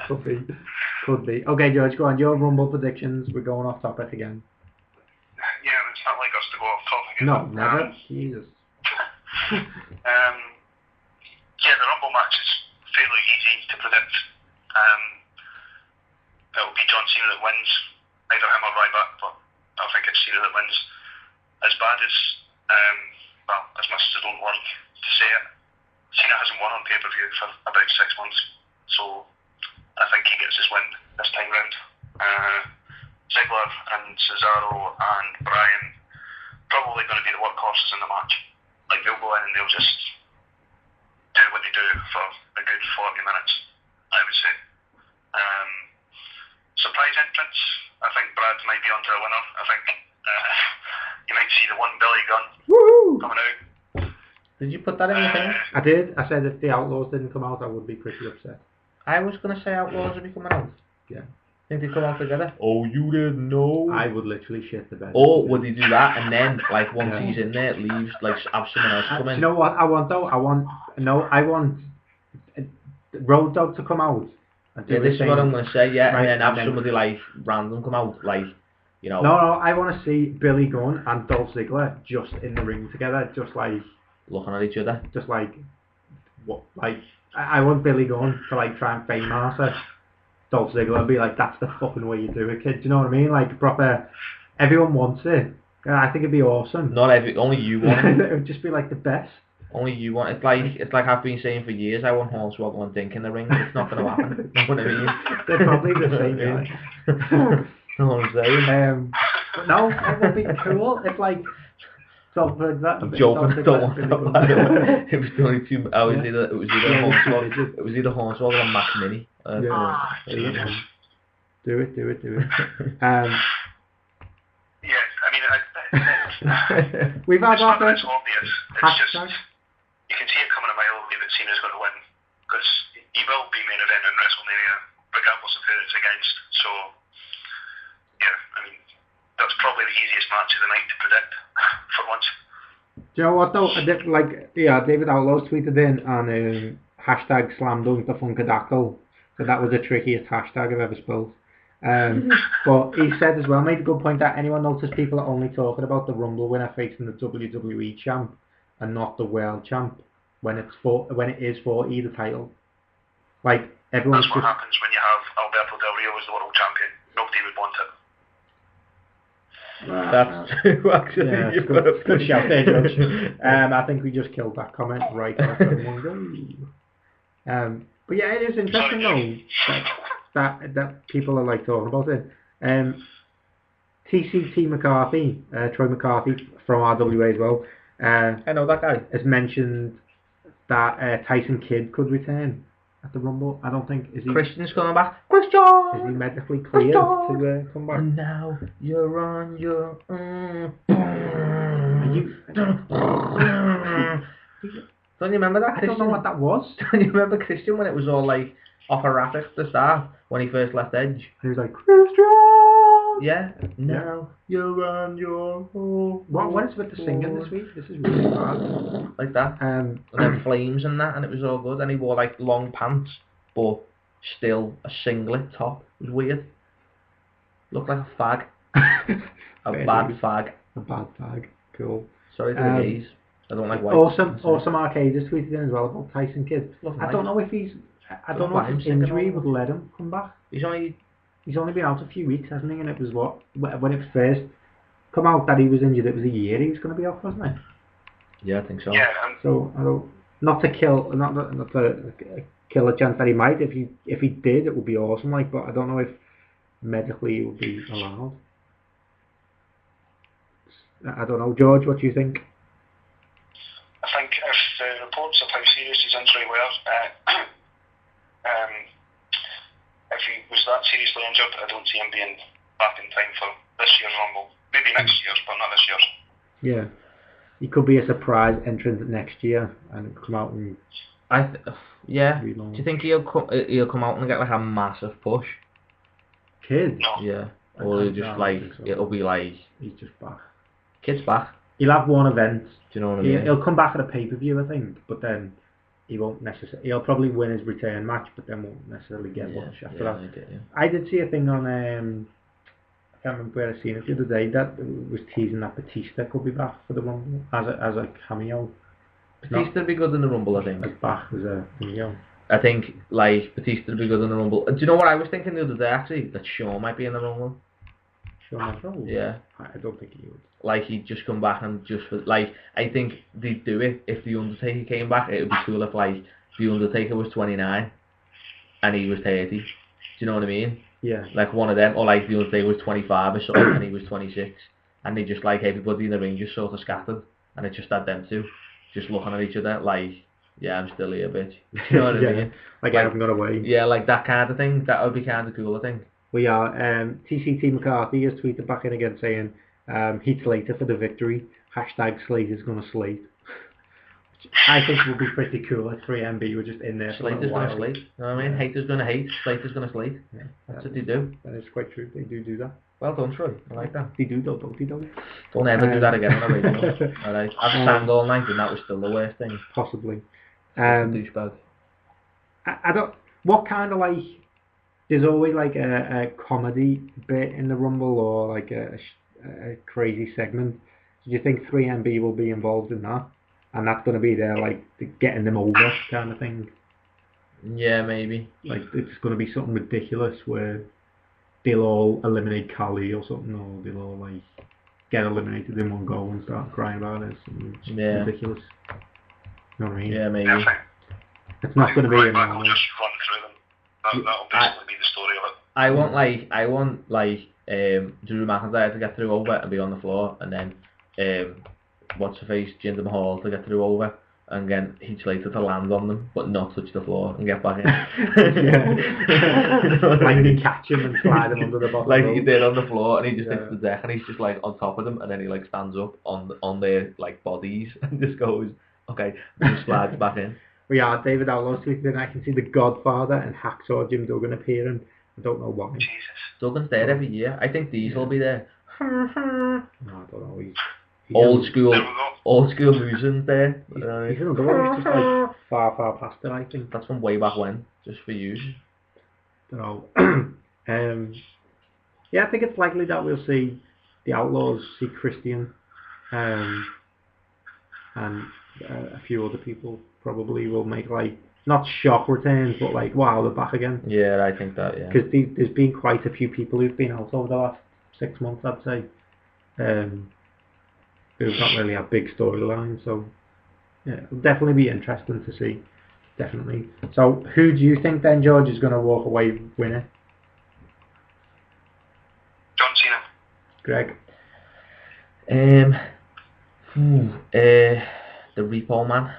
Could be. Okay, George, go on. Your Rumble predictions. We're going off topic again. Yeah, it's not like us to go off topic. No, never. Jesus. Yeah, the Rumble match is fairly easy to predict. It'll be John Cena that wins, either him or Ryback, but I think it's Cena that wins. As bad as, as much as I don't like to say it, Cena hasn't won on pay-per-view for about 6 months, so I think he gets his win this time round. Ziggler and Cesaro and Bryan probably going to be the workhorses in the match. Like, they'll go in and they'll just do what they do for a good 40 minutes, I would say. Surprise entrance, I think Brad might be onto a winner. I think you might see the one Billy Gunn coming out. Did you put that in your thing? I did. I said if the Outlaws didn't come out, I would be pretty upset. I was going to say Outlaws would be coming out. Yeah. Think they come out together? Oh, you didn't know? I would literally shit the bed. Or would he do that and then, like, once he's in there, leaves, like, have someone else come in? You know what I want, though? I want Road Dogg to come out. Yeah, this is what I'm going to say, yeah, right, and then have somebody, like, random come out, like, you know. No, I want to see Billy Gunn and Dolph Ziggler just in the ring together, just like... looking at each other. Just like... what? Like, I want Billy Gunn to, like, try and fame master Dolph Ziggler and be like, that's the fucking way you do it, kid. Do you know what I mean? Like, proper... Everyone wants it. I think it'd be awesome. Only you want it. It would just be, like, the best. Only you want it's like I've been saying for years. I want Hornswoggle and Dink in the ring. It's not going to happen. You know what I mean? They're probably the same guy. You know what I'm saying? But no, it would be cool if like Saltburn, that. Joking, don't want that. It was only 2 hours. It was either Hornswoggle or Mac Mini. Do it. Yeah, I mean, we've had our it's obvious. It's just, hashtag. you can see it coming a mile away that Cena's going to win, because he will be main event in WrestleMania, regardless of who it's against. So, yeah, I mean, that's probably the easiest match of the night to predict, for once. Do you know what though? David Outlaw's tweeted in on hashtag slam dunk the Funkadactyl. So that was the trickiest hashtag I've ever spelled. But he said as well, made a good point that anyone noticed people are only talking about the Rumble winner facing the WWE champ and not the world champ when it is for either title. Like everyone's That's what happens when you have Alberto Del Rio as the world champion. Nobody would want it. That's true, actually. Yeah, You've good, got a good shout there, Judge. I think we just killed that comment right off in one go. But yeah, it is interesting though that people are like talking about it. TCT McCarthy, Troy McCarthy from RWA as well. I know that guy. Has mentioned that Tyson Kidd could return at the Rumble. I don't think Christian's coming back. Christian! Is he medically cleared to come back? Now you're on your own. Don't you remember that, Christian? I don't know what that was. Don't you remember Christian when it was all like operatic at the start when he first left Edge? He was like, Christian! Yeah. Now you're on your own. What is with the singing this week? This is really hard. Like that. And then flames and that, and it was all good. And he wore like long pants, but still a singlet top. It was weird. Looked like a fag. A bad fag. A bad fag. Cool. Sorry to the gays. I don't like white. Awesome Arcade has tweeted in as well about Tyson Kidd. I don't know if his injury would let him come back. He's only been out a few weeks, hasn't he? And it was when it first come out that he was injured, it was a year he was going to be off, wasn't it? Yeah, I think so. Yeah. So I don't, not to kill a chance that he might. If he did, it would be awesome. Like, but I don't know if medically it would be allowed. I don't know, George. What do you think? I think if the reports of how serious his injury were, if he was that seriously injured, I don't see him being back in time for this year's Rumble. Maybe next year's, but not this year's. Yeah, he could be a surprise entrant next year and come out and. Yeah. Do you think he'll come out and get like a massive push? Kidd? No. Yeah. Or it'll be like he's just back. Kidd's back. He'll have one event. Do you know what I mean? He'll come back at a pay-per-view, I think, but then he won't necessarily. He'll probably win his return match, but then won't necessarily get much after that. I did see a thing on. I can't remember where I seen it the other day that was teasing that Batista could be back for the Rumble as a cameo. Batista would be good in the Rumble, I think. As back as a cameo. I think like Batista would be good in the Rumble. Do you know what I was thinking the other day actually? That Shawn might be in the Rumble. Shawn? Yeah. I don't think he would. Like he'd just come back and I think they'd do it if The Undertaker came back. It would be cool if like The Undertaker was 29 and he was 30. Do you know what I mean? Yeah. Like one of them, or like The Undertaker was 25 or something and he was 26, and they just like everybody in the ring just sort of scattered, and it just had them two just looking at each other like, yeah, I'm still here, bitch. You know what I mean? Like I haven't got away. Yeah, like that kind of thing. That would be kind of cool, I think. We are. TCT McCarthy has tweeted back in again saying Heath Slater for the victory. # Slater's gonna slate. Which I think would be pretty cool if 3MB were just in there. Slater's gonna slate. You know what I mean? Haters gonna hate. Slater's gonna slate. Yeah, that's what they do. That is quite true. They do that. Well done, Troy. I like that. They do, don't they? Don't ever do that again on a radio. Alright. I've sang all night and that was still the worst thing. Possibly. Douchebag. I don't. What kind of like? There's always like a comedy bit in the Rumble or like a crazy segment. Do you think 3MB will be involved in that? And that's going to be their like getting them over kind of thing? Yeah, maybe. Like it's going to be something ridiculous where they'll all eliminate Kali or something, or they'll all like get eliminated in one go and start crying about it. It's ridiculous. You know what I mean? Yeah, maybe. It's not going to be We'll just run through them. That'll basically be the story of it. I want Drew McIntyre to get through over and be on the floor, and then what's-her-face, Jinder Mahal to get through over, and get Heath Slater to land on them, but not touch the floor and get back in. Like they catch him and slide him under the bottom. Like he did on the floor, and he just hits the deck, and he's just like on top of them, and then he like stands up on their like bodies and just goes, okay, and just slides back in. We are David Outlaw tweeted, and I can see the Godfather and Hacksaw Jim Duggan appearing. I don't know why. Jesus. Duggan's there every year. I think Diesel will be there. No, I don't know. He's Old school Musen's there. He's another one. He's just like far past it, I think. That's from way back when, just for you. Don't know. Yeah, I think it's likely that we'll see the Outlaws, see Christian, and a few other people probably will make like not shock returns, but like wow, they're back again. Yeah, I think that. Yeah. Because there's been quite a few people who've been out over the last 6 months, I'd say. Who've not really had big storylines, so yeah, it'll definitely be interesting to see. Definitely. So, who do you think then, George, is going to walk away winner? John Cena. Greg? The Repo Man.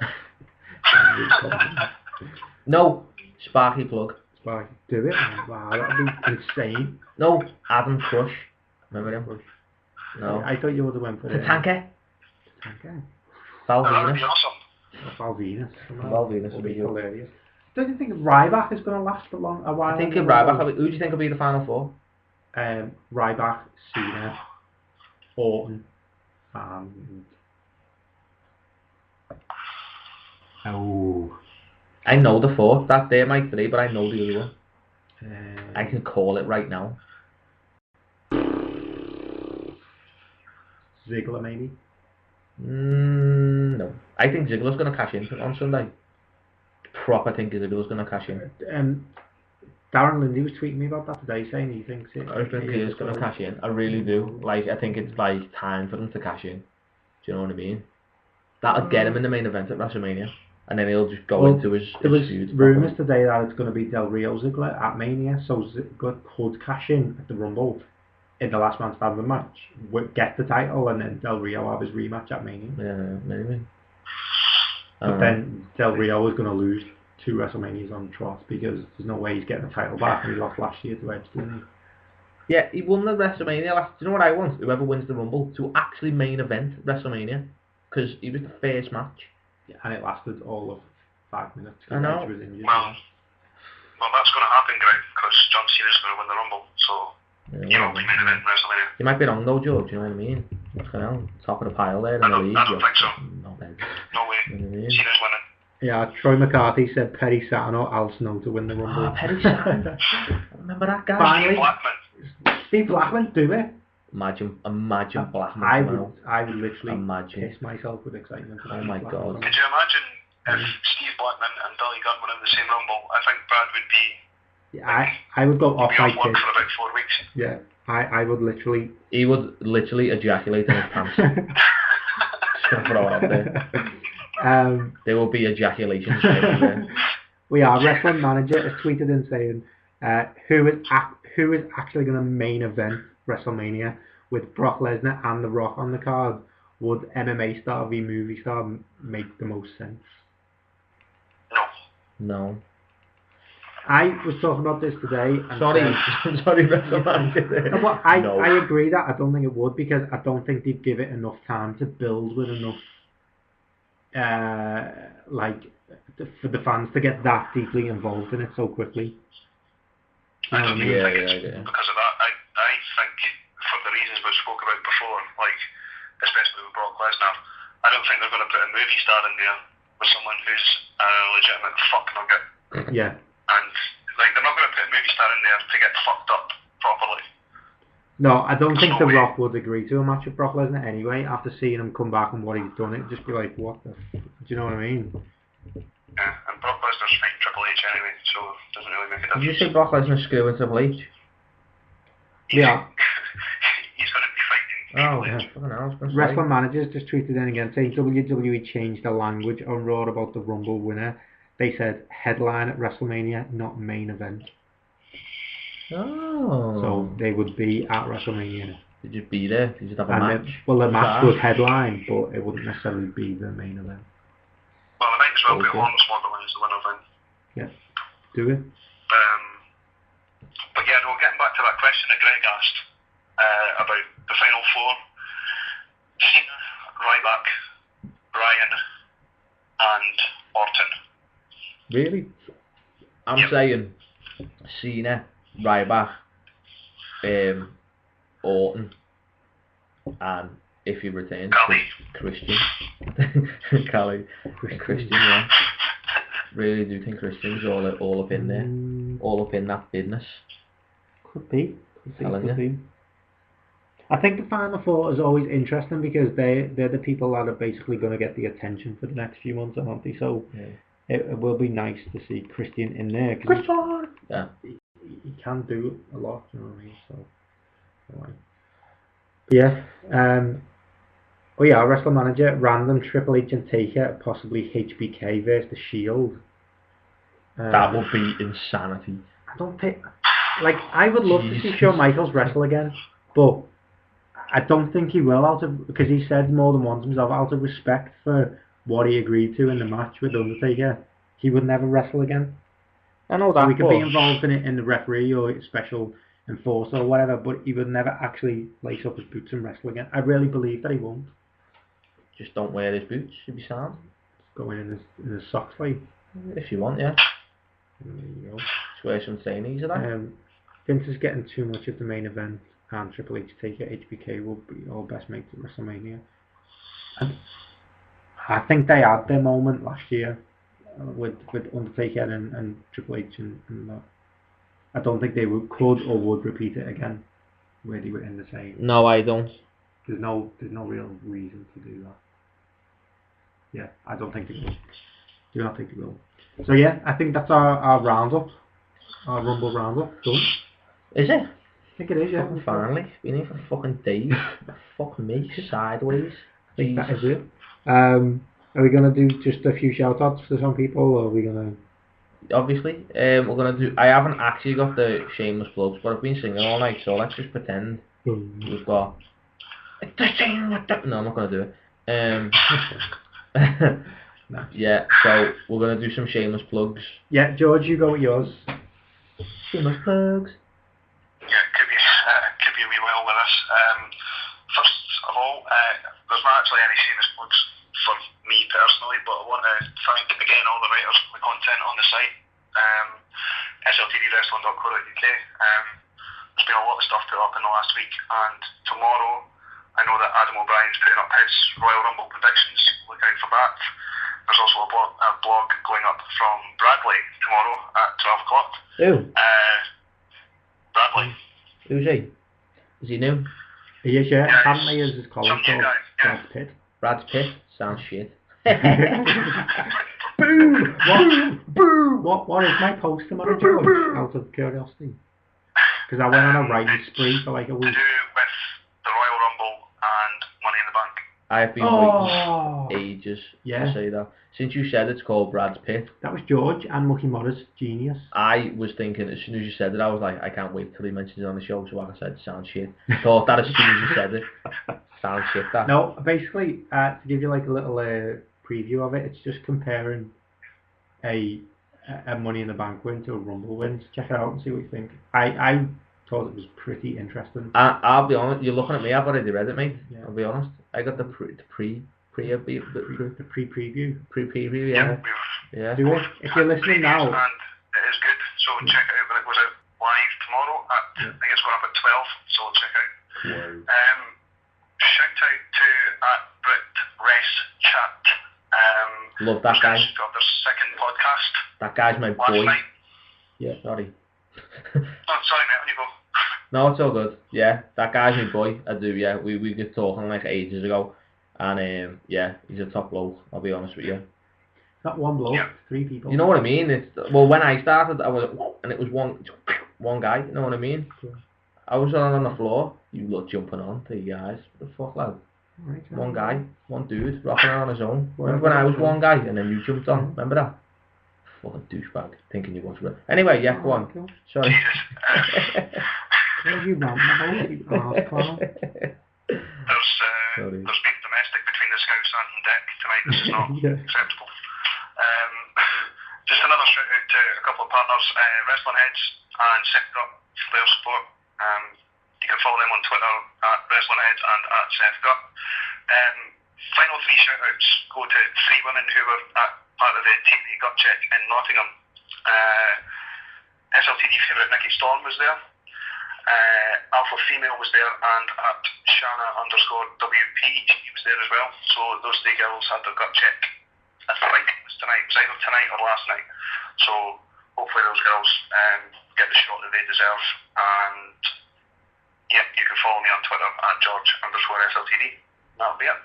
No, Sparky Plug. Sparky, do it? Wow, that'd be insane. No, Adam Crush. Remember him? No. I thought you would have went for the Tanker. Tanker. That would Valvina. be awesome. Valvenus would be hilarious. Don't you think Ryback is going to last a while? I think Ryback. Who do you think will be the final four? Ryback, Cena, Orton, and I know the four. That there might be, but I know the other one. I can call it right now. Ziggler, maybe? No. I think Ziggler's going to cash in on Sunday. I think Ziggler's going to cash in. Darren Lindy was tweeting me about that today, saying he thinks it. I think he is going to cash in. I really do. Like, I think it's like time for him to cash in. Do you know what I mean? That'll get him in the main event at WrestleMania, and then he'll just go into his. There was rumours today that it's going to be Del Rio Ziggler at Mania, so Ziggler could cash in at the Rumble in the last man standing match, get the title, and then Del Rio have his rematch at Mania. Yeah, maybe. But then Del Rio is going to lose 2 WrestleManias on trot because there's no way he's getting the title back, and he lost last year to Edge, didn't he? Yeah, he won the WrestleMania last. Do you know what I want? Whoever wins the Rumble to actually main event WrestleMania, because he was the first match. Yeah, and it lasted all of 5 minutes. I know. Edge was injured. Well, that's going to happen, Greg, because John Cena's going to win the Rumble, so you won't be main event WrestleMania. You might be wrong though, George. You know what I mean? Fucking hell, top of the pile there in the league. I don't think so. No way. No way. You know what I mean? Cena's winning. Yeah, Troy McCarthy said Perry Saturn or Al Snow to win the Rumble. Oh, Perry Saturn. Remember that guy? Finally, Blackman. Steve Blackman, do it. Imagine Blackman. I would literally Imagine. piss myself with excitement. Oh my God. Could you imagine if Steve Blackman and Billy Gunn were in the same Rumble? I think Brad would be. Yeah, I would go off my work kids. for about 4 weeks. Yeah, I would literally. He would literally ejaculate in his pants. Just gonna throw it out there. There will be ejaculations everywhere. We are wrestling manager has tweeted in saying who is actually going to main event WrestleMania with Brock Lesnar and The Rock on the card. Would MMA star v movie star make the most sense? No. I was talking about this today. And Sorry, wrestling manager. I agree that I don't think it would, because I don't think they'd give it enough time to build with enough for the fans to get that deeply involved in it so quickly. I don't think it's because of that. I think for the reasons we spoke about before, like especially with Brock Lesnar, I don't think they're going to put a movie star in there with someone who's a legitimate fuck nugget. Yeah. And like they're not going to put a movie star in there to get fucked up properly. No, I don't think The Rock would agree to a match with Brock Lesnar anyway. After seeing him come back and what he's done, it'd just be like, what the? Do you know what I mean? Yeah, and Brock Lesnar's fighting Triple H anyway, so it doesn't really make a difference. Did you say Brock Lesnar screwing Triple H? Yeah. He's going to be fighting Triple H. Fucking hell. Wrestling Managers just tweeted in again saying WWE changed the language on Raw about the Rumble winner. They said headline at WrestleMania, not main event. Oh. So they would be at WrestleMania. You'd just be there. You just have a And match. the match was headline, but it wouldn't necessarily be the main event. Well, I might as well put Okay. Hornswoggle as the winner then. Yeah. Do it. But yeah, no, getting back to that question that Greg asked about the final four, Cena, Ryback, Bryan, and Orton. Really? I'm Yep. saying Cena, Ryback, Orton, and if he retains Khali. Christian. Khali. Christian, yeah. Really do think Christian's all up in there. All up in that business. Could be. Telling Could you. be. I think the Final Four is always interesting because they're the people that are basically going to get the attention for the next few months, aren't they? So Yeah. it will be nice to see Christian in there. Cause Yeah. he can do a lot, you know what I mean? So, anyway. Yeah. Oh yeah, Wrestler Manager, random Triple H and Taker, possibly HBK versus the Shield. That would be insanity. I don't think, like, I would love to see Shawn Michaels wrestle again, but I don't think he will, because he said more than once himself, out of respect for what he agreed to in the match with Undertaker, he would never wrestle again. I know that. So he could be involved in it in the referee or special enforcer or whatever, but he would never actually lace up his boots and wrestle again. I really believe that he won't. Just don't wear his boots. He'd be sound. Go in his socks, like. If you want, yeah. There you go. Just wear some trainees of that. Vince is getting too much of the main event, and Triple H Taker HBK will be all best mates at WrestleMania. And I think they had their moment last year with Undertaker and Triple H and that. I don't think they could or would repeat it again, where they were in the same. No, I don't. There's no real reason to do that. Yeah, I don't think they will. Do not think they will. So yeah, I think that's our roundup, our Rumble roundup. Done. Is it? I think it is, yeah. Fucking finally. Been here for fucking days. Fuck me, sideways. I think that is it. Are we going to do just a few shout-outs to some people, or are we going to... Obviously, we're going to do... I haven't actually got the shameless plugs, but I've been singing all night, so let's just pretend we've got... No, I'm not going to do it. No. Yeah, so we're going to do some shameless plugs. Yeah, George, you go with yours. Shameless plugs. Yeah, could be a wee while with us. First of all, there's not actually any shameless plugs for me personally, but I want to thank again all the writers for the content on the site. SLTDwrestling.co.uk. There's been a lot of stuff put up in the last week, and tomorrow I know that Adam O'Brien's putting up his Royal Rumble predictions. Look out for that. There's also a blog going up from Bradley tomorrow at 12 o'clock. Who? Bradley. Who's he? Is he new? He is, yeah. Yeah, Apparently is his college some new called guy, yeah. Brad Pitt. Brad's Pitt? Sounds shit. Boo! Boo! What is my poster manager, George, out of curiosity? Because I went on a writing spree for like a To week. do with the Royal Rumble and Money in the Bank. I've been waiting ages to say that. Since you said it's called Brad's Pitt, That was George and Mucky Morris, genius. I was thinking, as soon as you said it, I was like, I can't wait till he mentions it on the show, so like I said, sounds shit. Thought that as soon as you said it. Sounds shit, that. No, basically, to give you like a little preview of it, it's just comparing a Money in the Bank win to a Rumble win. So check it out and see what you think. I thought it was pretty interesting. I'll be honest, you're looking at me, I've already read it, mate. Yeah. I'll be honest. I got the preview, The pre-preview. yeah. We've Yeah. Do it. If you're listening now. and it is good, so check it out when it goes out live tomorrow at, I think it's going up at 12, so check out. Shout out to Brit Res Chat. Love that guy. Got their second podcast That guy's my last boy. night. Yeah, sorry. Oh, sorry mate, on you go. No, it's all good. Yeah, that guy's my boy. I do, yeah. We got talking like ages ago. And yeah, he's a top bloke, I'll be honest with you. Not one bloke, Yeah. 3 people. You know what I mean? It's well, when I started, I was and it was one guy. You know what I mean? Yeah. I was on the floor. You lot jumping on 3 guys. What the fuck, lad? Right, One guy, one dude, rocking on his own. Remember when I was one guy and then you jumped on? Remember that? Fucking douchebag, thinking you wanted to. Anyway, yeah, go on. Cool. Sorry. Jesus. What have you ranting about, you arse clown? There's beef domestic between the Scouts and Dick tonight. This is not acceptable. Just another shout out to a couple of partners, Wrestling Heads and Spreaker for their support. You can follow them on Twitter at Wrestling Heads and at Spreaker. Final 3 shout outs go to 3 women who were part of the TV gut check in Nottingham. SLTD favourite Nikki Storm was there. Alpha Female was there, and at Shanna_WP he was there as well. So those 3 girls had their gut check. I think it was tonight. It was either tonight or last night. So hopefully those girls get the shot that they deserve. And yeah, you can follow me on Twitter at George_SLTD. That'll be it.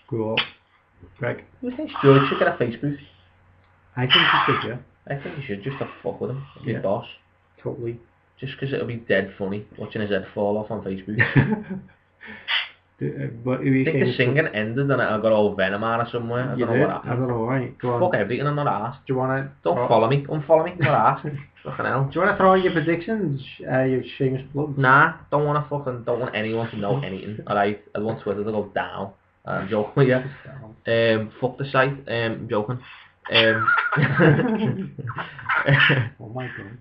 Cool. Greg? Who thinks George should get a Facebook? I think he should, yeah. I think he should, just to fuck with him. Be boss. Totally. Just because it'll be dead funny watching his head fall off on Facebook. What are you I think the singing ended and I got all venom out of somewhere. I don't know what happened. I don't know why. Go on. Fuck everything, I'm not asked. Do you want to... Don't follow me. Unfollow me. I'm not asked. Fucking hell. Do you want to throw in your predictions? Your shameless plug? Nah, don't want anyone to know anything. Alright, I want Twitter to go down. I'm joking with you. Fuck the site. I'm joking. Oh my god.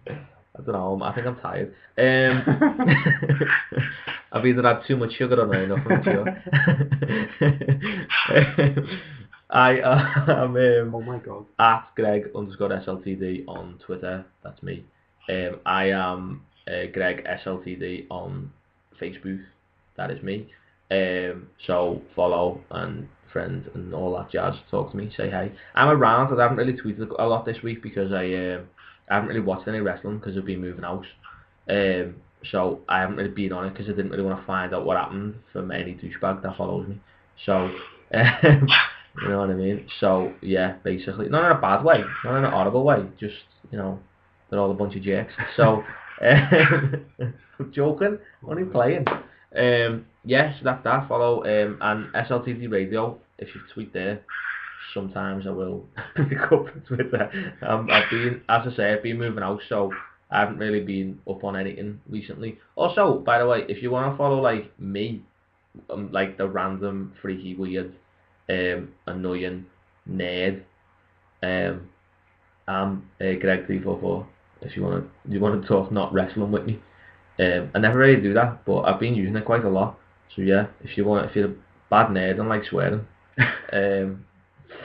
I don't know, I think I'm tired. I've either had too much sugar or not enough, I'm not sure. I am oh my god. at Greg_SLTD on Twitter, that's me. I am Greg SLTD on Facebook, that is me. So follow and friend and all that jazz, talk to me, say hey. I'm around, I haven't really tweeted a lot this week because I haven't really watched any wrestling because I've been moving house. So I haven't really been on it because I didn't really want to find out what happened from any douchebag that follows me. So, you know what I mean? So, yeah, basically, not in a bad way, not in an horrible way, just, you know, they're all a bunch of jerks. So, I'm joking, only playing. Yes, that's that, follow, and SLTD Radio, if you tweet there, sometimes I will pick up Twitter. I've been, as I say, I've been moving out, so I haven't really been up on anything recently. Also, by the way, if you want to follow like me, like the random, freaky, weird, annoying nerd, I'm Greg344. If you want to talk not wrestling with me, I never really do that, but I've been using it quite a lot. So yeah, if you're a bad nerd and like swearing,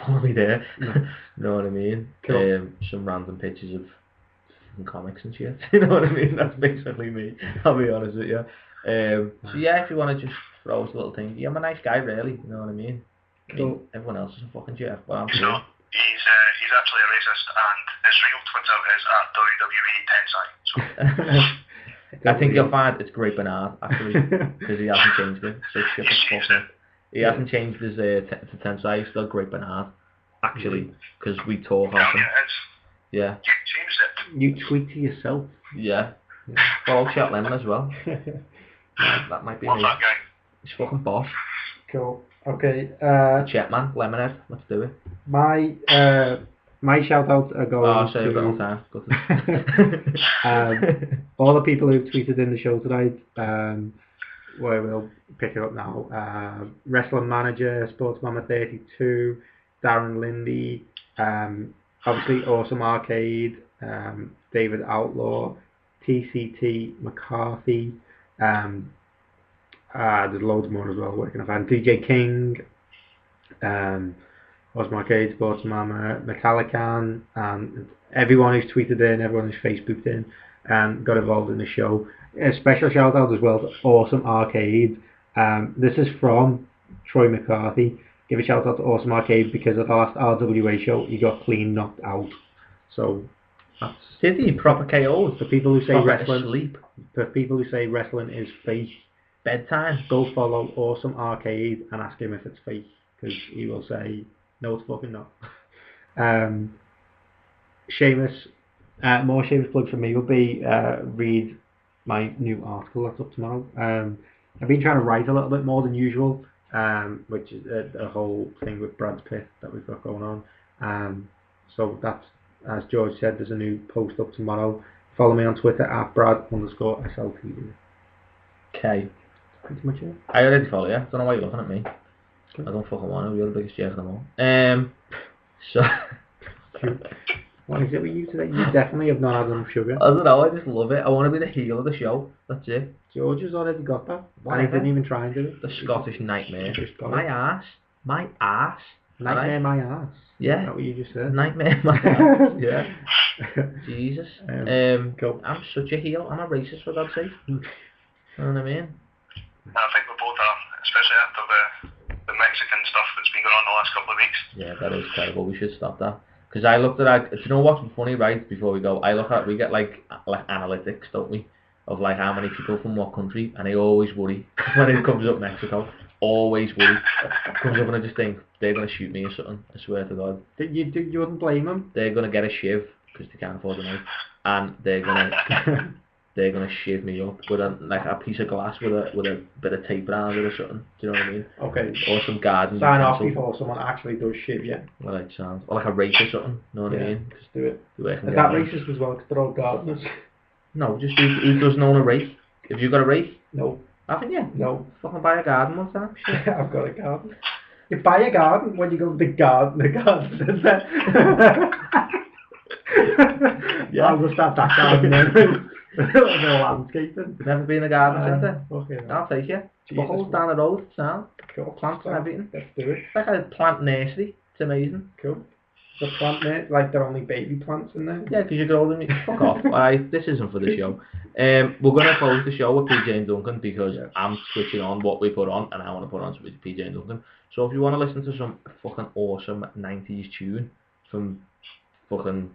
follow me there. You know what I mean? Cool. Some random pictures of comics and shit. You know what I mean? That's basically me. I'll be honest with you. So yeah, if you want to just throw us a little thing, yeah, I'm a nice guy, really. You know what I mean? Cool. Everyone else is a fucking jerk. Well, I'm sure. He's actually a racist, and his real Twitter is at WWE Tensai. So. I think you'll find it's Great Bernard, actually, because he hasn't changed it. So he hasn't changed his to Tensai. He's still Great Bernard, actually, because we talk often. Yeah. You changed it. You tweet to yourself. Yeah. Follow Chet Lemon as well. That might be me. That guy? He's fucking boss. Cool. Okay. Chet man, Lemonhead. Let's do it. My shout outs are going I'll say it all the time. Go all the people who've tweeted in the show tonight, where we'll pick it up now. Wrestling Manager, Sports Mama 32, Darren Lindy, obviously Awesome Arcade, David Outlaw, TCT McCarthy, there's loads more as well working on DJ King, Awesome Arcade, Sports Mama, Metallican, and everyone who's tweeted in, everyone who's Facebooked in, and got involved in the show. A special shout out as well to Awesome Arcade. This is from Troy McCarthy. Give a shout out to Awesome Arcade because at the last RWA show he got clean knocked out. So that's did he proper KO'd? For people who say wrestling sleep. For people who say wrestling is fake, bedtime. Go follow Awesome Arcade and ask him if it's fake because he will say no, it's fucking not. Seamus, more Seamus plug for me would be read my new article that's up tomorrow. I've been trying to write a little bit more than usual, which is a whole thing with Brad Pitt that we've got going on. So that's, as George said, there's a new post up tomorrow. Follow me on Twitter at Brad_SLTD. K. Pretty much it. I already follow you. Don't know why you're looking at me. I don't fucking want to. You're the biggest jerk of them all. So... What is it with you today? You definitely have not had enough sugar. I don't know, I just love it. I want to be the heel of the show. That's it. George has already got that. Whatever. And he didn't even try and do it. The Scottish nightmare. Just got My it. ass. My ass. Nightmare Right? my ass. Yeah. Is that what you just said? Nightmare my ass. Yeah. Jesus. Cool. I'm such a heel. I'm a racist, for God's sake. You know what I mean? I think we both are, especially after the Mexican stuff that's been going on the last couple of weeks. Yeah, that is terrible. We should stop that. Because I looked at, do you know what's funny, right, before we go? We get like analytics, don't we? Of like how many people from what country, and I always worry when it comes up Mexico. Always worry. Comes up and I just think, they're going to shoot me or something, I swear to God. You wouldn't blame them? They're going to get a shiv, because they can't afford a knife, and they're going to shiv me up with a piece of glass with a bit of tape around it or something. Do you know what I mean? Okay. Or some garden. Sign off before someone actually does shiv you. Well, it sounds. Or like a rake or something. You know what I mean? Just do it. Is that racist as well? Because they're all gardeners. No, just who doesn't own a rake? Have you got a rake? No. Haven't you? No. Fucking buy a garden one time. I've got a garden. You buy a garden when you go to the garden says that. Yeah, I'll just have that garden then. A little bit of landscaping. Never been in a garden centre? Okay. I'll take you. Jesus. Buckles down the road, sound. Cool. Plants and everything. Let's do it. It's like a plant nursery. It's amazing. Cool. The plant there, like they're only baby plants in there. Yeah, because you grow them. Fuck off. This isn't for the show. We're going to close the show with PJ and Duncan because I'm switching on what we put on and I want to put on with PJ and Duncan. So if you want to listen to some fucking awesome 90s tune from fucking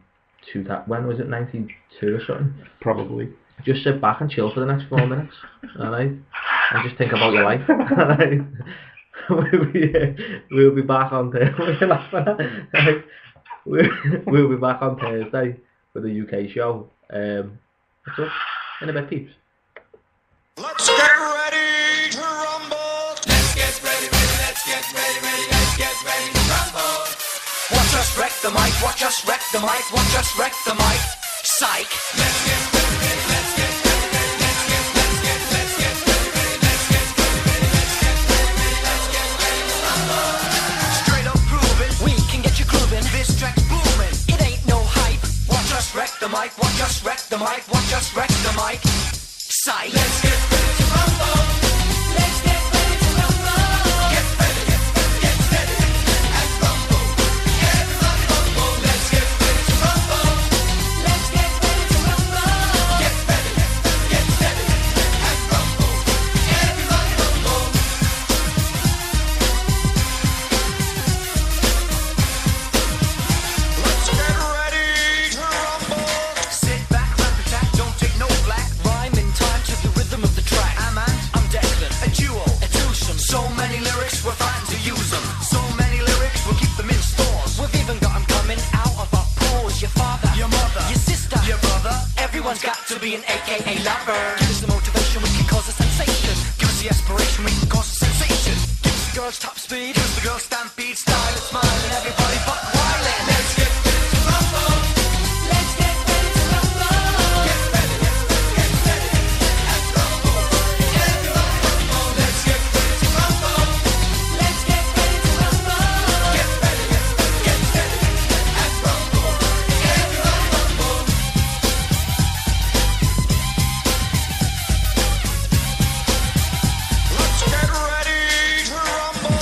when was it, 92 or something? Probably. Just sit back and chill for the next 4 minutes, alright? And just think about your life, alright? We'll be back on Thursday. We'll be back on Thursday for the UK show. What's up? In a bit, peeps. Let's get ready to rumble. Let's get ready, let's get ready, let's get ready to rumble. Watch us wreck the mic, watch us wreck the mic, watch us wreck the mic. Psych. Let's get ready, let's get ready, let's get ready, let's get ready, let's get ready, let's get ready to rumble. Straight up proving, we can get you grooving. This track's booming, it ain't no hype. Watch us wreck the mic, watch us wreck the mic, watch us wreck the mic. Psych. Let's get ready to rumble. Let's get ready to rumble. Get ready, get steady, and rumble. Everybody rumble. Let's get ready to rumble. Let's get ready to rumble. Get ready, get steady, and rumble. Everybody rumble. Let's get ready to rumble. Sit back, rap attack, don't take no black. Rhyme in time to the rhythm of the track. I'm Declan, a duo, a twosome. So many lyrics, we're fine to use them. So many lyrics, we'll keep them in stores. We've even got them coming out of our pores. Your father, your mother, your sister, your brother. Everyone's got to be an AKA lover. Give us the motivation, we can cause a sensation. Give us the aspiration, we can cause a sensation. Give us the girls top speed, give us the girls stampede. Style and smile and everybody buck wildin'. Let's get ready to rumble. Let's get ready to rumble. Get ready, get steady, and rumble. Everybody rumble. Let's get ready to rumble. Let's get ready to rumble. Get ready, get steady, and rumble. Everybody rumble. Let's get ready to rumble.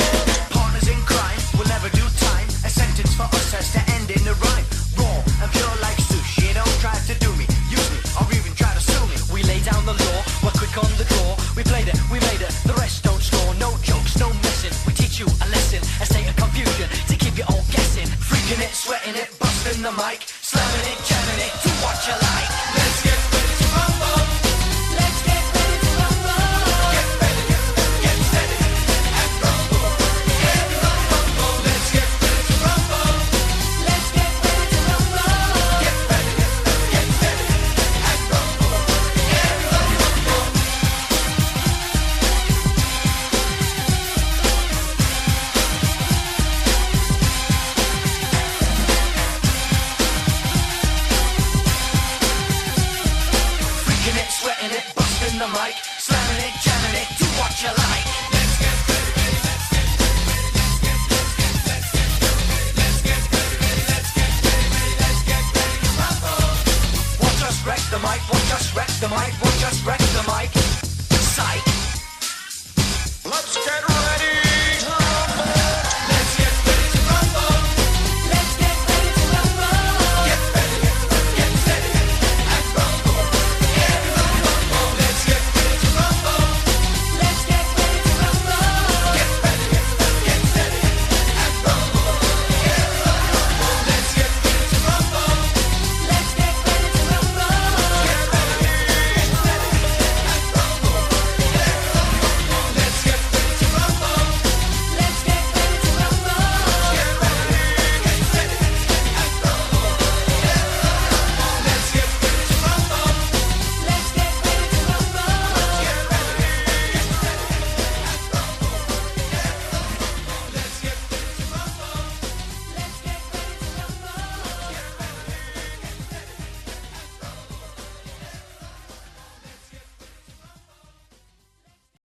Partners in crime will never do time. A sentence for us has to end in a rhyme. Raw and pure like sushi. Don't try to do me, use me, or even try to sue me. We lay down the law, we're quick on the draw. We played it, we made it, the rest don't score. No jokes, no messing. We teach you a lesson, a state of confusion to keep you all guessing. Freaking it, sweating it, busting the mic, slamming it, jamming it, do what you like. Let's get ready to rumble. Let's get ready to rumble. Get ready, get steady, and rumble. Everybody rumble. Let's get ready to rumble. Let's get ready to rumble. Get ready, get steady, and rumble. Everybody rumble. Freaking it, sweating it, busting the mic, slamming it, jamming what you like. What just wreck the mic? What just wreck the mic? What just wreck the mic?